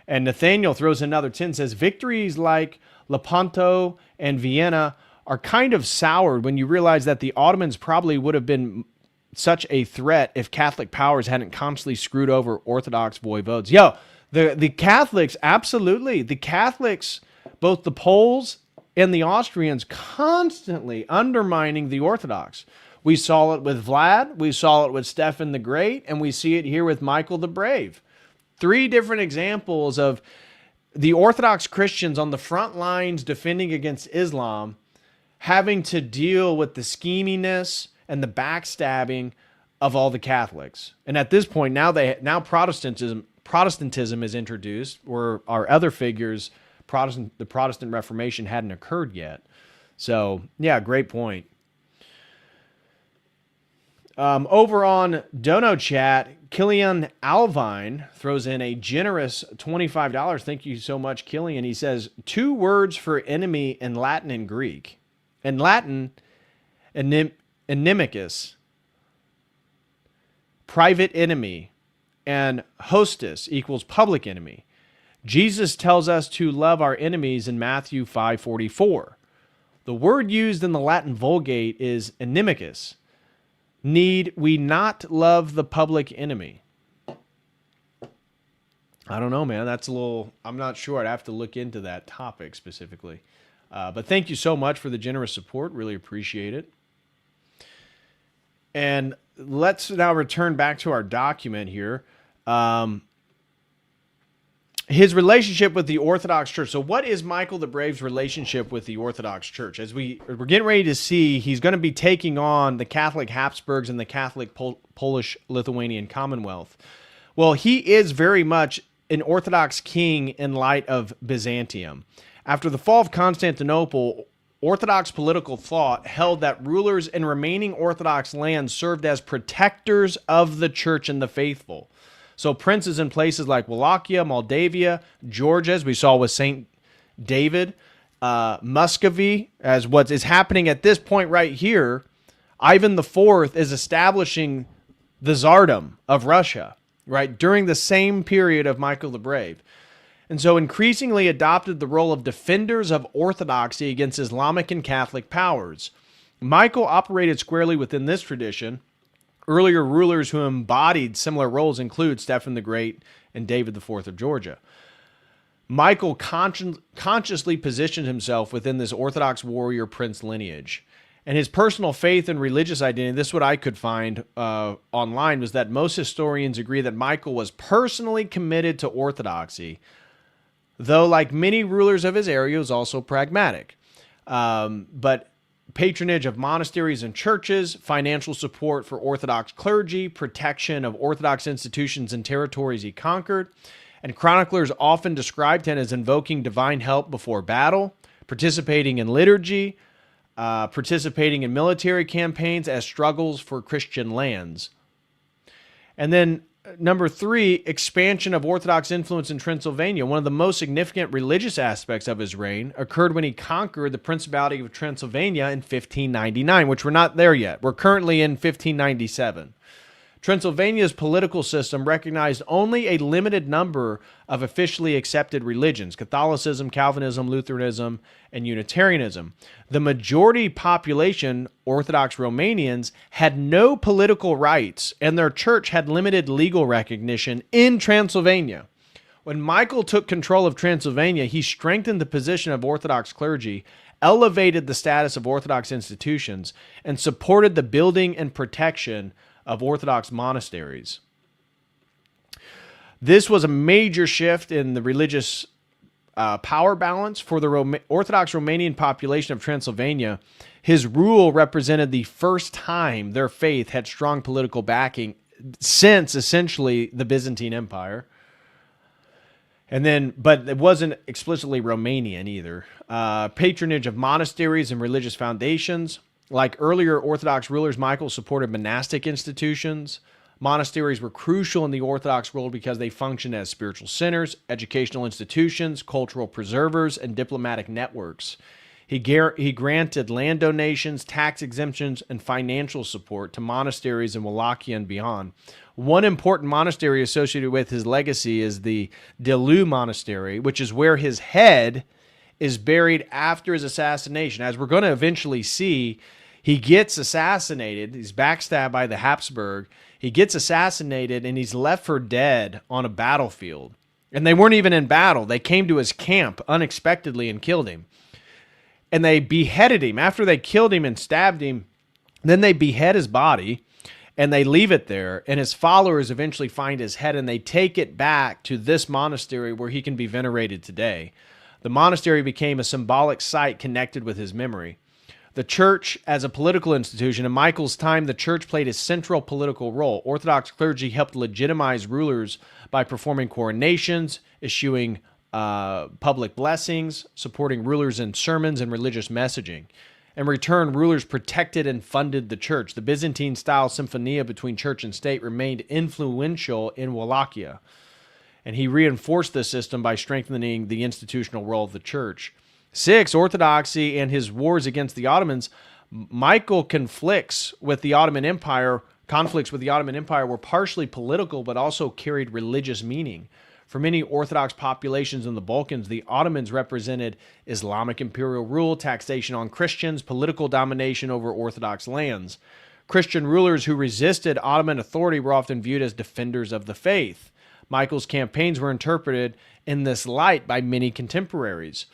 And Nathaniel throws in another 10, says, victories like Lepanto and Vienna are kind of soured when you realize that the Ottomans probably would have been such a threat if Catholic powers hadn't constantly screwed over Orthodox voivodes. Yo, the Catholics, absolutely. The Catholics, both the Poles and the Austrians, constantly undermining the Orthodox. We saw it with Vlad, we saw it with Stephen the Great, and we see it here with Michael the Brave. 3 different examples of the Orthodox Christians on the front lines defending against Islam having to deal with the scheminess and the backstabbing of all the Catholics. And at this point, now Protestantism is introduced, where our other figures, the Protestant Reformation hadn't occurred yet. So, yeah, great point. Over on Dono Chat, Killian Alvine throws in a generous $25. Thank you so much, Killian. He says, 2 words for enemy in Latin and Greek. In Latin, inimicus, private enemy, and hostis equals public enemy. Jesus tells us to love our enemies in Matthew 5:44. The word used in the Latin Vulgate is inimicus. Need we not love the public enemy? I don't know, man. That's a little, I'm not sure. I'd have to look into that topic specifically. But thank you so much for the generous support. Really appreciate it. And let's now return back to our document here. His relationship with the Orthodox Church. So what is Michael the Brave's relationship with the Orthodox Church? As we're getting ready to see, he's going to be taking on the Catholic Habsburgs and the Catholic Polish-Lithuanian Commonwealth. Well, he is very much an Orthodox king in light of Byzantium. After the fall of Constantinople, Orthodox political thought held that rulers in remaining Orthodox lands served as protectors of the church and the faithful. So princes in places like Wallachia, Moldavia, Georgia, as we saw with St. David, Muscovy, as what is happening at this point right here, Ivan IV is establishing the Tsardom of Russia, right, during the same period of Michael the Brave. And so increasingly adopted the role of defenders of orthodoxy against Islamic and Catholic powers. Michael operated squarely within this tradition. Earlier rulers who embodied similar roles include Stephen the Great and David IV of Georgia. Michael consciously positioned himself within this Orthodox warrior prince lineage. And his personal faith and religious identity, this is what I could find online, was that most historians agree that Michael was personally committed to orthodoxy, though like many rulers of his area, he was also pragmatic. But patronage of monasteries and churches, financial support for Orthodox clergy, protection of Orthodox institutions and territories he conquered. And chroniclers often described him as invoking divine help before battle, participating in liturgy, participating in military campaigns as struggles for Christian lands. And then number 3, expansion of Orthodox influence in Transylvania. One of the most significant religious aspects of his reign occurred when he conquered the Principality of Transylvania in 1599, which we're not there yet. We're currently in 1597. Transylvania's political system recognized only a limited number of officially accepted religions: Catholicism, Calvinism, Lutheranism, and Unitarianism. The majority population, Orthodox Romanians, had no political rights, and their church had limited legal recognition in Transylvania. When Michael took control of Transylvania, he strengthened the position of Orthodox clergy, elevated the status of Orthodox institutions, and supported the building and protection of Orthodox monasteries. This was a major shift in the religious power balance for the Orthodox Romanian population of Transylvania. His rule represented the first time their faith had strong political backing since essentially the Byzantine Empire. But it wasn't explicitly Romanian either. Patronage of monasteries and religious foundations. Like earlier Orthodox rulers, Michael supported monastic institutions. Monasteries were crucial in the Orthodox world because they functioned as spiritual centers, educational institutions, cultural preservers, and diplomatic networks. He granted land donations, tax exemptions, and financial support to monasteries in Wallachia and beyond. One important monastery associated with his legacy is the Delu Monastery, which is where his head is buried after his assassination. As we're going to eventually see, he gets assassinated. He's backstabbed by the Habsburg. He gets assassinated, and he's left for dead on a battlefield. And they weren't even in battle. They came to his camp unexpectedly and killed him. And they beheaded him. After they killed him and stabbed him, then they behead his body, and they leave it there. And his followers eventually find his head, and they take it back to this monastery where he can be venerated today. The monastery became a symbolic site connected with his memory. The church as a political institution, in Michael's time, the church played a central political role. Orthodox clergy helped legitimize rulers by performing coronations, issuing public blessings, supporting rulers in sermons and religious messaging. In return, rulers protected and funded the church. The Byzantine-style symphonia between church and state remained influential in Wallachia, and he reinforced this system by strengthening the institutional role of the church. 6, orthodoxy and his wars against the Ottomans. Michael conflicts with the Ottoman Empire were partially political but also carried religious meaning. For many Orthodox populations in the Balkans, the Ottomans represented Islamic imperial rule, taxation on Christians, political domination over Orthodox lands. Christian rulers who resisted Ottoman authority were often viewed as defenders of the faith. Michael's campaigns were interpreted in this light by many contemporaries.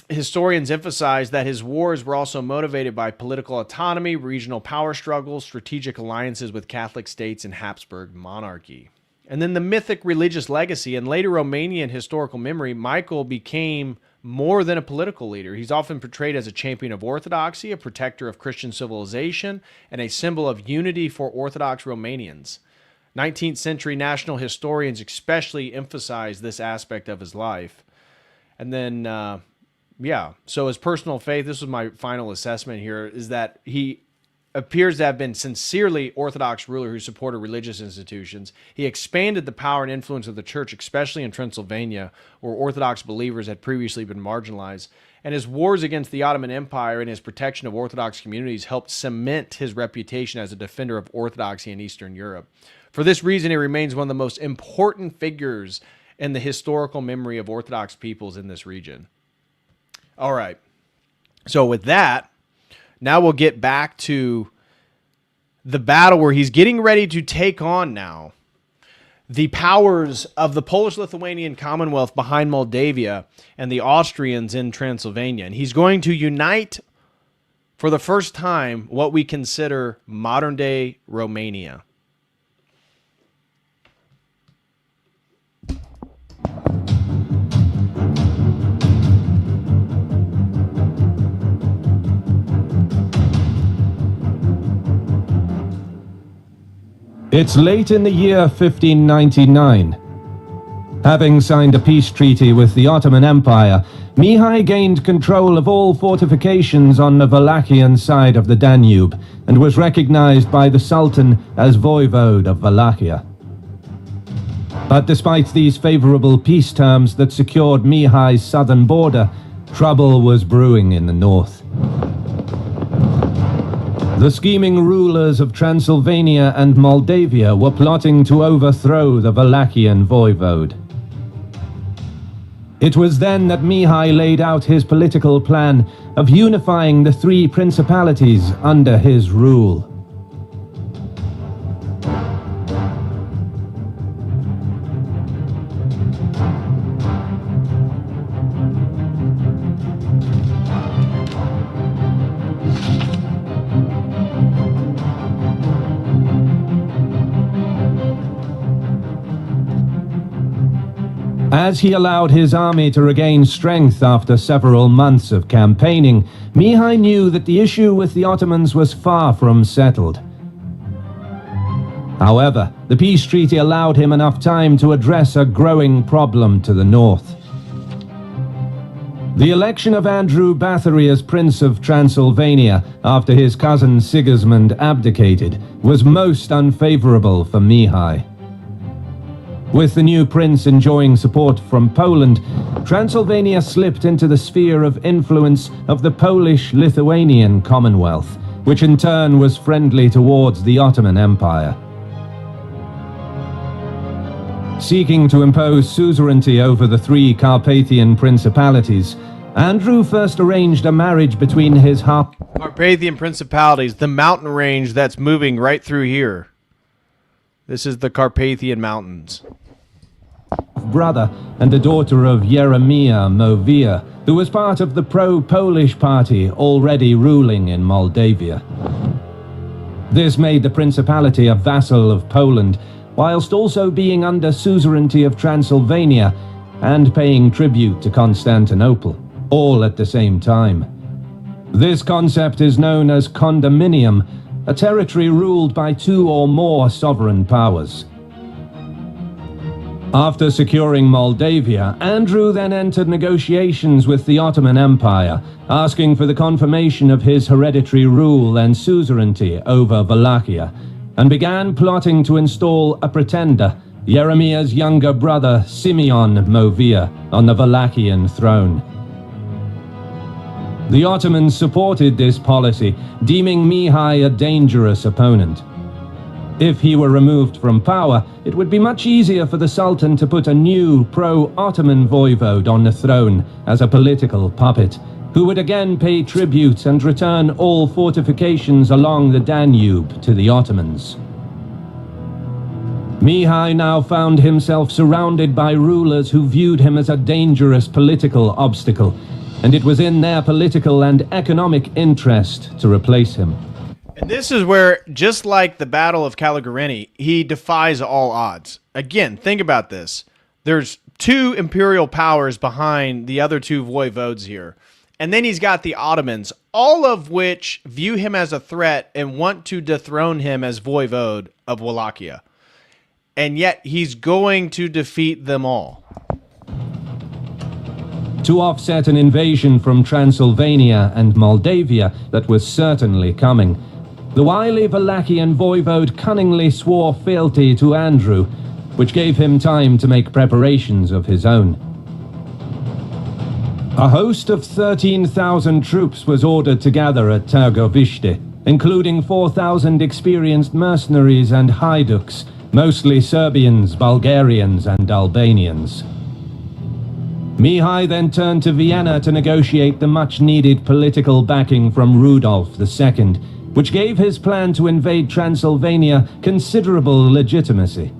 Historians emphasize that his wars were also motivated by political autonomy, regional power struggles, strategic alliances with Catholic states, and Habsburg monarchy. And then the mythic religious legacy. In later Romanian historical memory, Michael became more than a political leader. He's often portrayed as a champion of orthodoxy, a protector of Christian civilization, and a symbol of unity for Orthodox Romanians. 19th century national historians especially emphasize this aspect of his life. And then, so his personal faith, this was my final assessment here, is that he appears to have been sincerely Orthodox ruler who supported religious institutions. He expanded the power and influence of the church, especially in Transylvania, where Orthodox believers had previously been marginalized. And his wars against the Ottoman Empire and his protection of Orthodox communities helped cement his reputation as a defender of Orthodoxy in Eastern Europe. For this reason, he remains one of the most important figures in the historical memory of Orthodox peoples in this region. All right. So with that, now we'll get back to the battle where he's getting ready to take on now the powers of the Polish-Lithuanian Commonwealth behind Moldavia and the Austrians in Transylvania. And he's going to unite for the first time what we consider modern-day Romania. It's late in the year 1599. Having signed a peace treaty with the Ottoman Empire, Mihai gained control of all fortifications on the Wallachian side of the Danube and was recognized by the Sultan as voivode of Wallachia. But despite these favorable peace terms that secured Mihai's southern border, trouble was brewing in the north. The scheming rulers of Transylvania and Moldavia were plotting to overthrow the Wallachian voivode. It was then that Mihai laid out his political plan of unifying the three principalities under his rule. As he allowed his army to regain strength after several months of campaigning, Mihai knew that the issue with the Ottomans was far from settled. However, the peace treaty allowed him enough time to address a growing problem to the north. The election of Andrew Bathory as Prince of Transylvania after his cousin Sigismund abdicated was most unfavorable for Mihai. With the new prince enjoying support from Poland, Transylvania slipped into the sphere of influence of the Polish-Lithuanian Commonwealth, which in turn was friendly towards the Ottoman Empire. Seeking to impose suzerainty over the three Carpathian principalities, Andrew first arranged a marriage between his Carpathian principalities, the mountain range that's moving right through here. This is the Carpathian Mountains. Brother and the daughter of Jeremiah Movia, who was part of the pro-Polish party already ruling in Moldavia. This made the principality a vassal of Poland, whilst also being under suzerainty of Transylvania and paying tribute to Constantinople, all at the same time. This concept is known as condominium, a territory ruled by two or more sovereign powers. After securing Moldavia, Andrew then entered negotiations with the Ottoman Empire, asking for the confirmation of his hereditary rule and suzerainty over Wallachia, and began plotting to install a pretender, Jeremiah's younger brother Simeon Movia, on the Wallachian throne. The Ottomans supported this policy, deeming Mihai a dangerous opponent. If he were removed from power, it would be much easier for the Sultan to put a new pro-Ottoman voivode on the throne as a political puppet, who would again pay tribute and return all fortifications along the Danube to the Ottomans. Mihai now found himself surrounded by rulers who viewed him as a dangerous political obstacle, and it was in their political and economic interest to replace him. And this is where, just like the Battle of Calugareni, he defies all odds. Again, think about this. There's two imperial powers behind the other two voivodes here. And then he's got the Ottomans, all of which view him as a threat and want to dethrone him as voivode of Wallachia. And yet he's going to defeat them all. To offset an invasion from Transylvania and Moldavia that was certainly coming, the wily Wallachian voivode cunningly swore fealty to Andrew, which gave him time to make preparations of his own. A host of 13,000 troops was ordered to gather at Târgoviște, including 4,000 experienced mercenaries and haiduks, mostly Serbians, Bulgarians, and Albanians. Mihai then turned to Vienna to negotiate the much-needed political backing from Rudolf II, which gave his plan to invade Transylvania considerable legitimacy.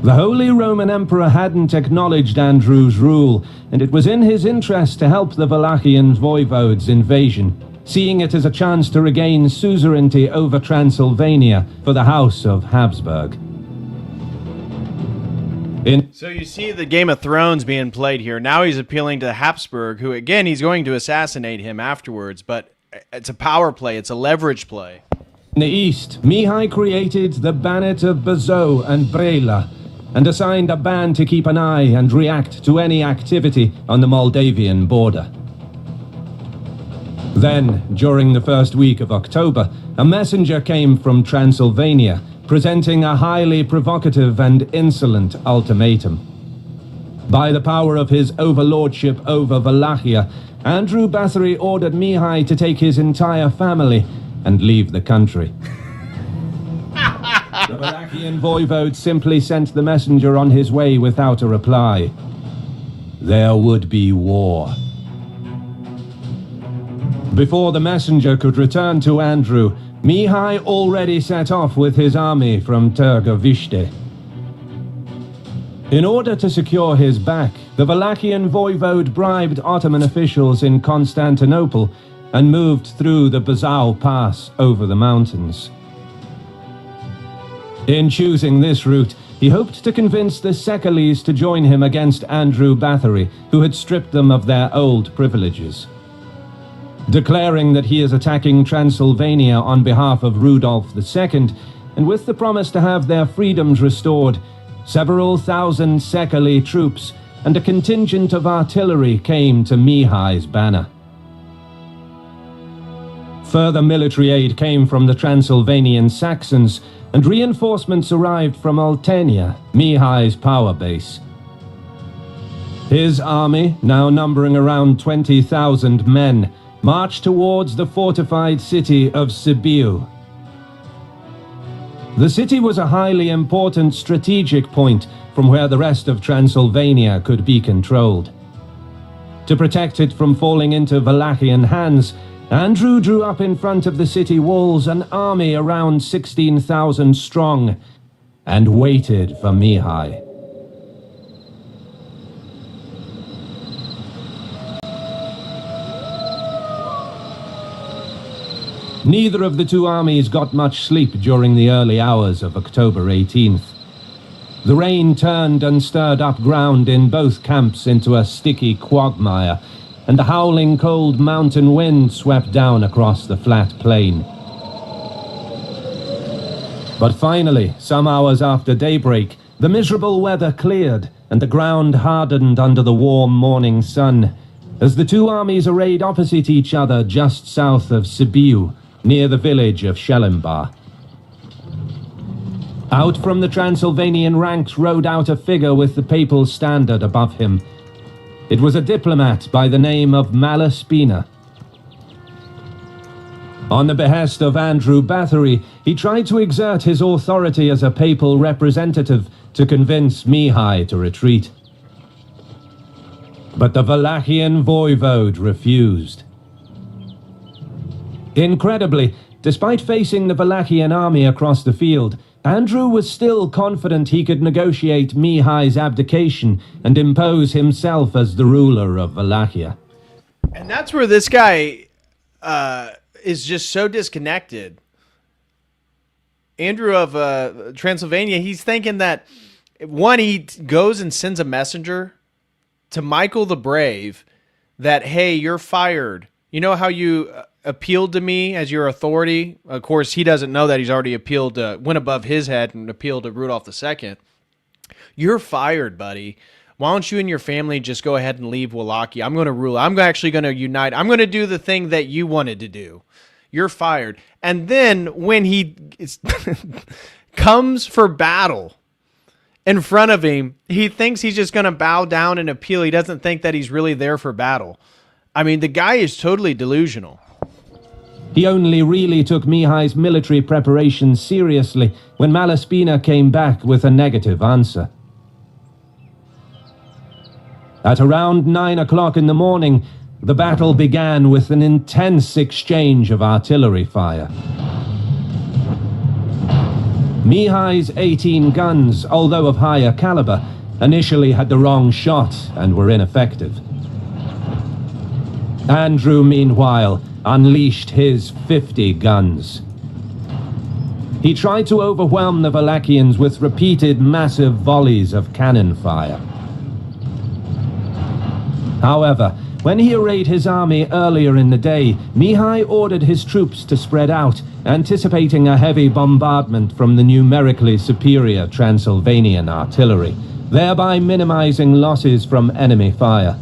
The Holy Roman Emperor hadn't acknowledged Andrew's rule, and it was in his interest to help the Wallachian voivode's invasion, seeing it as a chance to regain suzerainty over Transylvania for the House of Habsburg. So you see the Game of Thrones being played here. Now he's appealing to Habsburg, who, again, he's going to assassinate him afterwards, but it's a power play. It's a leverage play. In the east, Mihai created the Bannet of Bazo and Brela, and assigned a band to keep an eye and react to any activity on the Moldavian border. Then, during the first week of October, a messenger came from Transylvania, presenting a highly provocative and insolent ultimatum. By the power of his overlordship over Wallachia, Andrew Bathory ordered Mihai to take his entire family and leave the country. The Wallachian voivode simply sent the messenger on his way without a reply. There would be war. Before the messenger could return to Andrew, Mihai already set off with his army from Târgoviște. In order to secure his back, the Wallachian voivode bribed Ottoman officials in Constantinople and moved through the Bazau Pass over the mountains. In choosing this route, he hoped to convince the Sekalis to join him against Andrew Bathory, who had stripped them of their old privileges. Declaring that he is attacking Transylvania on behalf of Rudolf II, and with the promise to have their freedoms restored, several thousand Sekali troops and a contingent of artillery came to Mihai's banner. Further military aid came from the Transylvanian Saxons, and reinforcements arrived from Oltenia, Mihai's power base. His army, now numbering around 20,000 men, marched towards the fortified city of Sibiu. The city was a highly important strategic point from where the rest of Transylvania could be controlled. To protect it from falling into Wallachian hands, Andrew drew up in front of the city walls an army around 16,000 strong and waited for Mihai. Neither of the two armies got much sleep during the early hours of October 18th. The rain turned and stirred up ground in both camps into a sticky quagmire, and the howling cold mountain wind swept down across the flat plain. But finally, some hours after daybreak, the miserable weather cleared, and the ground hardened under the warm morning sun, as the two armies arrayed opposite each other just south of Sibiu, near the village of Schellenbach. Out from the Transylvanian ranks rode out a figure with the papal standard above him. It was a diplomat by the name of Malaspina. On the behest of Andrew Bathory, he tried to exert his authority as a papal representative to convince Mihai to retreat. But the Wallachian voivode refused. Incredibly, despite facing the Wallachian army across the field, Andrew was still confident he could negotiate Mihai's abdication and impose himself as the ruler of Wallachia. And that's where this guy is just so disconnected. Andrew of Transylvania, he's thinking that, one, he goes and sends a messenger to Michael the Brave that, hey, you're fired. You know how you appealed to me as your authority? Of course, he doesn't know that he's already appealed, went above his head and appealed to Rudolf II. You're fired, buddy. Why don't you and your family just go ahead and leave Wallachia? I'm going to rule. I'm actually going to unite. I'm going to do the thing that you wanted to do. You're fired. And then when he comes for battle in front of him, he thinks he's just going to bow down and appeal. He doesn't think that he's really there for battle. I mean, the guy is totally delusional. He only really took Mihai's military preparations seriously when Malaspina came back with a negative answer. At around 9 o'clock in the morning, the battle began with an intense exchange of artillery fire. Mihai's 18 guns, although of higher caliber, initially had the wrong shot and were ineffective. Andrew, meanwhile, unleashed his 50 guns. He tried to overwhelm the Wallachians with repeated massive volleys of cannon fire. However, when he arrayed his army earlier in the day, Mihai ordered his troops to spread out, anticipating a heavy bombardment from the numerically superior Transylvanian artillery, thereby minimizing losses from enemy fire.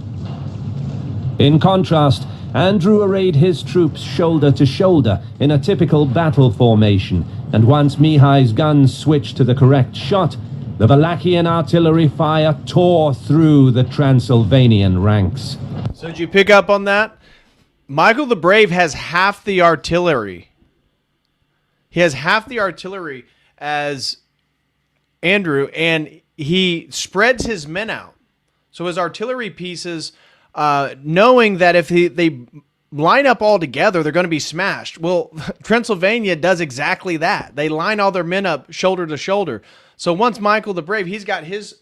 In contrast, Andrew arrayed his troops shoulder to shoulder in a typical battle formation, and once Mihai's guns switched to the correct shot, the Wallachian artillery fire tore through the Transylvanian ranks. So did you pick up on that? Michael the Brave has half the artillery. He has half the artillery as Andrew, and he spreads his men out. So his artillery pieces, knowing that if they line up all together, they're going to be smashed. Well, Transylvania does exactly that. They line all their men up shoulder to shoulder. So once Michael the Brave, he's got his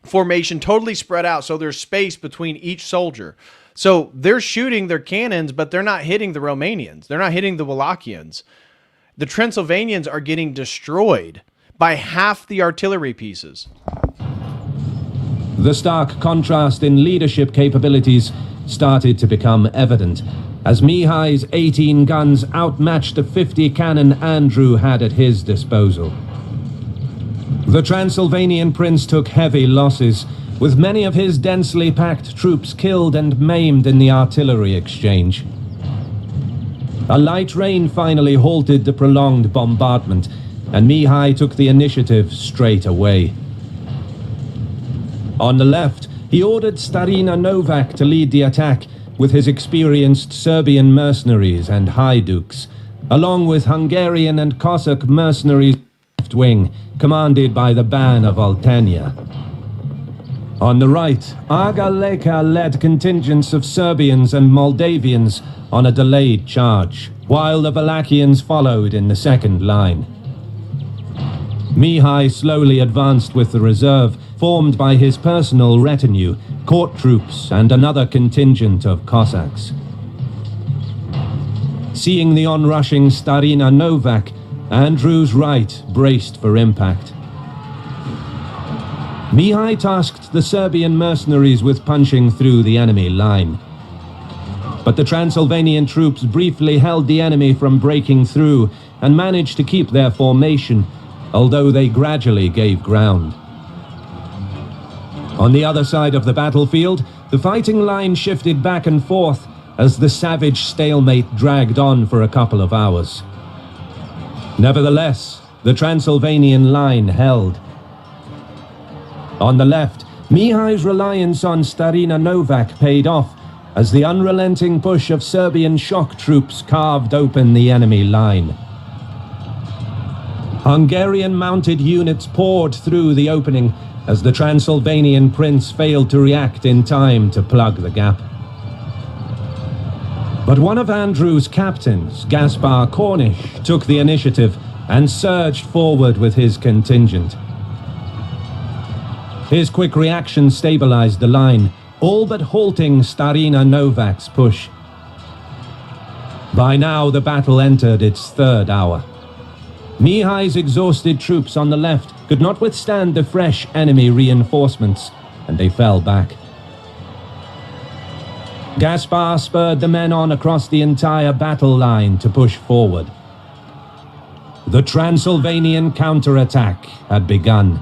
formation totally spread out, so there's space between each soldier. So they're shooting their cannons, but they're not hitting the Romanians. They're not hitting the Wallachians. The Transylvanians are getting destroyed by half the artillery pieces. The stark contrast in leadership capabilities started to become evident, as Mihai's 18 guns outmatched the 50 cannon Andrew had at his disposal. The Transylvanian prince took heavy losses, with many of his densely packed troops killed and maimed in the artillery exchange. A light rain finally halted the prolonged bombardment, and Mihai took the initiative straight away. On the left, he ordered Starina Novak to lead the attack with his experienced Serbian mercenaries and Haiduks, along with Hungarian and Cossack mercenaries left wing, commanded by the Ban of Oltenia. On the right, Aga Leka led contingents of Serbians and Moldavians on a delayed charge, while the Wallachians followed in the second line. Mihai slowly advanced with the reserve, formed by his personal retinue, court troops, and another contingent of Cossacks. Seeing the onrushing Starina Novak, Andrew's right braced for impact. Mihai tasked the Serbian mercenaries with punching through the enemy line. But the Transylvanian troops briefly held the enemy from breaking through and managed to keep their formation, although they gradually gave ground. On the other side of the battlefield, the fighting line shifted back and forth as the savage stalemate dragged on for a couple of hours. Nevertheless, the Transylvanian line held. On the left, Mihai's reliance on Starina Novak paid off as the unrelenting push of Serbian shock troops carved open the enemy line. Hungarian mounted units poured through the opening as the Transylvanian prince failed to react in time to plug the gap. But one of Andrew's captains, Gaspar Cornish, took the initiative and surged forward with his contingent. His quick reaction stabilized the line, all but halting Starina Novak's push. By now, the battle entered its third hour. Mihai's exhausted troops on the left could not withstand the fresh enemy reinforcements, and they fell back. Gaspar spurred the men on across the entire battle line to push forward. The Transylvanian counterattack had begun.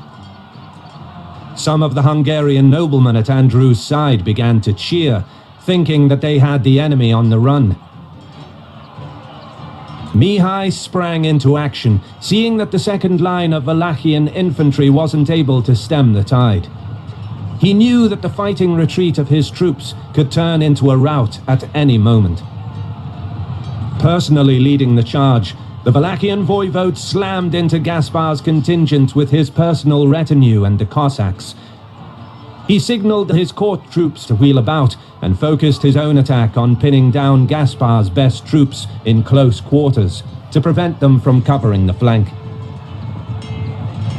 Some of the Hungarian noblemen at Andrew's side began to cheer, thinking that they had the enemy on the run. Mihai sprang into action, seeing that the second line of Wallachian infantry wasn't able to stem the tide. He knew that the fighting retreat of his troops could turn into a rout at any moment. Personally leading the charge, the Wallachian voivode slammed into Gaspar's contingent with his personal retinue and the Cossacks. He signaled his court troops to wheel about and focused his own attack on pinning down Gaspar's best troops in close quarters to prevent them from covering the flank.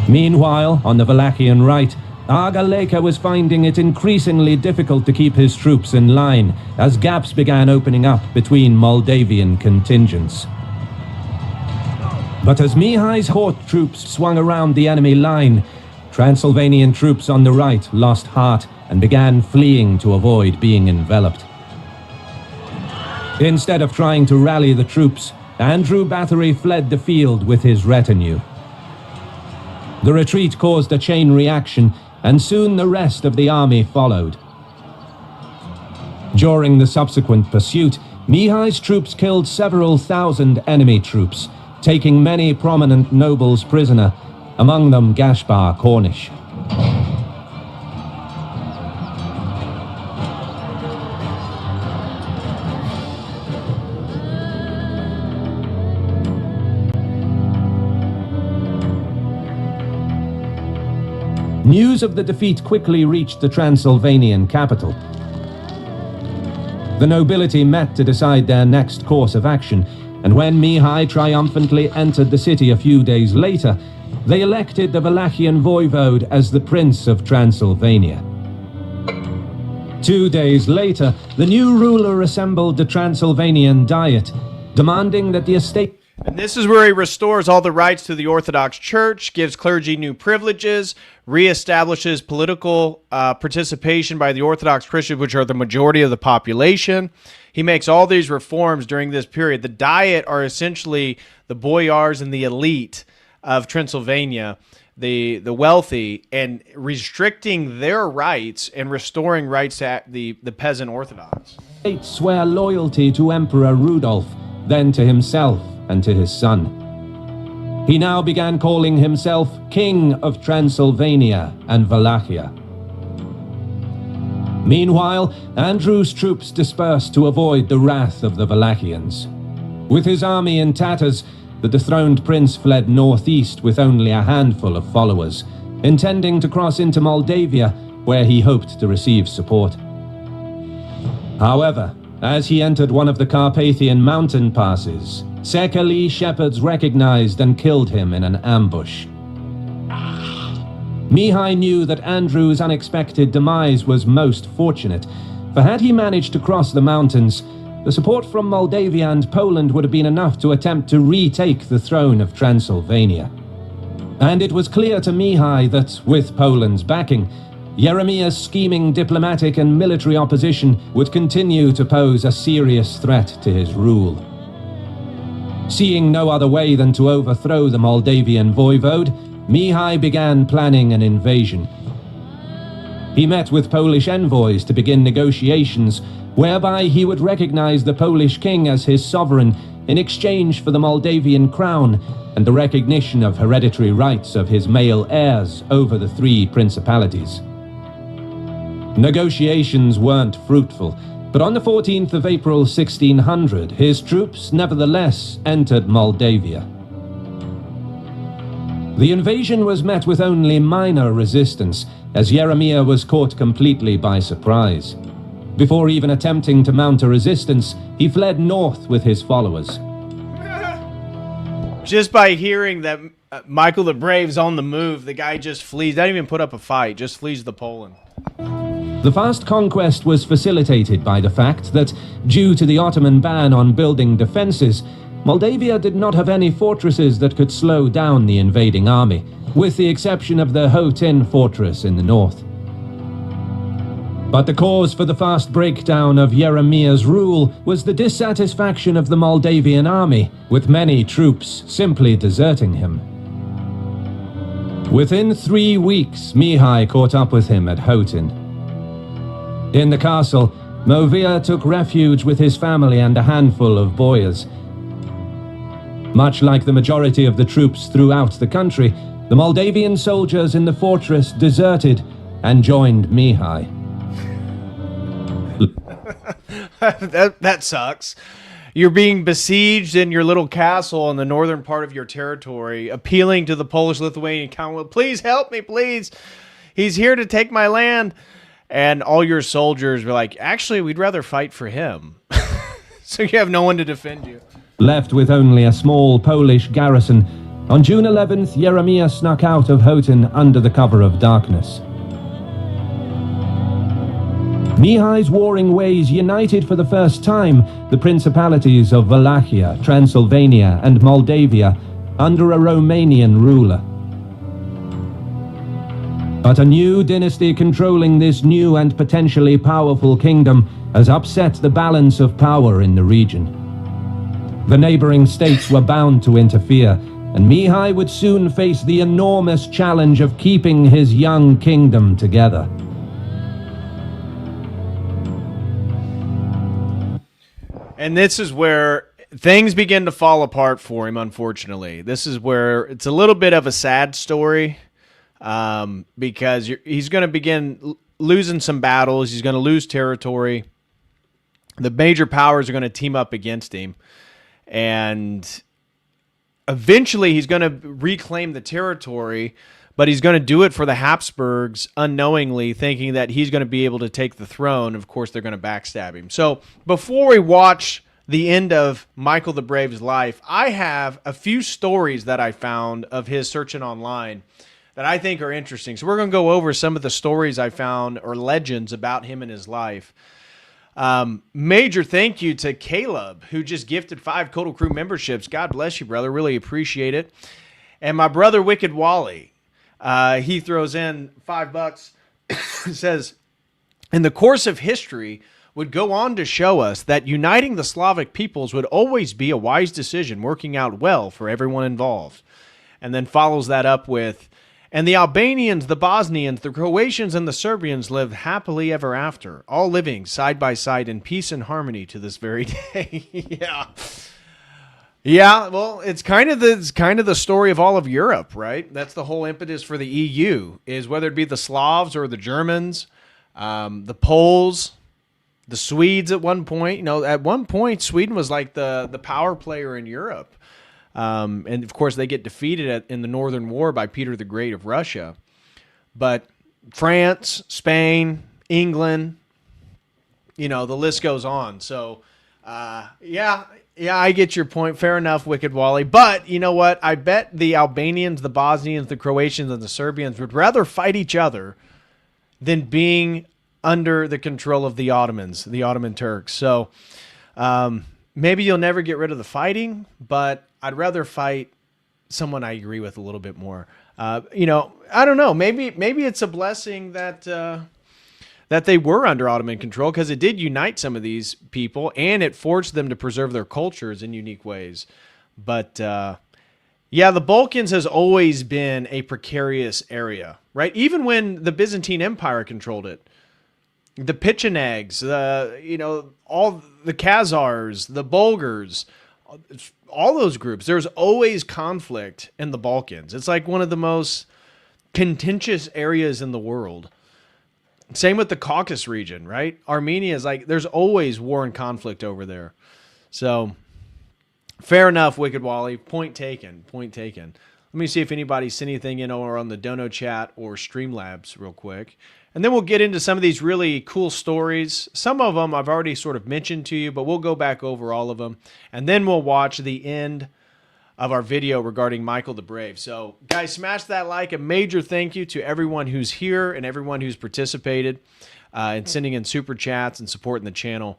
Meanwhile, on the Wallachian right, Aga Leka was finding it increasingly difficult to keep his troops in line as gaps began opening up between Moldavian contingents. But as Mihai's court troops swung around the enemy line, Transylvanian troops on the right lost heart and began fleeing to avoid being enveloped. Instead of trying to rally the troops, Andrew Bathory fled the field with his retinue. The retreat caused a chain reaction, and soon the rest of the army followed. During the subsequent pursuit, Mihai's troops killed several thousand enemy troops, taking many prominent nobles prisoner, among them Gaspar Cornish. News of the defeat quickly reached the Transylvanian capital. The nobility met to decide their next course of action, and when Mihai triumphantly entered the city a few days later, they elected the Wallachian voivode as the Prince of Transylvania. 2 days later, the new ruler assembled the Transylvanian Diet, demanding that the estate... And this is where he restores all the rights to the Orthodox Church, gives clergy new privileges, reestablishes political participation by the Orthodox Christians, which are the majority of the population. He makes all these reforms during this period. The Diet are essentially the boyars and the elite of Transylvania, the wealthy, and restricting their rights and restoring rights to the peasant Orthodox. Swear loyalty to Emperor Rudolf, then to himself and to his son. He now began calling himself King of Transylvania and Wallachia. Meanwhile, Andrew's troops dispersed to avoid the wrath of the Wallachians. With his army in tatters, the dethroned prince fled northeast with only a handful of followers, intending to cross into Moldavia, where he hoped to receive support. However, as he entered one of the Carpathian mountain passes, Sekeli shepherds recognized and killed him in an ambush. Mihai knew that Andrew's unexpected demise was most fortunate, for had he managed to cross the mountains, the support from Moldavia and Poland would have been enough to attempt to retake the throne of Transylvania. And it was clear to Mihai that, with Poland's backing, Jeremiah's scheming diplomatic and military opposition would continue to pose a serious threat to his rule. Seeing no other way than to overthrow the Moldavian voivode, Mihai began planning an invasion. He met with Polish envoys to begin negotiations, whereby he would recognize the Polish king as his sovereign in exchange for the Moldavian crown and the recognition of hereditary rights of his male heirs over the 3 principalities. Negotiations weren't fruitful, but on the 14th of April 1600, his troops nevertheless entered Moldavia. The invasion was met with only minor resistance, as Jeremiah was caught completely by surprise. Before even attempting to mount a resistance, he fled north with his followers. Just by hearing that Michael the Brave's on the move, the guy just flees. Doesn't even put up a fight, just flees to Poland. The fast conquest was facilitated by the fact that, due to the Ottoman ban on building defenses, Moldavia did not have any fortresses that could slow down the invading army, with the exception of the Hotin fortress in the north. But the cause for the fast breakdown of Jeremiah's rule was the dissatisfaction of the Moldavian army, with many troops simply deserting him. Within 3 weeks, Mihai caught up with him at Hotin. In the castle, Movia took refuge with his family and a handful of boyars. Much like the majority of the troops throughout the country, the Moldavian soldiers in the fortress deserted and joined Mihai. That sucks. You're being besieged in your little castle in the northern part of your territory, appealing to the Polish-Lithuanian Commonwealth, please help me, please. He's here to take my land. And all your soldiers were like, actually, we'd rather fight for him. So you have no one to defend you. Left with only a small Polish garrison, on June 11th, Jeremiah snuck out of Hotin under the cover of darkness. Mihai's warring ways united for the first time the principalities of Wallachia, Transylvania, and Moldavia under a Romanian ruler. But a new dynasty controlling this new and potentially powerful kingdom has upset the balance of power in the region. The neighboring states were bound to interfere, and Mihai would soon face the enormous challenge of keeping his young kingdom together. And this is where things begin to fall apart for him, unfortunately. This is where it's a little bit of a sad story, because he's going to begin losing some battles. He's going to lose territory. The major powers are going to team up against him. And eventually he's going to reclaim the territory, but he's going to do it for the Habsburgs unknowingly, thinking that he's going to be able to take the throne. Of course, they're going to backstab him. So before we watch the end of Michael the Brave's life, I have a few stories that I found of his searching online that I think are interesting. So we're going to go over some of the stories I found or legends about him and his life. Major thank you to Caleb, who just gifted 5 Total Crew memberships. God bless you, brother. Really appreciate it. And my brother, Wicked Wally, he throws in $5. Says, in the course of history would go on to show us that uniting the Slavic peoples would always be a wise decision, working out well for everyone involved. And then follows that up with, and the Albanians, the Bosnians, the Croatians, and the Serbians lived happily ever after, all living side by side in peace and harmony to this very day. Yeah, well, it's kind of the story of all of Europe, right? That's the whole impetus for the EU, is whether it be the Slavs or the Germans, the Poles, the Swedes at one point. You know, at one point, Sweden was like the power player in Europe. And of course, they get defeated in the Northern War by Peter the Great of Russia. But France, Spain, England, you know, the list goes on. So, yeah, I get your point. Fair enough, Wicked Wally. But you know what? I bet the Albanians, the Bosnians, the Croatians, and the Serbians would rather fight each other than being under the control of the Ottomans, the Ottoman Turks. So, maybe you'll never get rid of the fighting, but I'd rather fight someone I agree with a little bit more. You know, I don't know. Maybe it's a blessing that that they were under Ottoman control, because it did unite some of these people, and it forced them to preserve their cultures in unique ways. But yeah, the Balkans has always been a precarious area, right? Even when the Byzantine Empire controlled it. The Pechenegs, you know, all the Khazars, the Bulgars, all those groups. There's always conflict in the Balkans. It's like one of the most contentious areas in the world. Same with the Caucasus region, right? Armenia is like, there's always war and conflict over there. So, fair enough, Wicked Wally. Point taken. Point taken. Let me see if anybody sent anything in or on the Dono chat or Streamlabs real quick. And then we'll get into some of these really cool stories. Some of them I've already sort of mentioned to you, but we'll go back over all of them. And then we'll watch the end of our video regarding Michael the Brave. So, guys, smash that like. A major thank you to everyone who's here and everyone who's participated and sending in super chats and supporting the channel.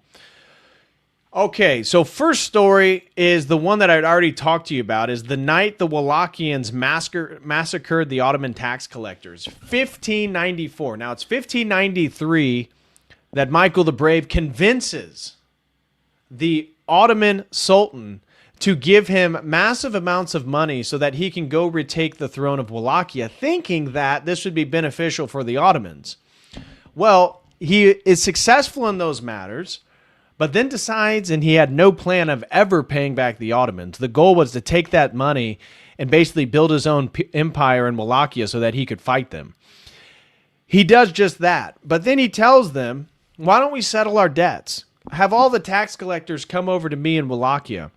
Okay, so first story is the one that I'd already talked to you about, is the night the Wallachians massacred the Ottoman tax collectors. 1594. Now, it's 1593 that Michael the Brave convinces the Ottoman Sultan to give him massive amounts of money so that he can go retake the throne of Wallachia, thinking that this would be beneficial for the Ottomans. Well, he is successful in those matters, but then decides, and he had no plan of ever paying back the Ottomans. The goal was to take that money and basically build his own empire in Wallachia so that he could fight them. He does just that. But then he tells them, why don't we settle our debts? Have all the tax collectors come over to me in Wallachia.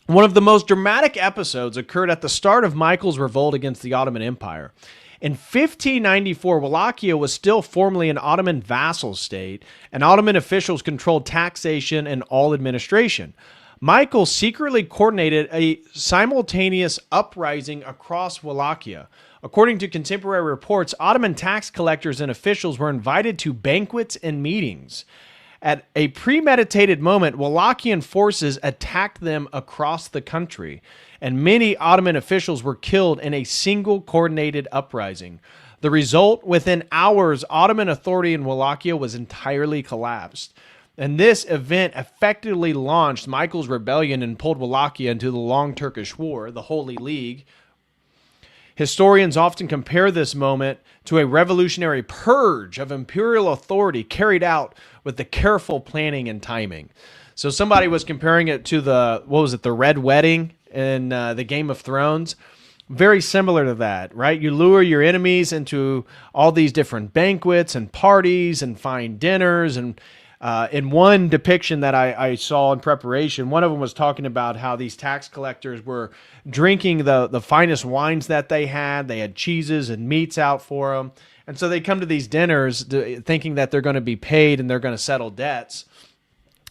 One of the most dramatic episodes occurred at the start of Michael's revolt against the Ottoman Empire. In 1594, Wallachia was still formally an Ottoman vassal state, and Ottoman officials controlled taxation and all administration. Michael secretly coordinated a simultaneous uprising across Wallachia. According to contemporary reports, Ottoman tax collectors and officials were invited to banquets and meetings. At a premeditated moment, Wallachian forces attacked them across the country, and many Ottoman officials were killed in a single coordinated uprising. The result, within hours, Ottoman authority in Wallachia was entirely collapsed. And this event effectively launched Michael's rebellion and pulled Wallachia into the Long Turkish War, the Holy League. Historians often compare this moment to a revolutionary purge of imperial authority carried out with the careful planning and timing. So somebody was comparing it to the Red Wedding in the Game of Thrones. Very similar to that, right? You lure your enemies into all these different banquets and parties and fine dinners. And in one depiction that I saw in preparation, one of them was talking about how these tax collectors were drinking the finest wines that they had. They had cheeses and meats out for them. And so they come to these dinners thinking that they're going to be paid and they're going to settle debts.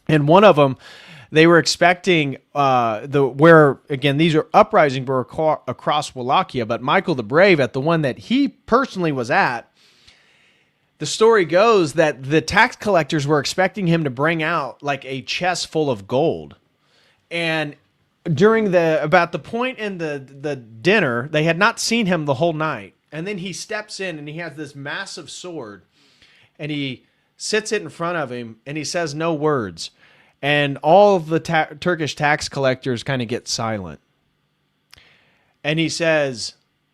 And one of them, they were expecting these are uprisings were across Wallachia, but Michael the Brave, at the one that he personally was at, the story goes that the tax collectors were expecting him to bring out like a chest full of gold. And during about the point in the dinner, they had not seen him the whole night. And then he steps in and he has this massive sword and he sits it in front of him and he says no words. And all of the Turkish tax collectors kind of get silent. And he says,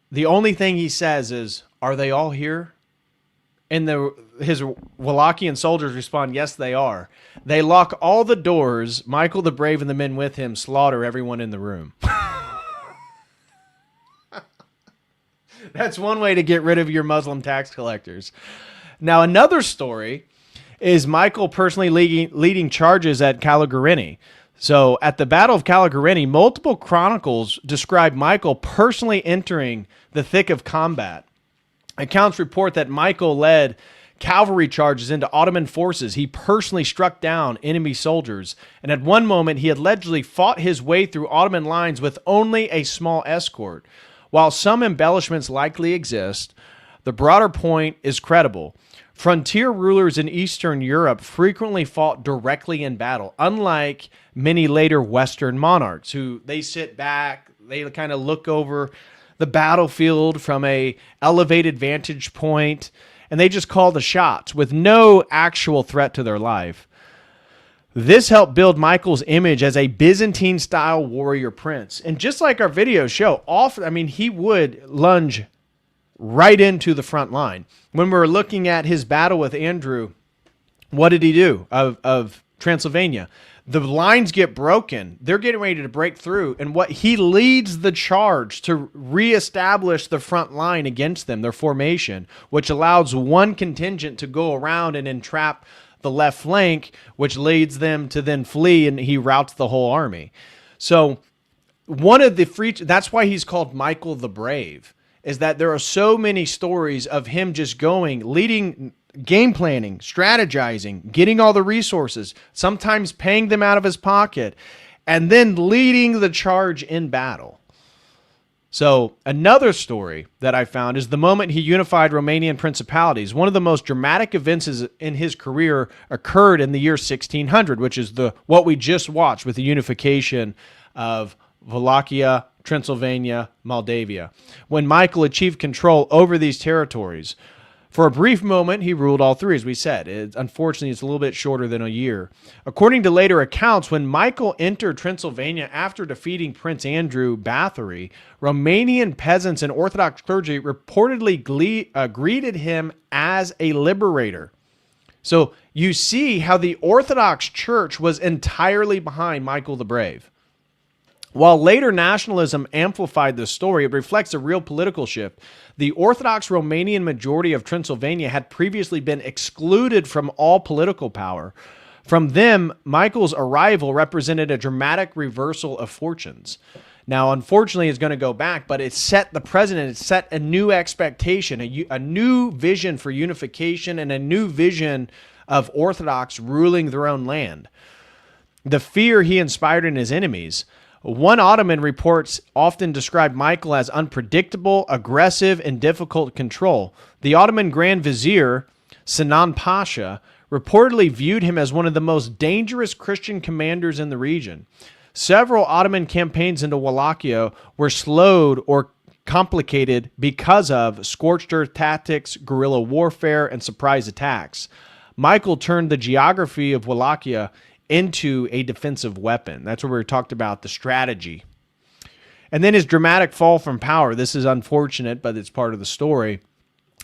the only thing he says is, "Are they all here?" And his Wallachian soldiers respond, "Yes, they are." They lock all the doors. Michael the Brave and the men with him slaughter everyone in the room. That's one way to get rid of your Muslim tax collectors. Now, another story is Michael personally leading charges at Calugareni. So at the Battle of Calugareni, multiple chronicles describe Michael personally entering the thick of combat. Accounts report that Michael led cavalry charges into Ottoman forces. He personally struck down enemy soldiers. And at one moment, he allegedly fought his way through Ottoman lines with only a small escort. While some embellishments likely exist, the broader point is credible. Frontier rulers in Eastern Europe frequently fought directly in battle, unlike many later Western monarchs who they sit back, they kind of look over the battlefield from a elevated vantage point, and they just call the shots with no actual threat to their life. This helped build Michael's image as a Byzantine-style warrior prince. And just like our videos show, he would lunge right into the front line. When we were looking at his battle with Andrew, what did he do of Transylvania? The lines get broken. They're getting ready to break through. And he leads the charge to reestablish the front line against them, their formation, which allows one contingent to go around and entrap the left flank, which leads them to then flee, and he routs the whole army. So that's why he's called Michael the Brave, is that there are so many stories of him just leading, game planning, strategizing, getting all the resources, sometimes paying them out of his pocket, and then leading the charge in battle. So another story that I found is the moment he unified Romanian principalities. One of the most dramatic events in his career occurred in the year 1600, which is what we just watched with the unification of Wallachia, Transylvania, Moldavia, when Michael achieved control over these territories. For a brief moment, he ruled all three, as we said. Unfortunately, it's a little bit shorter than a year. According to later accounts, when Michael entered Transylvania after defeating Prince Andrew Bathory, Romanian peasants and Orthodox clergy reportedly greeted him as a liberator. So you see how the Orthodox Church was entirely behind Michael the Brave. While later nationalism amplified this story, it reflects a real political shift. The Orthodox Romanian majority of Transylvania had previously been excluded from all political power. From them, Michael's arrival represented a dramatic reversal of fortunes. Now, unfortunately, it's going to go back, but it set the precedent, it set a new expectation, a new vision for unification, and a new vision of Orthodox ruling their own land. The fear he inspired in his enemies. One Ottoman reports often described Michael as unpredictable, aggressive, and difficult to control. The Ottoman Grand Vizier, Sinan Pasha, reportedly viewed him as one of the most dangerous Christian commanders in the region. Several Ottoman campaigns into Wallachia were slowed or complicated because of scorched earth tactics, guerrilla warfare, and surprise attacks. Michael turned the geography of Wallachia into a defensive weapon. That's where we talked about the strategy. And then his dramatic fall from power. This is unfortunate, but it's part of the story.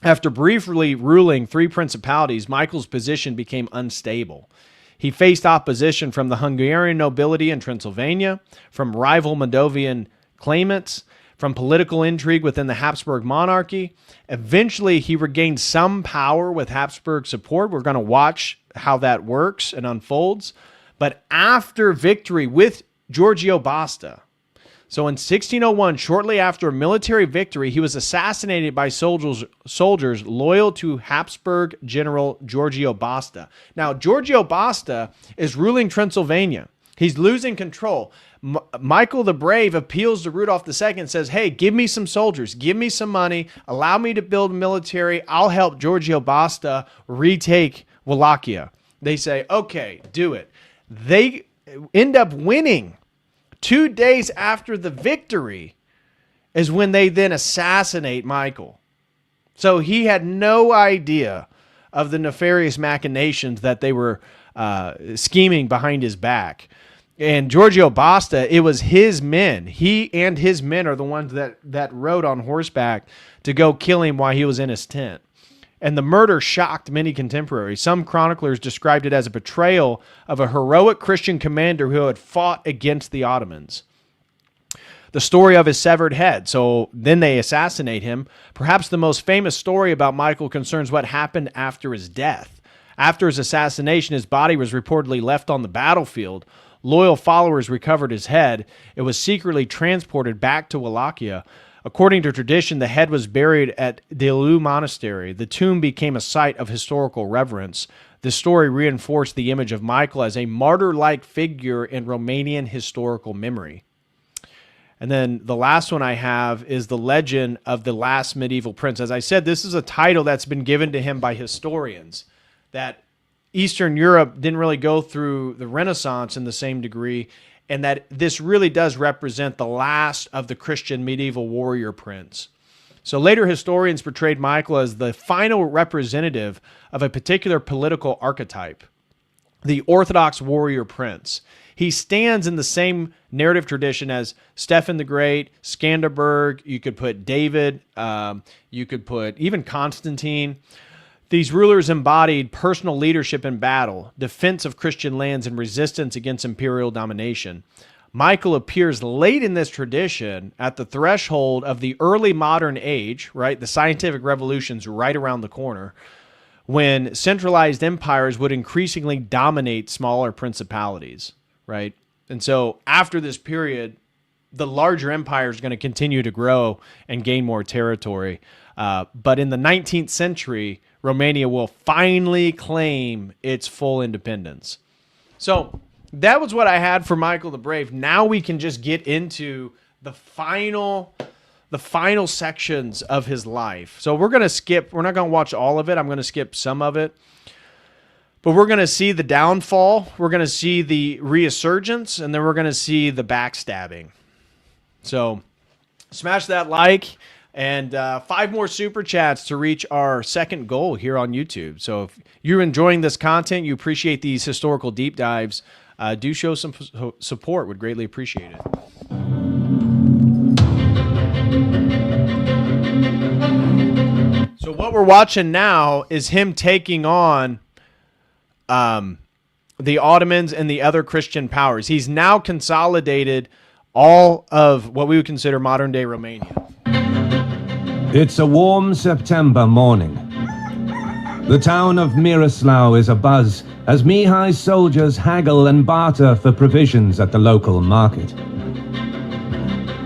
After briefly ruling 3 principalities, Michael's position became unstable. He faced opposition from the Hungarian nobility in Transylvania, from rival Moldovan claimants, from political intrigue within the Habsburg monarchy. Eventually, he regained some power with Habsburg support. We're going to watch how that works and unfolds. But after victory with Giorgio Basta, so in 1601, shortly after a military victory, he was assassinated by soldiers loyal to Habsburg General Giorgio Basta. Now, Giorgio Basta is ruling Transylvania. He's losing control. Michael the Brave appeals to Rudolph II and says, hey, give me some soldiers, give me some money, allow me to build military. I'll help Giorgio Basta retake Wallachia. They say, okay, do it. They end up winning. 2 days after the victory is when they then assassinate Michael. So he had no idea of the nefarious machinations that they were scheming behind his back. And Giorgio Basta, it was his men. He and his men are the ones that rode on horseback to go kill him while he was in his tent. And the murder shocked many contemporaries. Some chroniclers described it as a betrayal of a heroic Christian commander who had fought against the Ottomans. The story of his severed head. So then they assassinate him. Perhaps the most famous story about Michael concerns what happened after his death. After his assassination, his body was reportedly left on the battlefield. Loyal followers recovered his head. It was secretly transported back to Wallachia. According to tradition, the head was buried at Delu Monastery. The tomb became a site of historical reverence. This story reinforced the image of Michael as a martyr-like figure in Romanian historical memory. And then the last one I have is the legend of the last medieval prince. As I said, this is a title that's been given to him by historians, that Eastern Europe didn't really go through the Renaissance in the same degree, and that this really does represent the last of the Christian medieval warrior prince. So later historians portrayed Michael as the final representative of a particular political archetype, the Orthodox warrior prince. He stands in the same narrative tradition as Stephen the Great, Skanderberg. You could put David. You could put even Constantine. These rulers embodied personal leadership in battle, defense of Christian lands, and resistance against imperial domination. Michael appears late in this tradition at the threshold of the early modern age, right? The scientific revolution's right around the corner, when centralized empires would increasingly dominate smaller principalities, right? And so after this period, the larger empire is going to continue to grow and gain more territory. But in the 19th century, Romania will finally claim its full independence. So that was what I had for Michael the Brave. Now we can just get into the final sections of his life. So we're going to skip. We're not going to watch all of it. I'm going to skip some of it. But we're going to see the downfall. We're going to see the resurgence. And then we're going to see the backstabbing. So smash that like. And 5 more super chats to reach our second goal here on YouTube. So if you're enjoying this content, you appreciate these historical deep dives, do show some support. Would greatly appreciate it. So what we're watching now is him taking on the Ottomans and the other Christian powers. He's now consolidated all of what we would consider modern-day Romania. It's a warm September morning. The town of Miroslav is abuzz as Mihai's soldiers haggle and barter for provisions at the local market.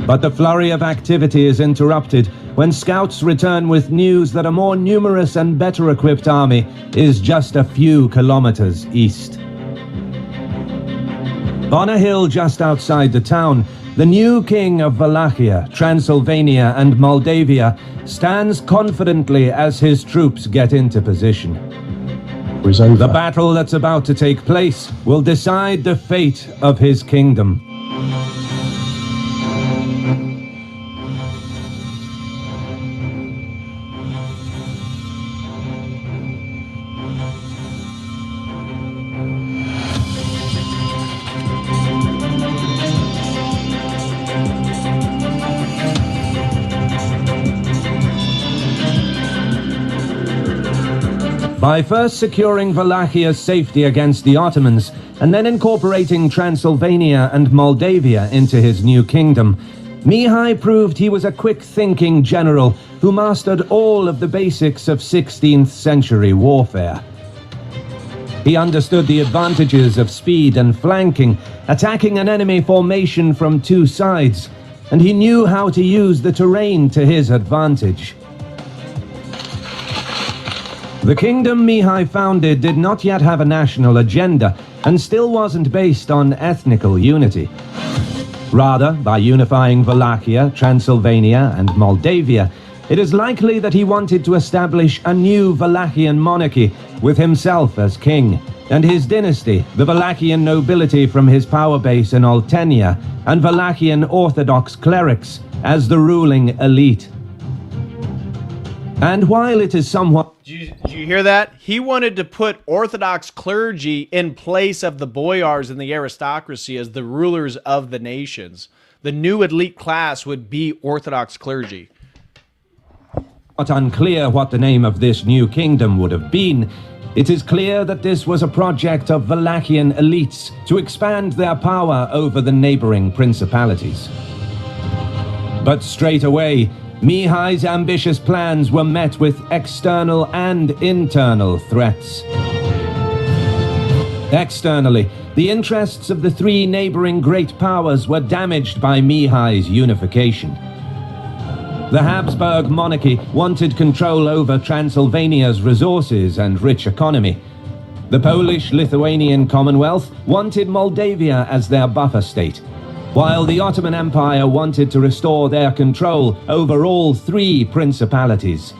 But the flurry of activity is interrupted when scouts return with news that a more numerous and better equipped army is just a few kilometers east. On a hill just outside the town, the new king of Wallachia, Transylvania, and Moldavia stands confidently as his troops get into position. The battle that's about to take place will decide the fate of his kingdom. By first securing Wallachia's safety against the Ottomans, and then incorporating Transylvania and Moldavia into his new kingdom, Mihai proved he was a quick-thinking general who mastered all of the basics of 16th century warfare. He understood the advantages of speed and flanking, attacking an enemy formation from two sides, and he knew how to use the terrain to his advantage. The kingdom Mihai founded did not yet have a national agenda, and still wasn't based on ethnical unity. Rather, by unifying Wallachia, Transylvania, and Moldavia, it is likely that he wanted to establish a new Wallachian monarchy, with himself as king, and his dynasty, the Wallachian nobility from his power base in Oltenia, and Wallachian Orthodox clerics, as the ruling elite. And while it is somewhat... Did you hear that? He wanted to put Orthodox clergy in place of the boyars and the aristocracy as the rulers of the nations. The new elite class would be Orthodox clergy. Not unclear what the name of this new kingdom would have been, it is clear that this was a project of Wallachian elites to expand their power over the neighboring principalities. But straight away, Mihai's ambitious plans were met with external and internal threats. Externally, the interests of the three neighboring great powers were damaged by Mihai's unification. The Habsburg monarchy wanted control over Transylvania's resources and rich economy. The Polish-Lithuanian Commonwealth wanted Moldavia as their buffer state, while the Ottoman Empire wanted to restore their control over all three principalities.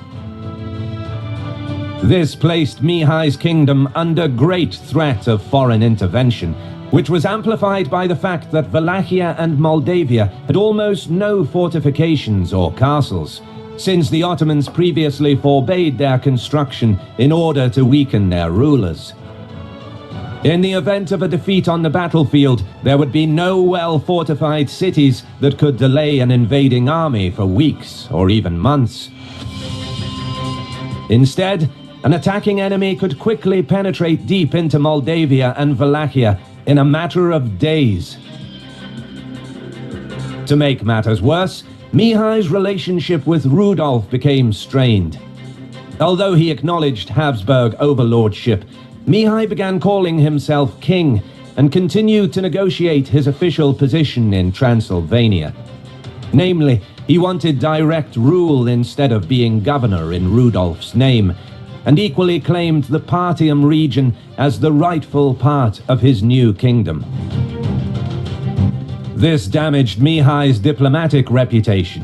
This placed Mihai's kingdom under great threat of foreign intervention, which was amplified by the fact that Wallachia and Moldavia had almost no fortifications or castles, since the Ottomans previously forbade their construction in order to weaken their rulers. In the event of a defeat on the battlefield, there would be no well-fortified cities that could delay an invading army for weeks or even months. Instead, an attacking enemy could quickly penetrate deep into Moldavia and Wallachia in a matter of days. To make matters worse, Mihai's relationship with Rudolf became strained. Although he acknowledged Habsburg overlordship, Mihai began calling himself king and continued to negotiate his official position in Transylvania. Namely, he wanted direct rule instead of being governor in Rudolf's name, and equally claimed the Partium region as the rightful part of his new kingdom. This damaged Mihai's diplomatic reputation,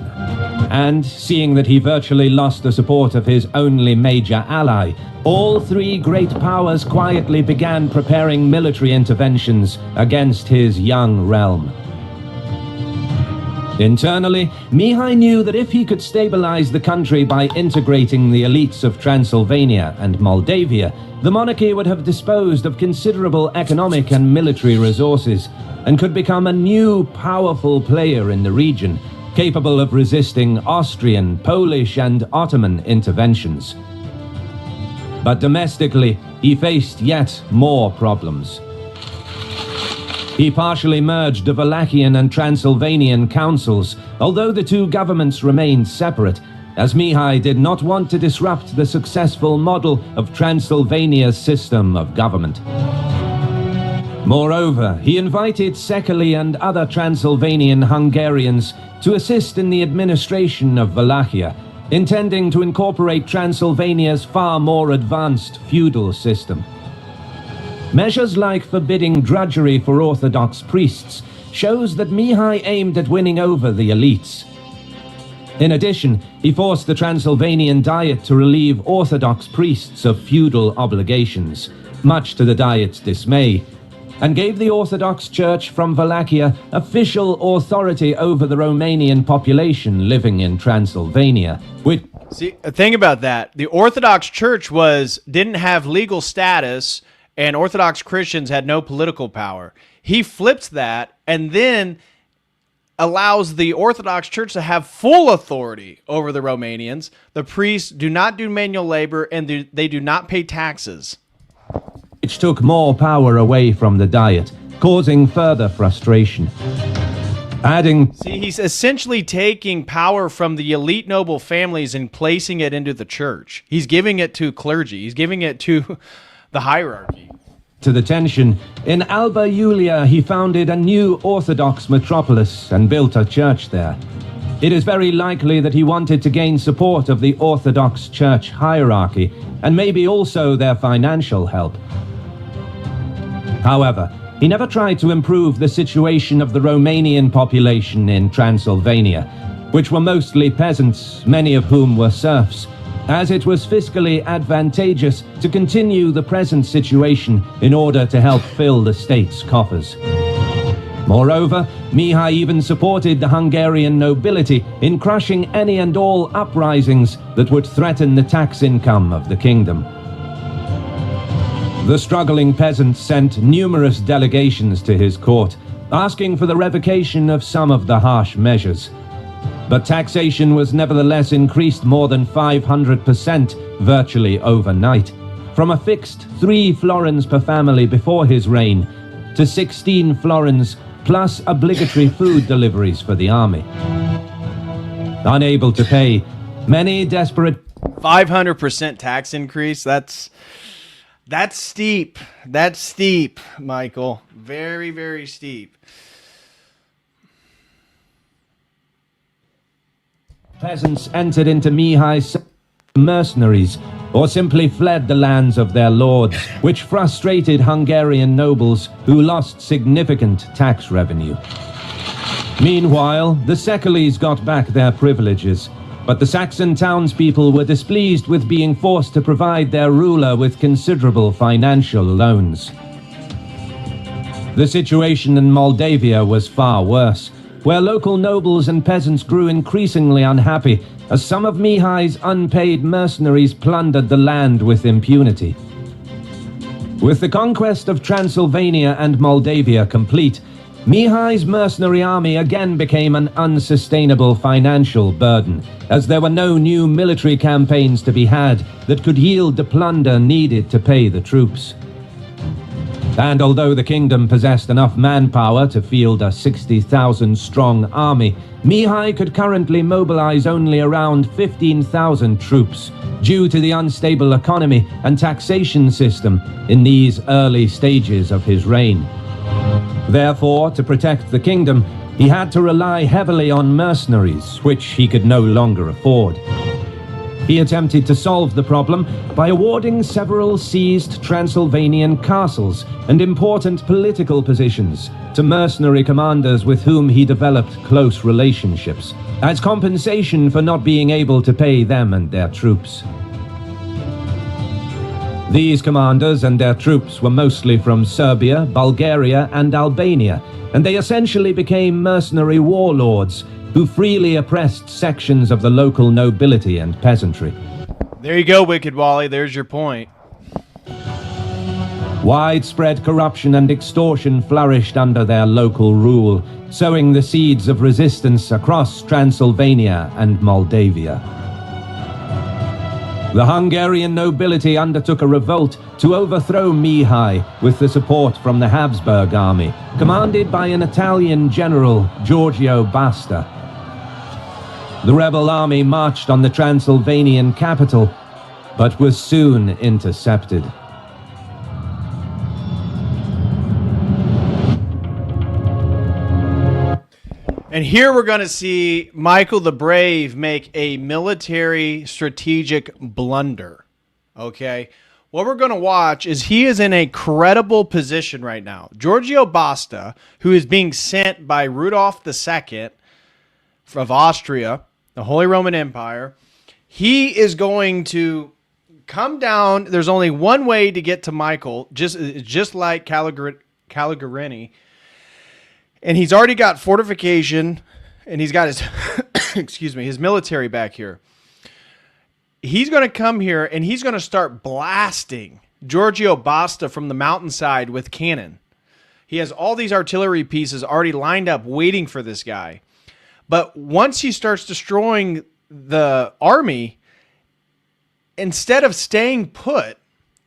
and seeing that he virtually lost the support of his only major ally, all three great powers quietly began preparing military interventions against his young realm. Internally, Mihai knew that if he could stabilize the country by integrating the elites of Transylvania and Moldavia, the monarchy would have disposed of considerable economic and military resources, and could become a new, powerful player in the region, capable of resisting Austrian, Polish, and Ottoman interventions. But domestically, he faced yet more problems. He partially merged the Wallachian and Transylvanian councils, although the two governments remained separate, as Mihai did not want to disrupt the successful model of Transylvania's system of government. Moreover, he invited Szekely and other Transylvanian Hungarians to assist in the administration of Wallachia, intending to incorporate Transylvania's far more advanced feudal system. Measures like forbidding drudgery for Orthodox priests shows that Mihai aimed at winning over the elites. In addition, he forced the Transylvanian Diet to relieve Orthodox priests of feudal obligations, much to the Diet's dismay, and gave the Orthodox Church from Wallachia official authority over the Romanian population living in Transylvania, which... See, think about that. The Orthodox Church didn't have legal status, and Orthodox Christians had no political power. He flipped that, and then allows the Orthodox Church to have full authority over the Romanians. The priests do not do manual labor, and they do not pay taxes. Which took more power away from the Diet, causing further frustration. See, he's essentially taking power from the elite noble families and placing it into the church. He's giving it to clergy. He's giving it to the hierarchy. To the tension, in Alba Iulia he founded a new Orthodox metropolis and built a church there. It is very likely that he wanted to gain support of the Orthodox Church hierarchy, and maybe also their financial help. However, he never tried to improve the situation of the Romanian population in Transylvania, which were mostly peasants, many of whom were serfs, as it was fiscally advantageous to continue the present situation in order to help fill the state's coffers. Moreover, Mihai even supported the Hungarian nobility in crushing any and all uprisings that would threaten the tax income of the kingdom. The struggling peasants sent numerous delegations to his court, asking for the revocation of some of the harsh measures. But taxation was nevertheless increased more than 500% virtually overnight, from a fixed 3 florins per family before his reign to 16 florins plus obligatory food deliveries for the army. Unable to pay, many desperate... 500% tax increase, that's steep. That's steep, Michael. Very, very steep. Peasants entered into Mihai's mercenaries, or simply fled the lands of their lords, which frustrated Hungarian nobles who lost significant tax revenue. Meanwhile, the Secules got back their privileges, but the Saxon townspeople were displeased with being forced to provide their ruler with considerable financial loans. The situation in Moldavia was far worse, where local nobles and peasants grew increasingly unhappy as some of Mihai's unpaid mercenaries plundered the land with impunity. With the conquest of Transylvania and Moldavia complete, Mihai's mercenary army again became an unsustainable financial burden, as there were no new military campaigns to be had that could yield the plunder needed to pay the troops. And although the kingdom possessed enough manpower to field a 60,000-strong army, Mihai could currently mobilize only around 15,000 troops, due to the unstable economy and taxation system in these early stages of his reign. Therefore, to protect the kingdom, he had to rely heavily on mercenaries, which he could no longer afford. He attempted to solve the problem by awarding several seized Transylvanian castles and important political positions to mercenary commanders with whom he developed close relationships, as compensation for not being able to pay them and their troops. These commanders and their troops were mostly from Serbia, Bulgaria, and Albania, and they essentially became mercenary warlords who freely oppressed sections of the local nobility and peasantry. There you go, Wicked Wally. There's your point. Widespread corruption and extortion flourished under their local rule, sowing the seeds of resistance across Transylvania and Moldavia. The Hungarian nobility undertook a revolt to overthrow Mihai with the support from the Habsburg army, commanded by an Italian general, Giorgio Basta. The rebel army marched on the Transylvanian capital, but was soon intercepted. And here we're going to see Michael the Brave make a military strategic blunder. Okay? What we're going to watch is he is in a credible position right now. Giorgio Basta, who is being sent by Rudolph II of Austria, the Holy Roman Empire, he is going to come down. There's only one way to get to Michael, just like Calugareni. And he's already got fortification, and he's got his, excuse me, his military back here. He's going to come here, and he's going to start blasting Giorgio Basta from the mountainside with cannon. He has all these artillery pieces already lined up waiting for this guy. But once he starts destroying the army, instead of staying put,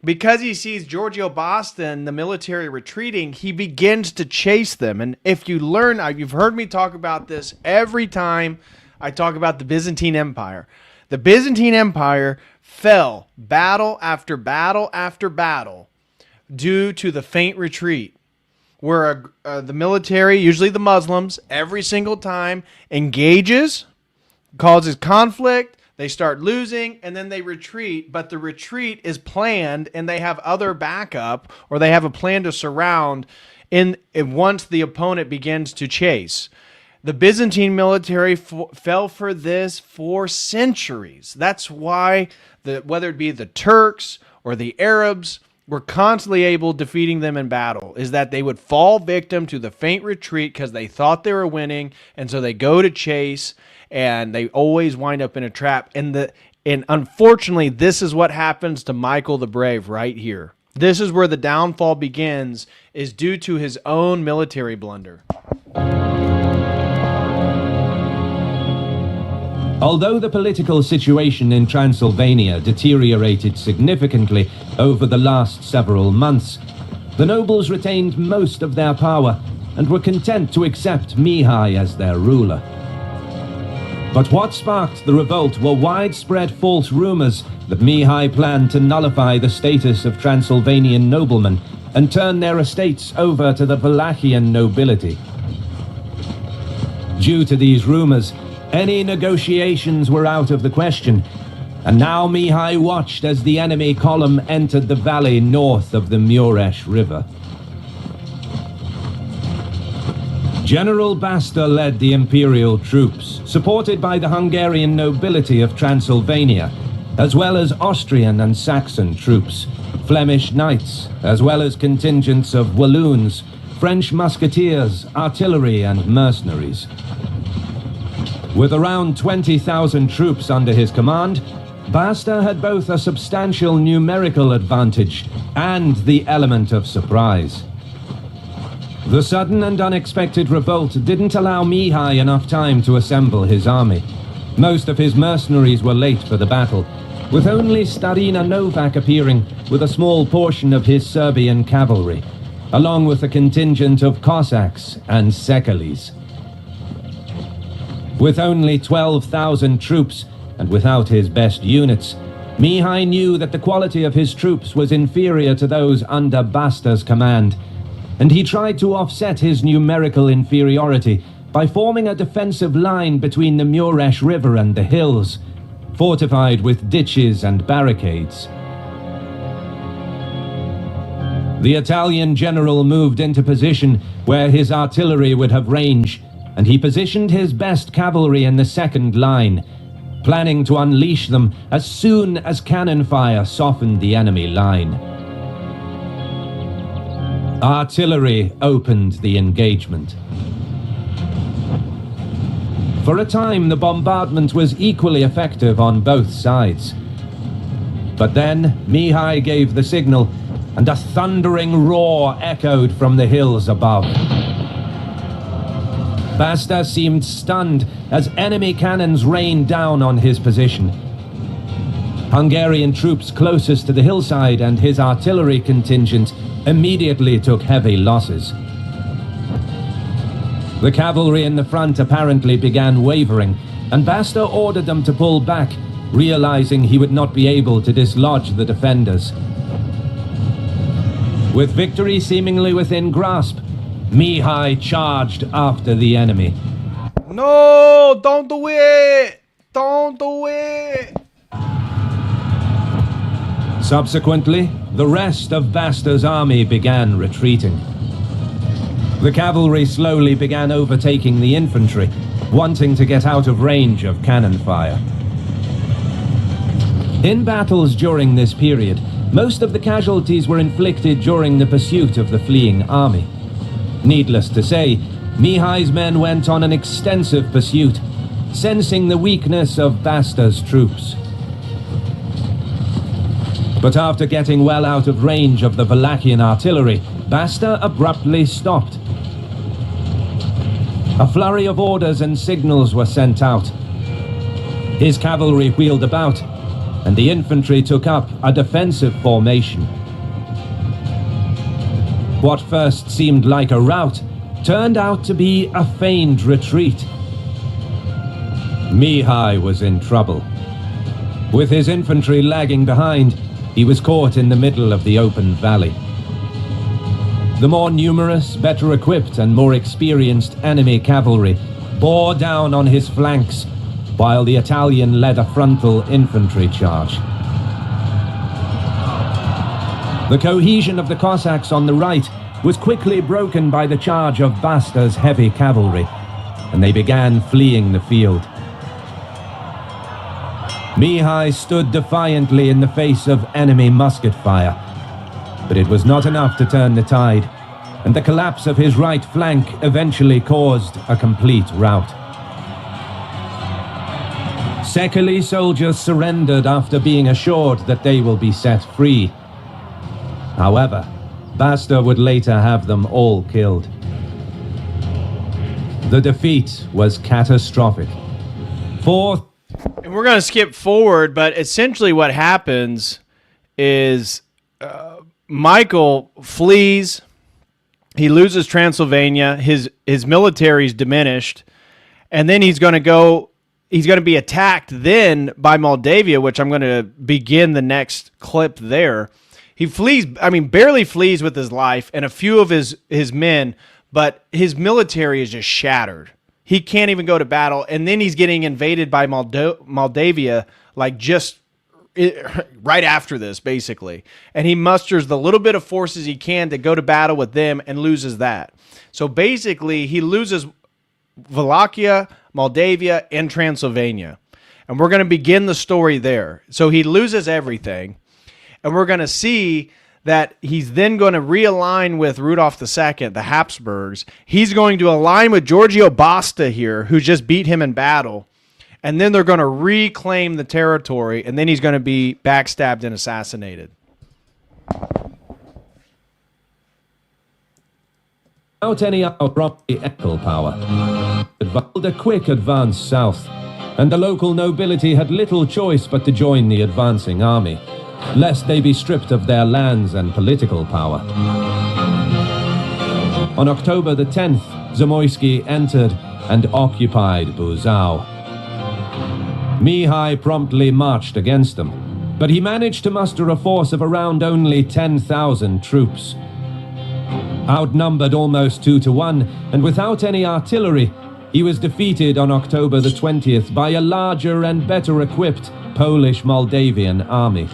because he sees Giorgio Boston, the military, retreating, he begins to chase them. And if you learn, you've heard me talk about this every time I talk about the Byzantine Empire. The Byzantine Empire fell battle after battle after battle due to the faint retreat, where the military, usually the Muslims, every single time engages, causes conflict, they start losing, and then they retreat, but the retreat is planned, and they have other backup, or they have a plan to surround once the opponent begins to chase. The Byzantine military fell for this for centuries. That's why, whether it be the Turks or the Arabs, were constantly able defeating them in battle, is that they would fall victim to the faint retreat because they thought they were winning, and so they go to chase, and they always wind up in a trap. And unfortunately, this is what happens to Michael the Brave right here. This is where the downfall begins, is due to his own military blunder. Although the political situation in Transylvania deteriorated significantly over the last several months, the nobles retained most of their power and were content to accept Mihai as their ruler. But what sparked the revolt were widespread false rumors that Mihai planned to nullify the status of Transylvanian noblemen and turn their estates over to the Wallachian nobility. Due to these rumors, any negotiations were out of the question, and now Mihai watched as the enemy column entered the valley north of the Mureș River. General Basta led the imperial troops, supported by the Hungarian nobility of Transylvania, as well as Austrian and Saxon troops, Flemish knights, as well as contingents of Walloons, French musketeers, artillery and mercenaries. With around 20,000 troops under his command, Basta had both a substantial numerical advantage and the element of surprise. The sudden and unexpected revolt didn't allow Mihai enough time to assemble his army. Most of his mercenaries were late for the battle, with only Starina Novak appearing with a small portion of his Serbian cavalry, along with a contingent of Cossacks and Sekalis. With only 12,000 troops, and without his best units, Mihai knew that the quality of his troops was inferior to those under Basta's command, and he tried to offset his numerical inferiority by forming a defensive line between the Mureș River and the hills, fortified with ditches and barricades. The Italian general moved into position where his artillery would have range, and he positioned his best cavalry in the second line, planning to unleash them as soon as cannon fire softened the enemy line. Artillery opened the engagement. For a time, the bombardment was equally effective on both sides. But then, Mihai gave the signal, and a thundering roar echoed from the hills above. Basta seemed stunned as enemy cannons rained down on his position. Hungarian troops closest to the hillside and his artillery contingent immediately took heavy losses. The cavalry in the front apparently began wavering, and Basta ordered them to pull back, realizing he would not be able to dislodge the defenders. With victory seemingly within grasp, Mihai charged after the enemy. No, don't do it! Don't do it! Subsequently, the rest of Basta's army began retreating. The cavalry slowly began overtaking the infantry, wanting to get out of range of cannon fire. In battles during this period, most of the casualties were inflicted during the pursuit of the fleeing army. Needless to say, Mihai's men went on an extensive pursuit, sensing the weakness of Basta's troops. But after getting well out of range of the Wallachian artillery, Basta abruptly stopped. A flurry of orders and signals were sent out. His cavalry wheeled about, and the infantry took up a defensive formation. What first seemed like a rout turned out to be a feigned retreat. Mihai was in trouble. With his infantry lagging behind, he was caught in the middle of the open valley. The more numerous, better equipped and more experienced enemy cavalry bore down on his flanks, while the Italian led a frontal infantry charge. The cohesion of the Cossacks on the right was quickly broken by the charge of Basta's heavy cavalry, and they began fleeing the field. Mihai stood defiantly in the face of enemy musket fire, but it was not enough to turn the tide, and the collapse of his right flank eventually caused a complete rout. Sekeli soldiers surrendered after being assured that they will be set free. However, Basta would later have them all killed. The defeat was catastrophic. And we're going to skip forward, but essentially what happens is Michael flees. He loses Transylvania. His military is diminished, and then he's going to be attacked then by Moldavia, which I'm going to begin the next clip there. He flees, barely flees with his life and a few of his men, but his military is just shattered. He can't even go to battle, and then he's getting invaded by Moldavia, right after this, basically. And he musters the little bit of forces he can to go to battle with them and loses that. So basically, he loses Wallachia, Moldavia, and Transylvania. And we're going to begin the story there. So he loses everything, and we're going to see that he's then going to realign with Rudolph II, the Habsburgs. He's going to align with Giorgio Basta here, who just beat him in battle. And then they're going to reclaim the territory, and then he's going to be backstabbed and assassinated. Without any political power, a quick advance south, and the local nobility had little choice but to join the advancing army, lest they be stripped of their lands and political power. On October the 10th, Zamoyski entered and occupied Buzău. Mihai promptly marched against them, but he managed to muster a force of around only 10,000 troops. Outnumbered almost 2 to 1, and without any artillery, he was defeated on October the 20th by a larger and better equipped Polish-Moldavian army.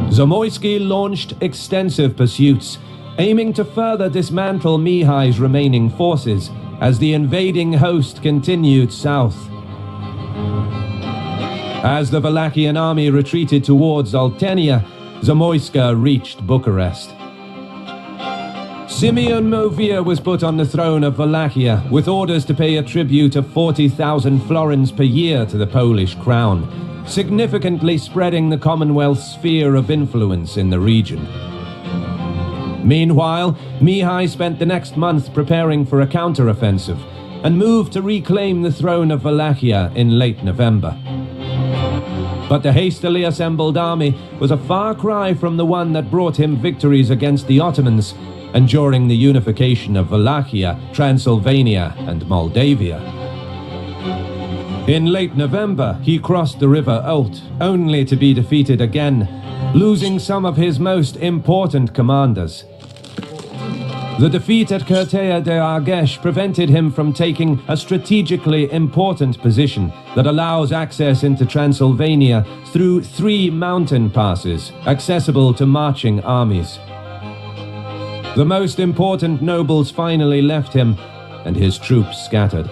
Zamoyski launched extensive pursuits, aiming to further dismantle Mihai's remaining forces as the invading host continued south. As the Wallachian army retreated towards Oltenia, Zamoyska reached Bucharest. Simeon Movia was put on the throne of Wallachia with orders to pay a tribute of 40,000 florins per year to the Polish crown, significantly spreading the Commonwealth's sphere of influence in the region. Meanwhile, Mihai spent the next month preparing for a counteroffensive and moved to reclaim the throne of Wallachia in late November. But the hastily assembled army was a far cry from the one that brought him victories against the Ottomans and during the unification of Wallachia, Transylvania, and Moldavia. In late November, he crossed the river Olt, only to be defeated again, losing some of his most important commanders. The defeat at Curtea de Argeș prevented him from taking a strategically important position that allows access into Transylvania through 3 mountain passes, accessible to marching armies. The most important nobles finally left him, and his troops scattered.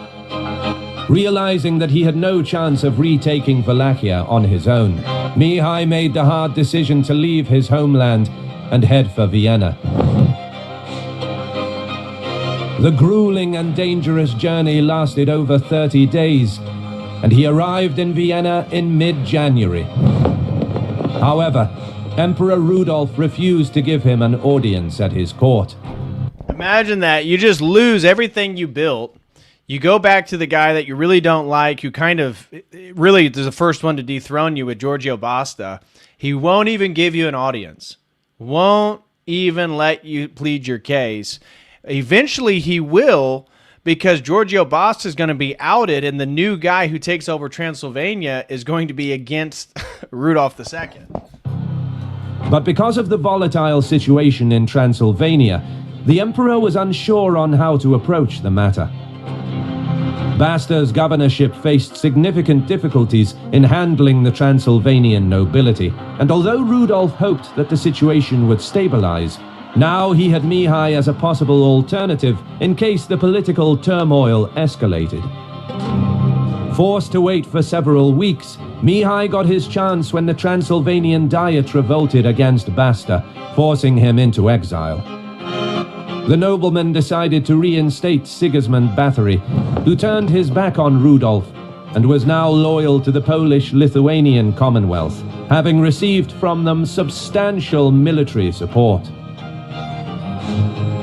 Realizing that he had no chance of retaking Wallachia on his own, Mihai made the hard decision to leave his homeland and head for Vienna. The grueling and dangerous journey lasted over 30 days, and he arrived in Vienna in mid-January. However, Emperor Rudolf refused to give him an audience at his court. Imagine that. You just lose everything you built. You go back to the guy that you really don't like, who kind of really is the first one to dethrone you with Giorgio Basta. He won't even give you an audience. Won't even let you plead your case. Eventually he will, because Giorgio Basta is going to be outed, and the new guy who takes over Transylvania is going to be against Rudolf II. But because of the volatile situation in Transylvania, the emperor was unsure on how to approach the matter. Basta's governorship faced significant difficulties in handling the Transylvanian nobility, and although Rudolf hoped that the situation would stabilize, now he had Mihai as a possible alternative in case the political turmoil escalated. Forced to wait for several weeks, Mihai got his chance when the Transylvanian Diet revolted against Basta, forcing him into exile. The nobleman decided to reinstate Sigismund Bathory, who turned his back on Rudolf and was now loyal to the Polish-Lithuanian Commonwealth, having received from them substantial military support.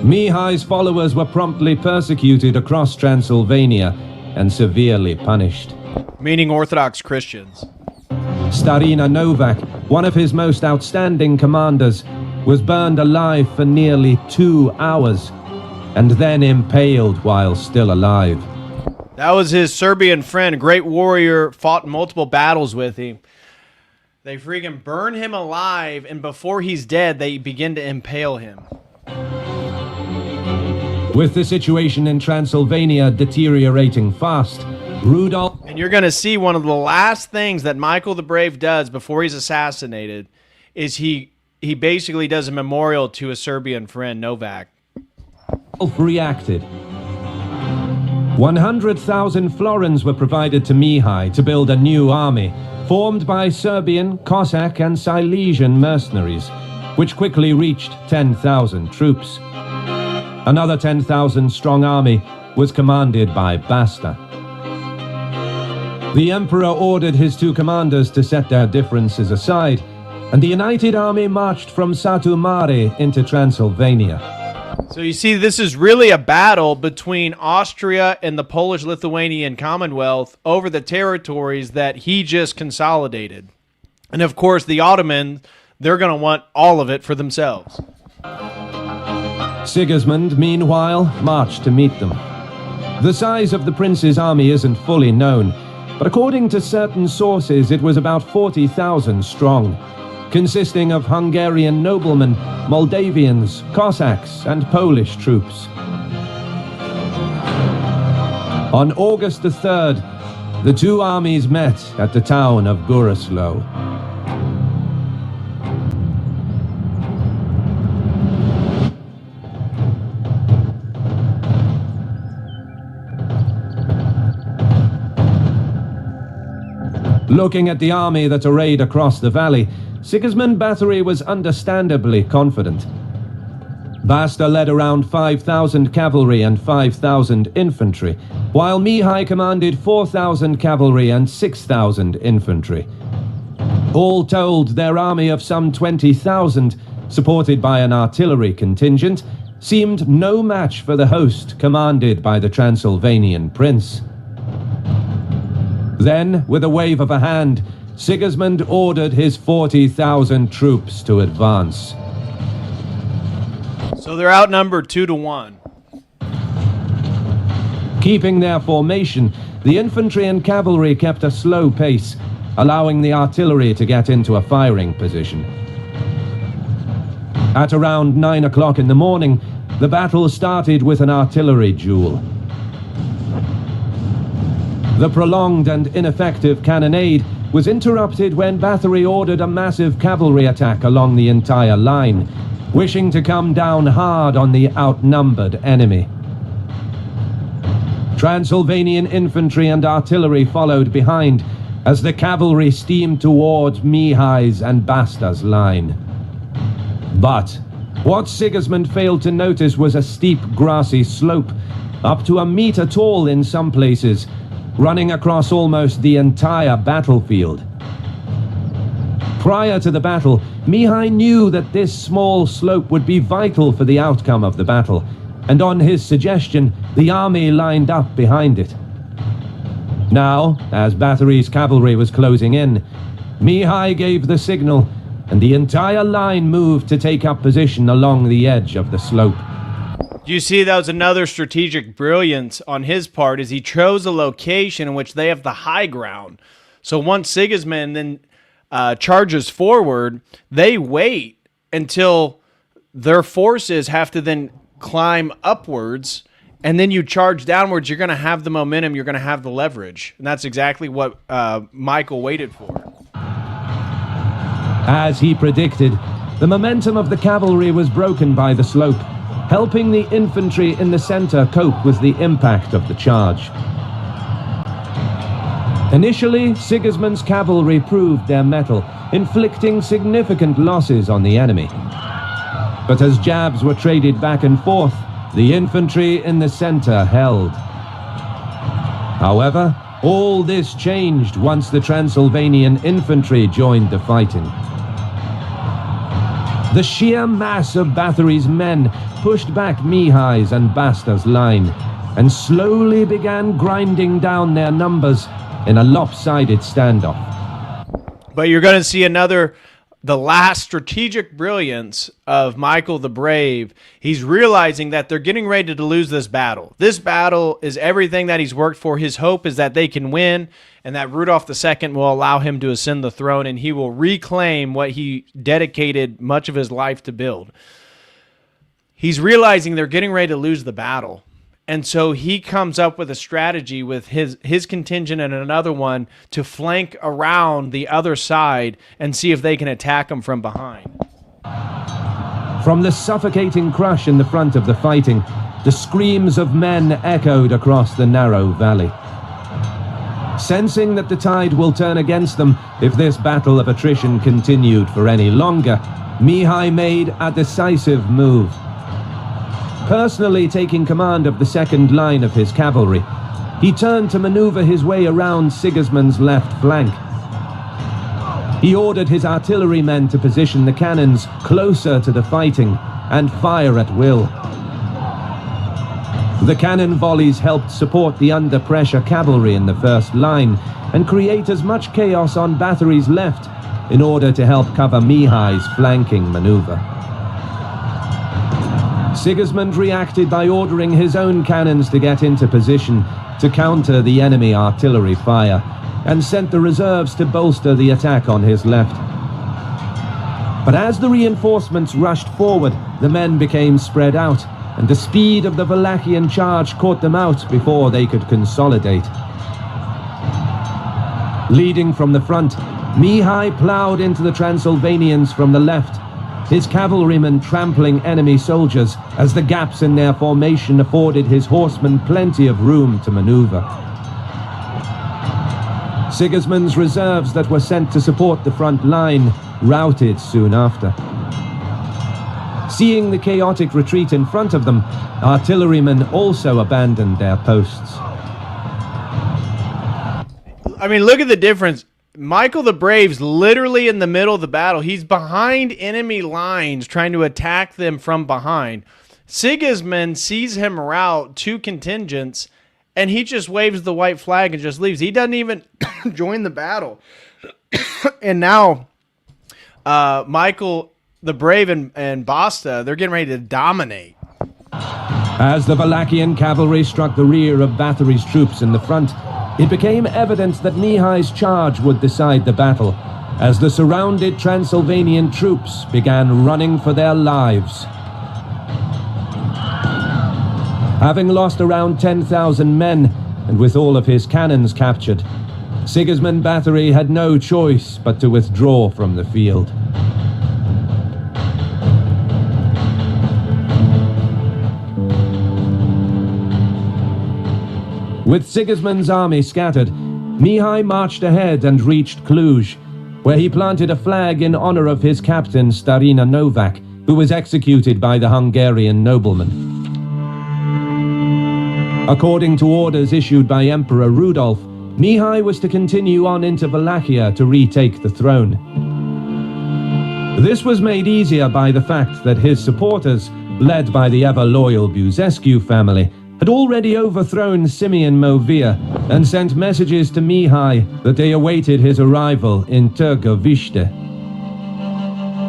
Mihai's followers were promptly persecuted across Transylvania and severely punished. Meaning Orthodox Christians. Starina Novak, one of his most outstanding commanders, was burned alive for nearly 2 hours and then impaled while still alive. That was his Serbian friend, a great warrior, fought in multiple battles with him. They freaking burn him alive, and before he's dead, they begin to impale him. With the situation in Transylvania deteriorating fast, Rudolf... And you're going to see one of the last things that Michael the Brave does before he's assassinated is he basically does a memorial to a Serbian friend, Novak. Reacted. 100,000 florins were provided to Mihai to build a new army, formed by Serbian, Cossack and Silesian mercenaries, which quickly reached 10,000 troops. Another 10,000 strong army was commanded by Basta. The emperor ordered his two commanders to set their differences aside, and the united army marched from Satu Mare into Transylvania. So you see, this is really a battle between Austria and the Polish-Lithuanian Commonwealth over the territories that he just consolidated. And of course, the Ottoman, they're going to want all of it for themselves. Sigismund, meanwhile, marched to meet them. The size of the prince's army isn't fully known, but according to certain sources, it was about 40,000 strong, consisting of Hungarian noblemen, Moldavians, Cossacks, and Polish troops. On August the 3rd, the two armies met at the town of Guruslo. Looking at the army that arrayed across the valley, Sigismund Bathory was understandably confident. Basta led around 5,000 cavalry and 5,000 infantry, while Mihai commanded 4,000 cavalry and 6,000 infantry. All told, their army of some 20,000, supported by an artillery contingent, seemed no match for the host commanded by the Transylvanian prince. Then, with a wave of a hand, Sigismund ordered his 40,000 troops to advance. So they're outnumbered 2-1. Keeping their formation, the infantry and cavalry kept a slow pace, allowing the artillery to get into a firing position. At around 9 o'clock in the morning, the battle started with an artillery duel. The prolonged and ineffective cannonade was interrupted when Bathory ordered a massive cavalry attack along the entire line, wishing to come down hard on the outnumbered enemy. Transylvanian infantry and artillery followed behind as the cavalry steamed towards Mihai's and Basta's line. But what Sigismund failed to notice was a steep grassy slope, up to 1 meter tall in some places, running across almost the entire battlefield. Prior to the battle, Mihai knew that this small slope would be vital for the outcome of the battle, and on his suggestion, the army lined up behind it. Now, as Bathory's cavalry was closing in, Mihai gave the signal, and the entire line moved to take up position along the edge of the slope. You see, that was another strategic brilliance on his part, is he chose a location in which they have the high ground. So once Sigismund then charges forward, they wait until their forces have to then climb upwards, and then you charge downwards. You're going to have the momentum, you're going to have the leverage. And that's exactly what Michael waited for. As he predicted, the momentum of the cavalry was broken by the slope, helping the infantry in the center cope with the impact of the charge. Initially, Sigismund's cavalry proved their mettle, inflicting significant losses on the enemy. But as jabs were traded back and forth, the infantry in the center held. However, all this changed once the Transylvanian infantry joined the fighting. The sheer mass of Bathory's men pushed back Mihai's and Basta's line, and slowly began grinding down their numbers in a lopsided standoff. But you're going to see the last strategic brilliance of Michael the Brave. He's realizing that they're getting ready to lose this battle. This battle is everything that he's worked for. His hope is that they can win, and that Rudolf II will allow him to ascend the throne, and he will reclaim what he dedicated much of his life to build. He's realizing they're getting ready to lose the battle. And so he comes up with a strategy with his contingent and another one to flank around the other side and see if they can attack them from behind. From the suffocating crush in the front of the fighting, the screams of men echoed across the narrow valley. Sensing that the tide will turn against them if this battle of attrition continued for any longer, Mihai made a decisive move. Personally taking command of the second line of his cavalry, he turned to maneuver his way around Sigismund's left flank. He ordered his artillerymen to position the cannons closer to the fighting and fire at will. The cannon volleys helped support the under-pressure cavalry in the first line and create as much chaos on Bathory's left in order to help cover Mihai's flanking maneuver. Sigismund reacted by ordering his own cannons to get into position to counter the enemy artillery fire, and sent the reserves to bolster the attack on his left. But as the reinforcements rushed forward, the men became spread out, and the speed of the Wallachian charge caught them out before they could consolidate. Leading from the front, Mihai ploughed into the Transylvanians from the left, his cavalrymen trampling enemy soldiers as the gaps in their formation afforded his horsemen plenty of room to maneuver. Sigismund's reserves that were sent to support the front line routed soon after. Seeing the chaotic retreat in front of them, artillerymen also abandoned their posts. I mean, look at the difference. Michael the Brave's literally in the middle of the battle. He's behind enemy lines trying to attack them from behind. Sigismund sees him rout two contingents, and he just waves the white flag and just leaves. He doesn't even join the battle. And now Michael the Brave and Basta, they're getting ready to dominate. As the Wallachian cavalry struck the rear of Bathory's troops in the front, it became evident that Mihai's charge would decide the battle, as the surrounded Transylvanian troops began running for their lives. Having lost around 10,000 men, and with all of his cannons captured, Sigismund Bathory had no choice but to withdraw from the field. With Sigismund's army scattered, Mihai marched ahead and reached Cluj, where he planted a flag in honor of his captain Starina Novak, who was executed by the Hungarian nobleman. According to orders issued by Emperor Rudolf, Mihai was to continue on into Wallachia to retake the throne. This was made easier by the fact that his supporters, led by the ever-loyal Buzescu family, had already overthrown Simeon Movia and sent messages to Mihai that they awaited his arrival in Târgoviște.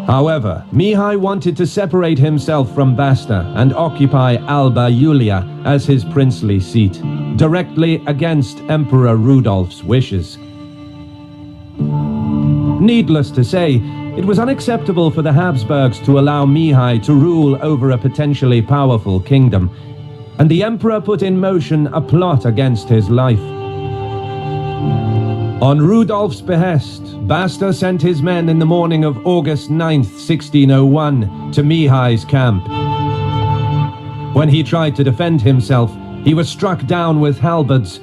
However, Mihai wanted to separate himself from Basta and occupy Alba Iulia as his princely seat, directly against Emperor Rudolf's wishes. Needless to say, it was unacceptable for the Habsburgs to allow Mihai to rule over a potentially powerful kingdom, and the emperor put in motion a plot against his life. On Rudolf's behest, Basta sent his men in the morning of August 9th, 1601, to Mihai's camp. When he tried to defend himself, he was struck down with halberds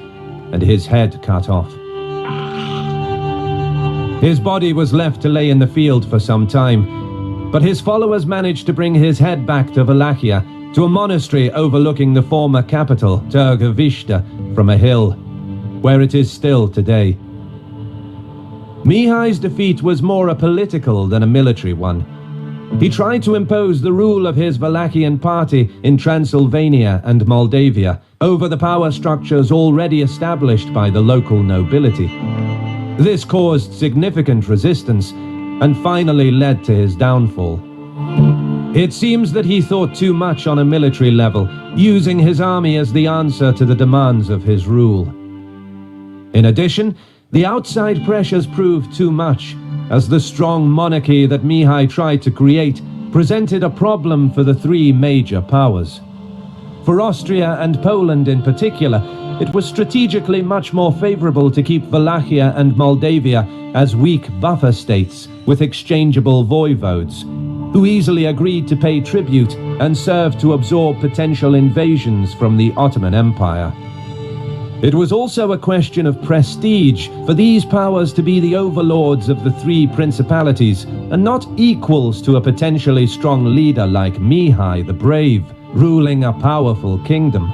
and his head cut off. His body was left to lay in the field for some time, but his followers managed to bring his head back to Wallachia, to a monastery overlooking the former capital, Târgoviște, from a hill, where it is still today. Mihai's defeat was more a political than a military one. He tried to impose the rule of his Wallachian party in Transylvania and Moldavia over the power structures already established by the local nobility. This caused significant resistance and finally led to his downfall. It seems that he thought too much on a military level, using his army as the answer to the demands of his rule. In addition, the outside pressures proved too much, as the strong monarchy that Mihai tried to create presented a problem for the three major powers. For Austria and Poland in particular, it was strategically much more favorable to keep Wallachia and Moldavia as weak buffer states with exchangeable voivodes, who easily agreed to pay tribute and serve to absorb potential invasions from the Ottoman Empire. It was also a question of prestige for these powers to be the overlords of the three principalities and not equals to a potentially strong leader like Mihai the Brave, ruling a powerful kingdom.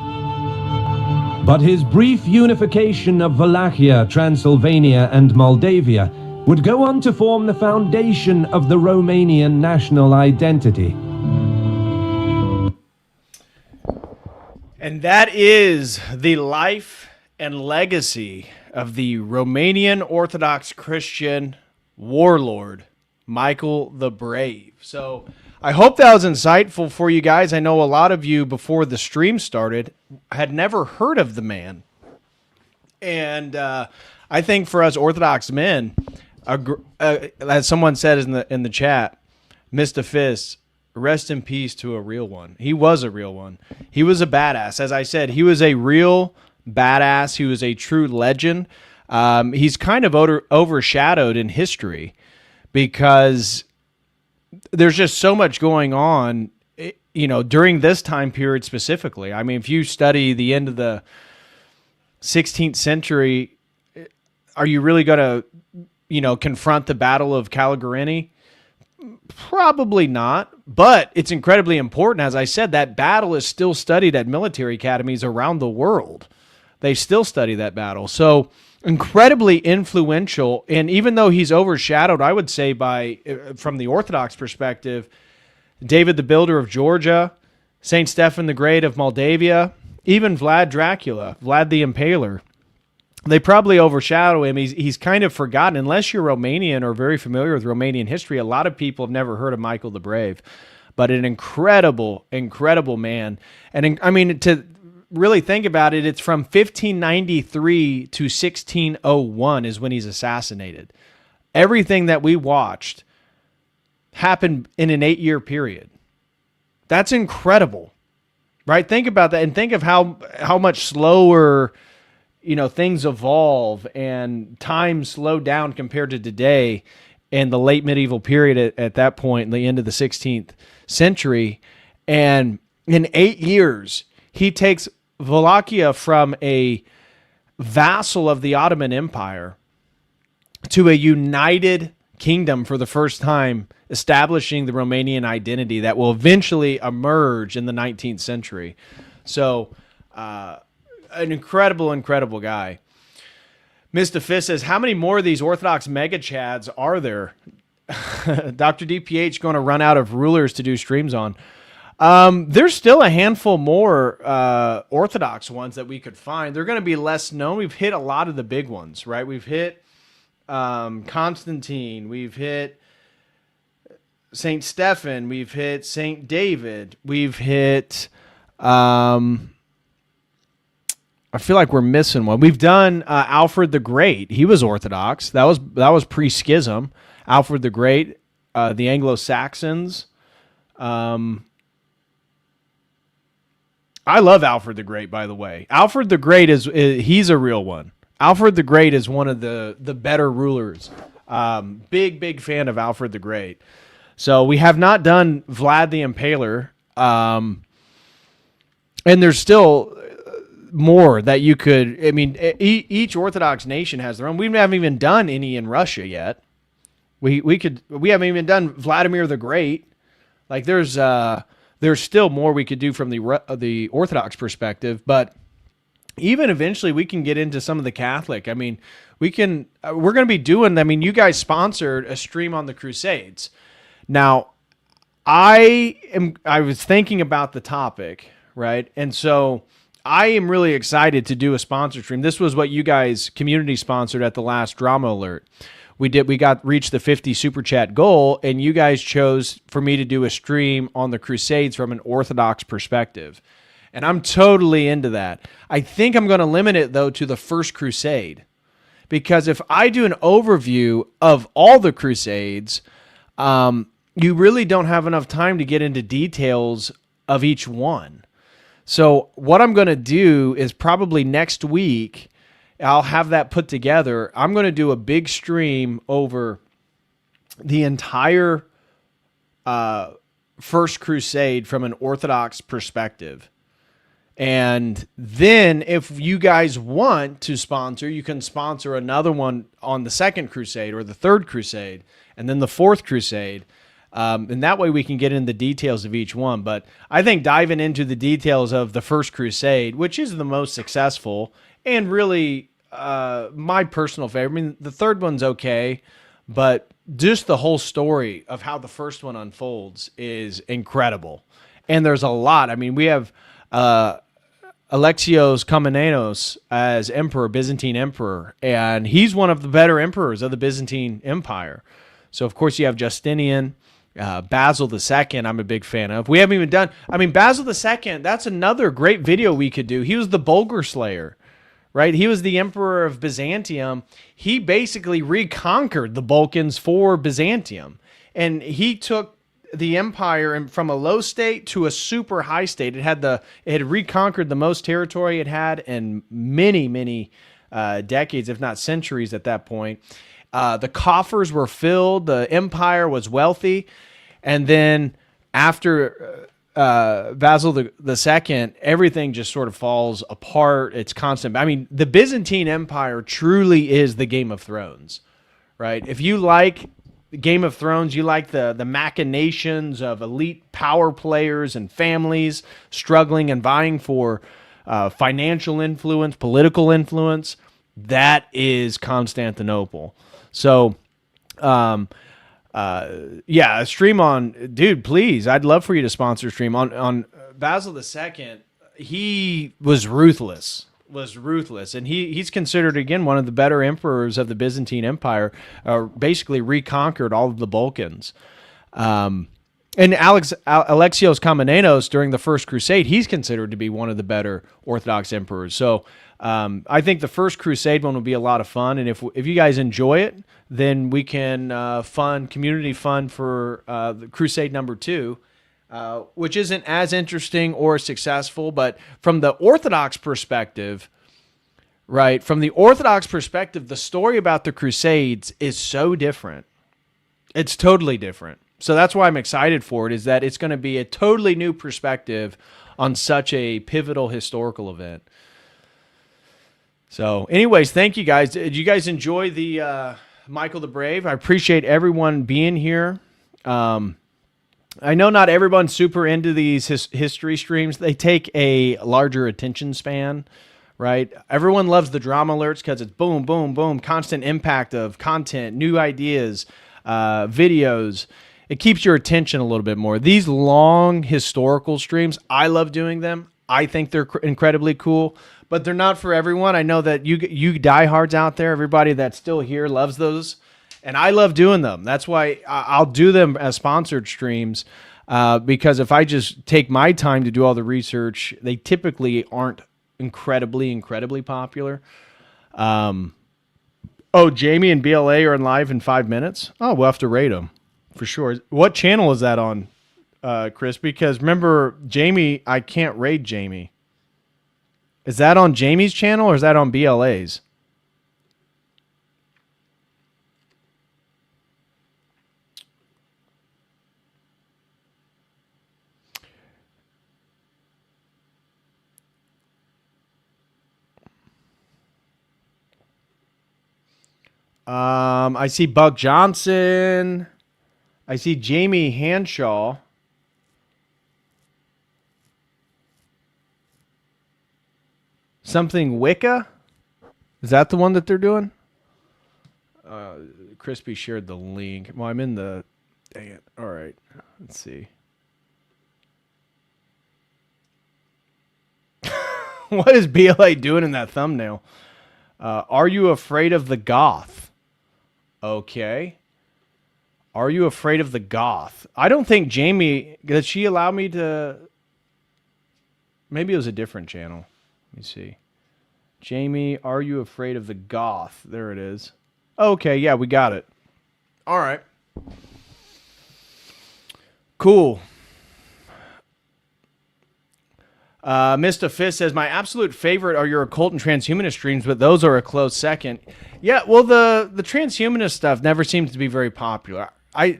But his brief unification of Wallachia, Transylvania and Moldavia would go on to form the foundation of the Romanian national identity. And that is the life and legacy of the Romanian Orthodox Christian warlord, Michael the Brave. So I hope that was insightful for you guys. I know a lot of you before the stream started had never heard of the man. And I think for us Orthodox men, as someone said in the chat, Mr. Fist, rest in peace to a real one. He was a real one. He was a badass. As I said, he was a real badass. He was a true legend. He's kind of overshadowed in history because there's just so much going on, during this time period specifically. I mean, if you study the end of the 16th century, are you really going to confront the Battle of Calugareni? Probably not, but it's incredibly important. As I said, that battle is still studied at military academies around the world. They still study that battle. So incredibly influential. And even though he's overshadowed, I would say from the Orthodox perspective, David the Builder of Georgia, Saint Stephen the Great of Moldavia, even Vlad Dracula, Vlad the Impaler, they probably overshadow him. He's kind of forgotten. Unless you're Romanian or very familiar with Romanian history, a lot of people have never heard of Michael the Brave. But an incredible, incredible man. And to really think about it, it's from 1593 to 1601 is when he's assassinated. Everything that we watched happened in an 8-year period. That's incredible, right? Think about that, and think of how much slower things evolve and time slowed down compared to today in the late medieval period at that point, in the end of the 16th century. And in 8 years, he takes Wallachia from a vassal of the Ottoman Empire to a united kingdom for the first time, establishing the Romanian identity that will eventually emerge in the 19th century. So, an incredible, incredible guy. Mr. Fist says, how many more of these Orthodox mega chads are there? Dr. DPH going to run out of rulers to do streams on. There's still a handful more Orthodox ones that we could find. They're going to be less known. We've hit a lot of the big ones, right? We've hit Constantine. We've hit Saint Stephen. We've hit Saint David. We've hit. I feel like we're missing one. We've done Alfred the Great. He was Orthodox. That was pre-schism. Alfred the Great, the Anglo-Saxons. I love Alfred the Great, by the way. Alfred the Great he's a real one. Alfred the Great is one of the better rulers. Big fan of Alfred the Great. So we have not done Vlad the Impaler. And there's still more that you could. I mean, each Orthodox nation has their own. We haven't even done any in Russia yet. We haven't even done Vladimir the Great. Like there's still more we could do from the Orthodox perspective, but even eventually we can get into some of the Catholic. I mean, we're going to be doing. I mean, you guys sponsored a stream on the Crusades. Now, I was thinking about the topic, right, and so I am really excited to do a sponsor stream. This was what you guys community sponsored at the last Drama Alert. We reached the 50 super chat goal, and you guys chose for me to do a stream on the Crusades from an Orthodox perspective. And I'm totally into that. I think I'm going to limit it, though, to the First Crusade. Because if I do an overview of all the Crusades, you really don't have enough time to get into details of each one. So what I'm going to do is probably next week, I'll have that put together. I'm going to do a big stream over the entire First Crusade from an Orthodox perspective. And then if you guys want to sponsor, you can sponsor another one on the Second Crusade or the Third Crusade and then the Fourth Crusade. And that way we can get into the details of each one. But I think diving into the details of the First Crusade, which is the most successful and really my personal favorite. I mean, the third one's okay, but just the whole story of how the first one unfolds is incredible. And there's a lot. I mean, we have Alexios Komnenos as emperor, Byzantine emperor, and he's one of the better emperors of the Byzantine Empire. So, of course, you have Justinian. Basil II, I'm a big fan of. We haven't even done, Basil II, that's another great video we could do. He was the Bulgar Slayer, right? He was the emperor of Byzantium. He basically reconquered the Balkans for Byzantium. And he took the empire from a low state to a super high state. It had reconquered the most territory it had in many decades, if not centuries at that point. The coffers were filled. The empire was wealthy. And then after Basil II, everything just sort of falls apart. It's constant. I mean, the Byzantine Empire truly is the Game of Thrones, right? If you like Game of Thrones, you like the machinations of elite power players and families struggling and vying for financial influence, political influence, that is Constantinople. So, a stream on, dude, please, I'd love for you to sponsor a stream on Basil II. He was ruthless, and he's considered, again, one of the better emperors of the Byzantine Empire, basically reconquered all of the Balkans. And Alexios Komnenos during the First Crusade, he's considered to be one of the better Orthodox emperors. So, I think the First Crusade one will be a lot of fun, and if you guys enjoy it, then we can community fund for the Crusade number 2, which isn't as interesting or successful, but from the Orthodox perspective, right? From the Orthodox perspective, the story about the Crusades is so different. It's totally different. So that's why I'm excited for it, is that it's going to be a totally new perspective on such a pivotal historical event. So anyways, thank you guys. Did you guys enjoy the Michael the Brave? I appreciate everyone being here. I know not everyone's super into these history streams. They take a larger attention span, right? Everyone loves the drama alerts because it's boom, boom, boom, constant impact of content, new ideas, videos. it keeps your attention a little bit more. These long historical streams, I love doing them. I think they're incredibly cool, but they're not for everyone. I know that you diehards out there, everybody that's still here loves those, and I love doing them. That's why I'll do them as sponsored streams, because if I just take my time to do all the research, they typically aren't incredibly popular. Oh, Jamie and BLA are in live in 5 minutes? Oh, we'll have to rate them for sure. What channel is that on, Chris? Because remember, Jamie, I can't raid Jamie. Is that on Jamie's channel or is that on BLA's? I see Buck Johnson. I see Jamie Hanshaw. Something Wicca? Is that the one that they're doing? Crispy shared the link. Well, I'm in the... Dang it. All right. Let's see. What is BLA doing in that thumbnail? Are you afraid of the goth? Okay. Are you afraid of the goth? I don't think Jamie... Did she allow me to... Maybe it was a different channel. Let me see. Jamie, are you afraid of the goth? There it is. Okay, yeah, we got it. All right. Cool. Mr. Fist says, my absolute favorite are your occult and transhumanist streams, but those are a close second. Yeah, well, the transhumanist stuff never seems to be very popular. I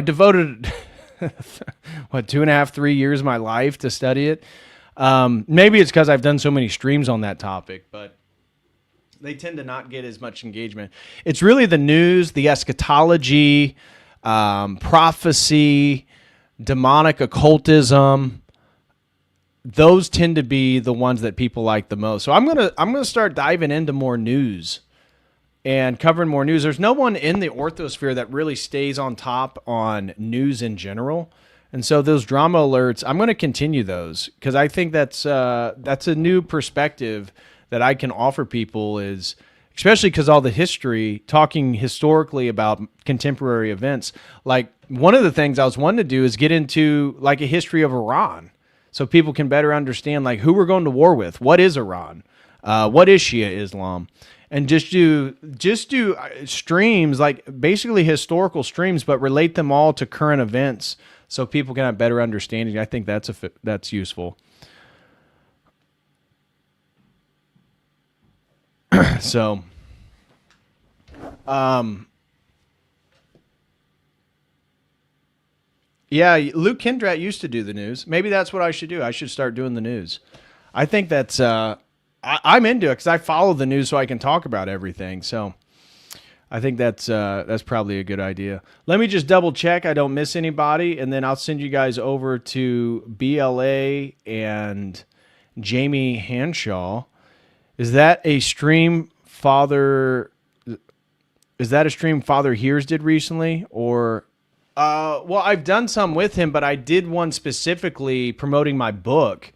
devoted, 2.5, 3 years of my life to study it. Maybe it's because I've done so many streams on that topic, but they tend to not get as much engagement. It's really the news, the eschatology, prophecy, demonic occultism. Those tend to be the ones that people like the most. So I'm gonna start diving into more news and covering more news. There's no one in the orthosphere that really stays on top on news in general. And so those drama alerts, I'm going to continue those because I think that's a new perspective that I can offer people, is especially because all the history, talking historically about contemporary events. Like one of the things I was wanting to do is get into like a history of Iran, so people can better understand like who we're going to war with. What is Iran? What is Shia Islam? And just do streams, like basically historical streams, but relate them all to current events so people can have better understanding. I think that's useful. So, yeah, Luke Kindrat used to do the news. Maybe that's what I should do. I should start doing the news. I think that's I'm into it because I follow the news so I can talk about everything. So I think that's probably a good idea. Let me just double check I don't miss anybody, and then I'll send you guys over to BLA and Jamie Hanshaw. Is that a stream Father Hears did recently, or? Well, I've done some with him, but I did one specifically promoting my book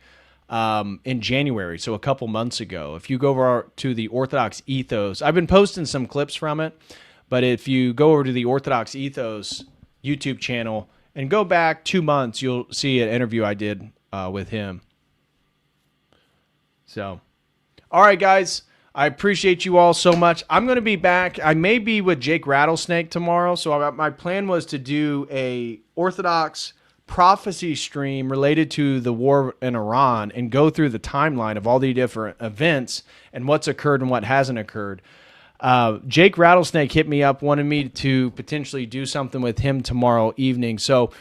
in January, so a couple months ago. If you go over to the Orthodox Ethos, I've been posting some clips from it, but if you go over to the Orthodox Ethos YouTube channel and go back 2 months, you'll see an interview I did with him. So, all right, guys. I appreciate you all so much. I'm going to be back. I may be with Jake Rattlesnake tomorrow. So my plan was to do a Orthodox prophecy stream related to the war in Iran and go through the timeline of all the different events and what's occurred and what hasn't occurred. Jake Rattlesnake hit me up, wanted me to potentially do something with him tomorrow evening. So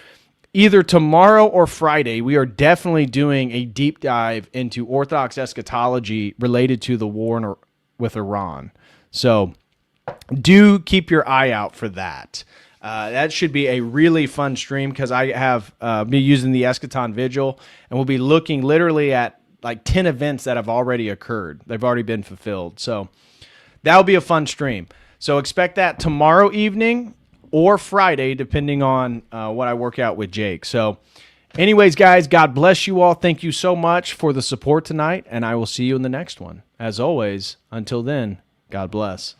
either tomorrow or Friday, we are definitely doing a deep dive into Orthodox eschatology related to the war with Iran. So do keep your eye out for that. That should be a really fun stream because I have been using the Eschaton Vigil, and we'll be looking literally at like 10 events that have already occurred. They've already been fulfilled. So that'll be a fun stream. So expect that tomorrow evening. or Friday, depending on what I work out with Jake. So anyways, guys, God bless you all. Thank you so much for the support tonight, and I will see you in the next one. As always, until then, God bless.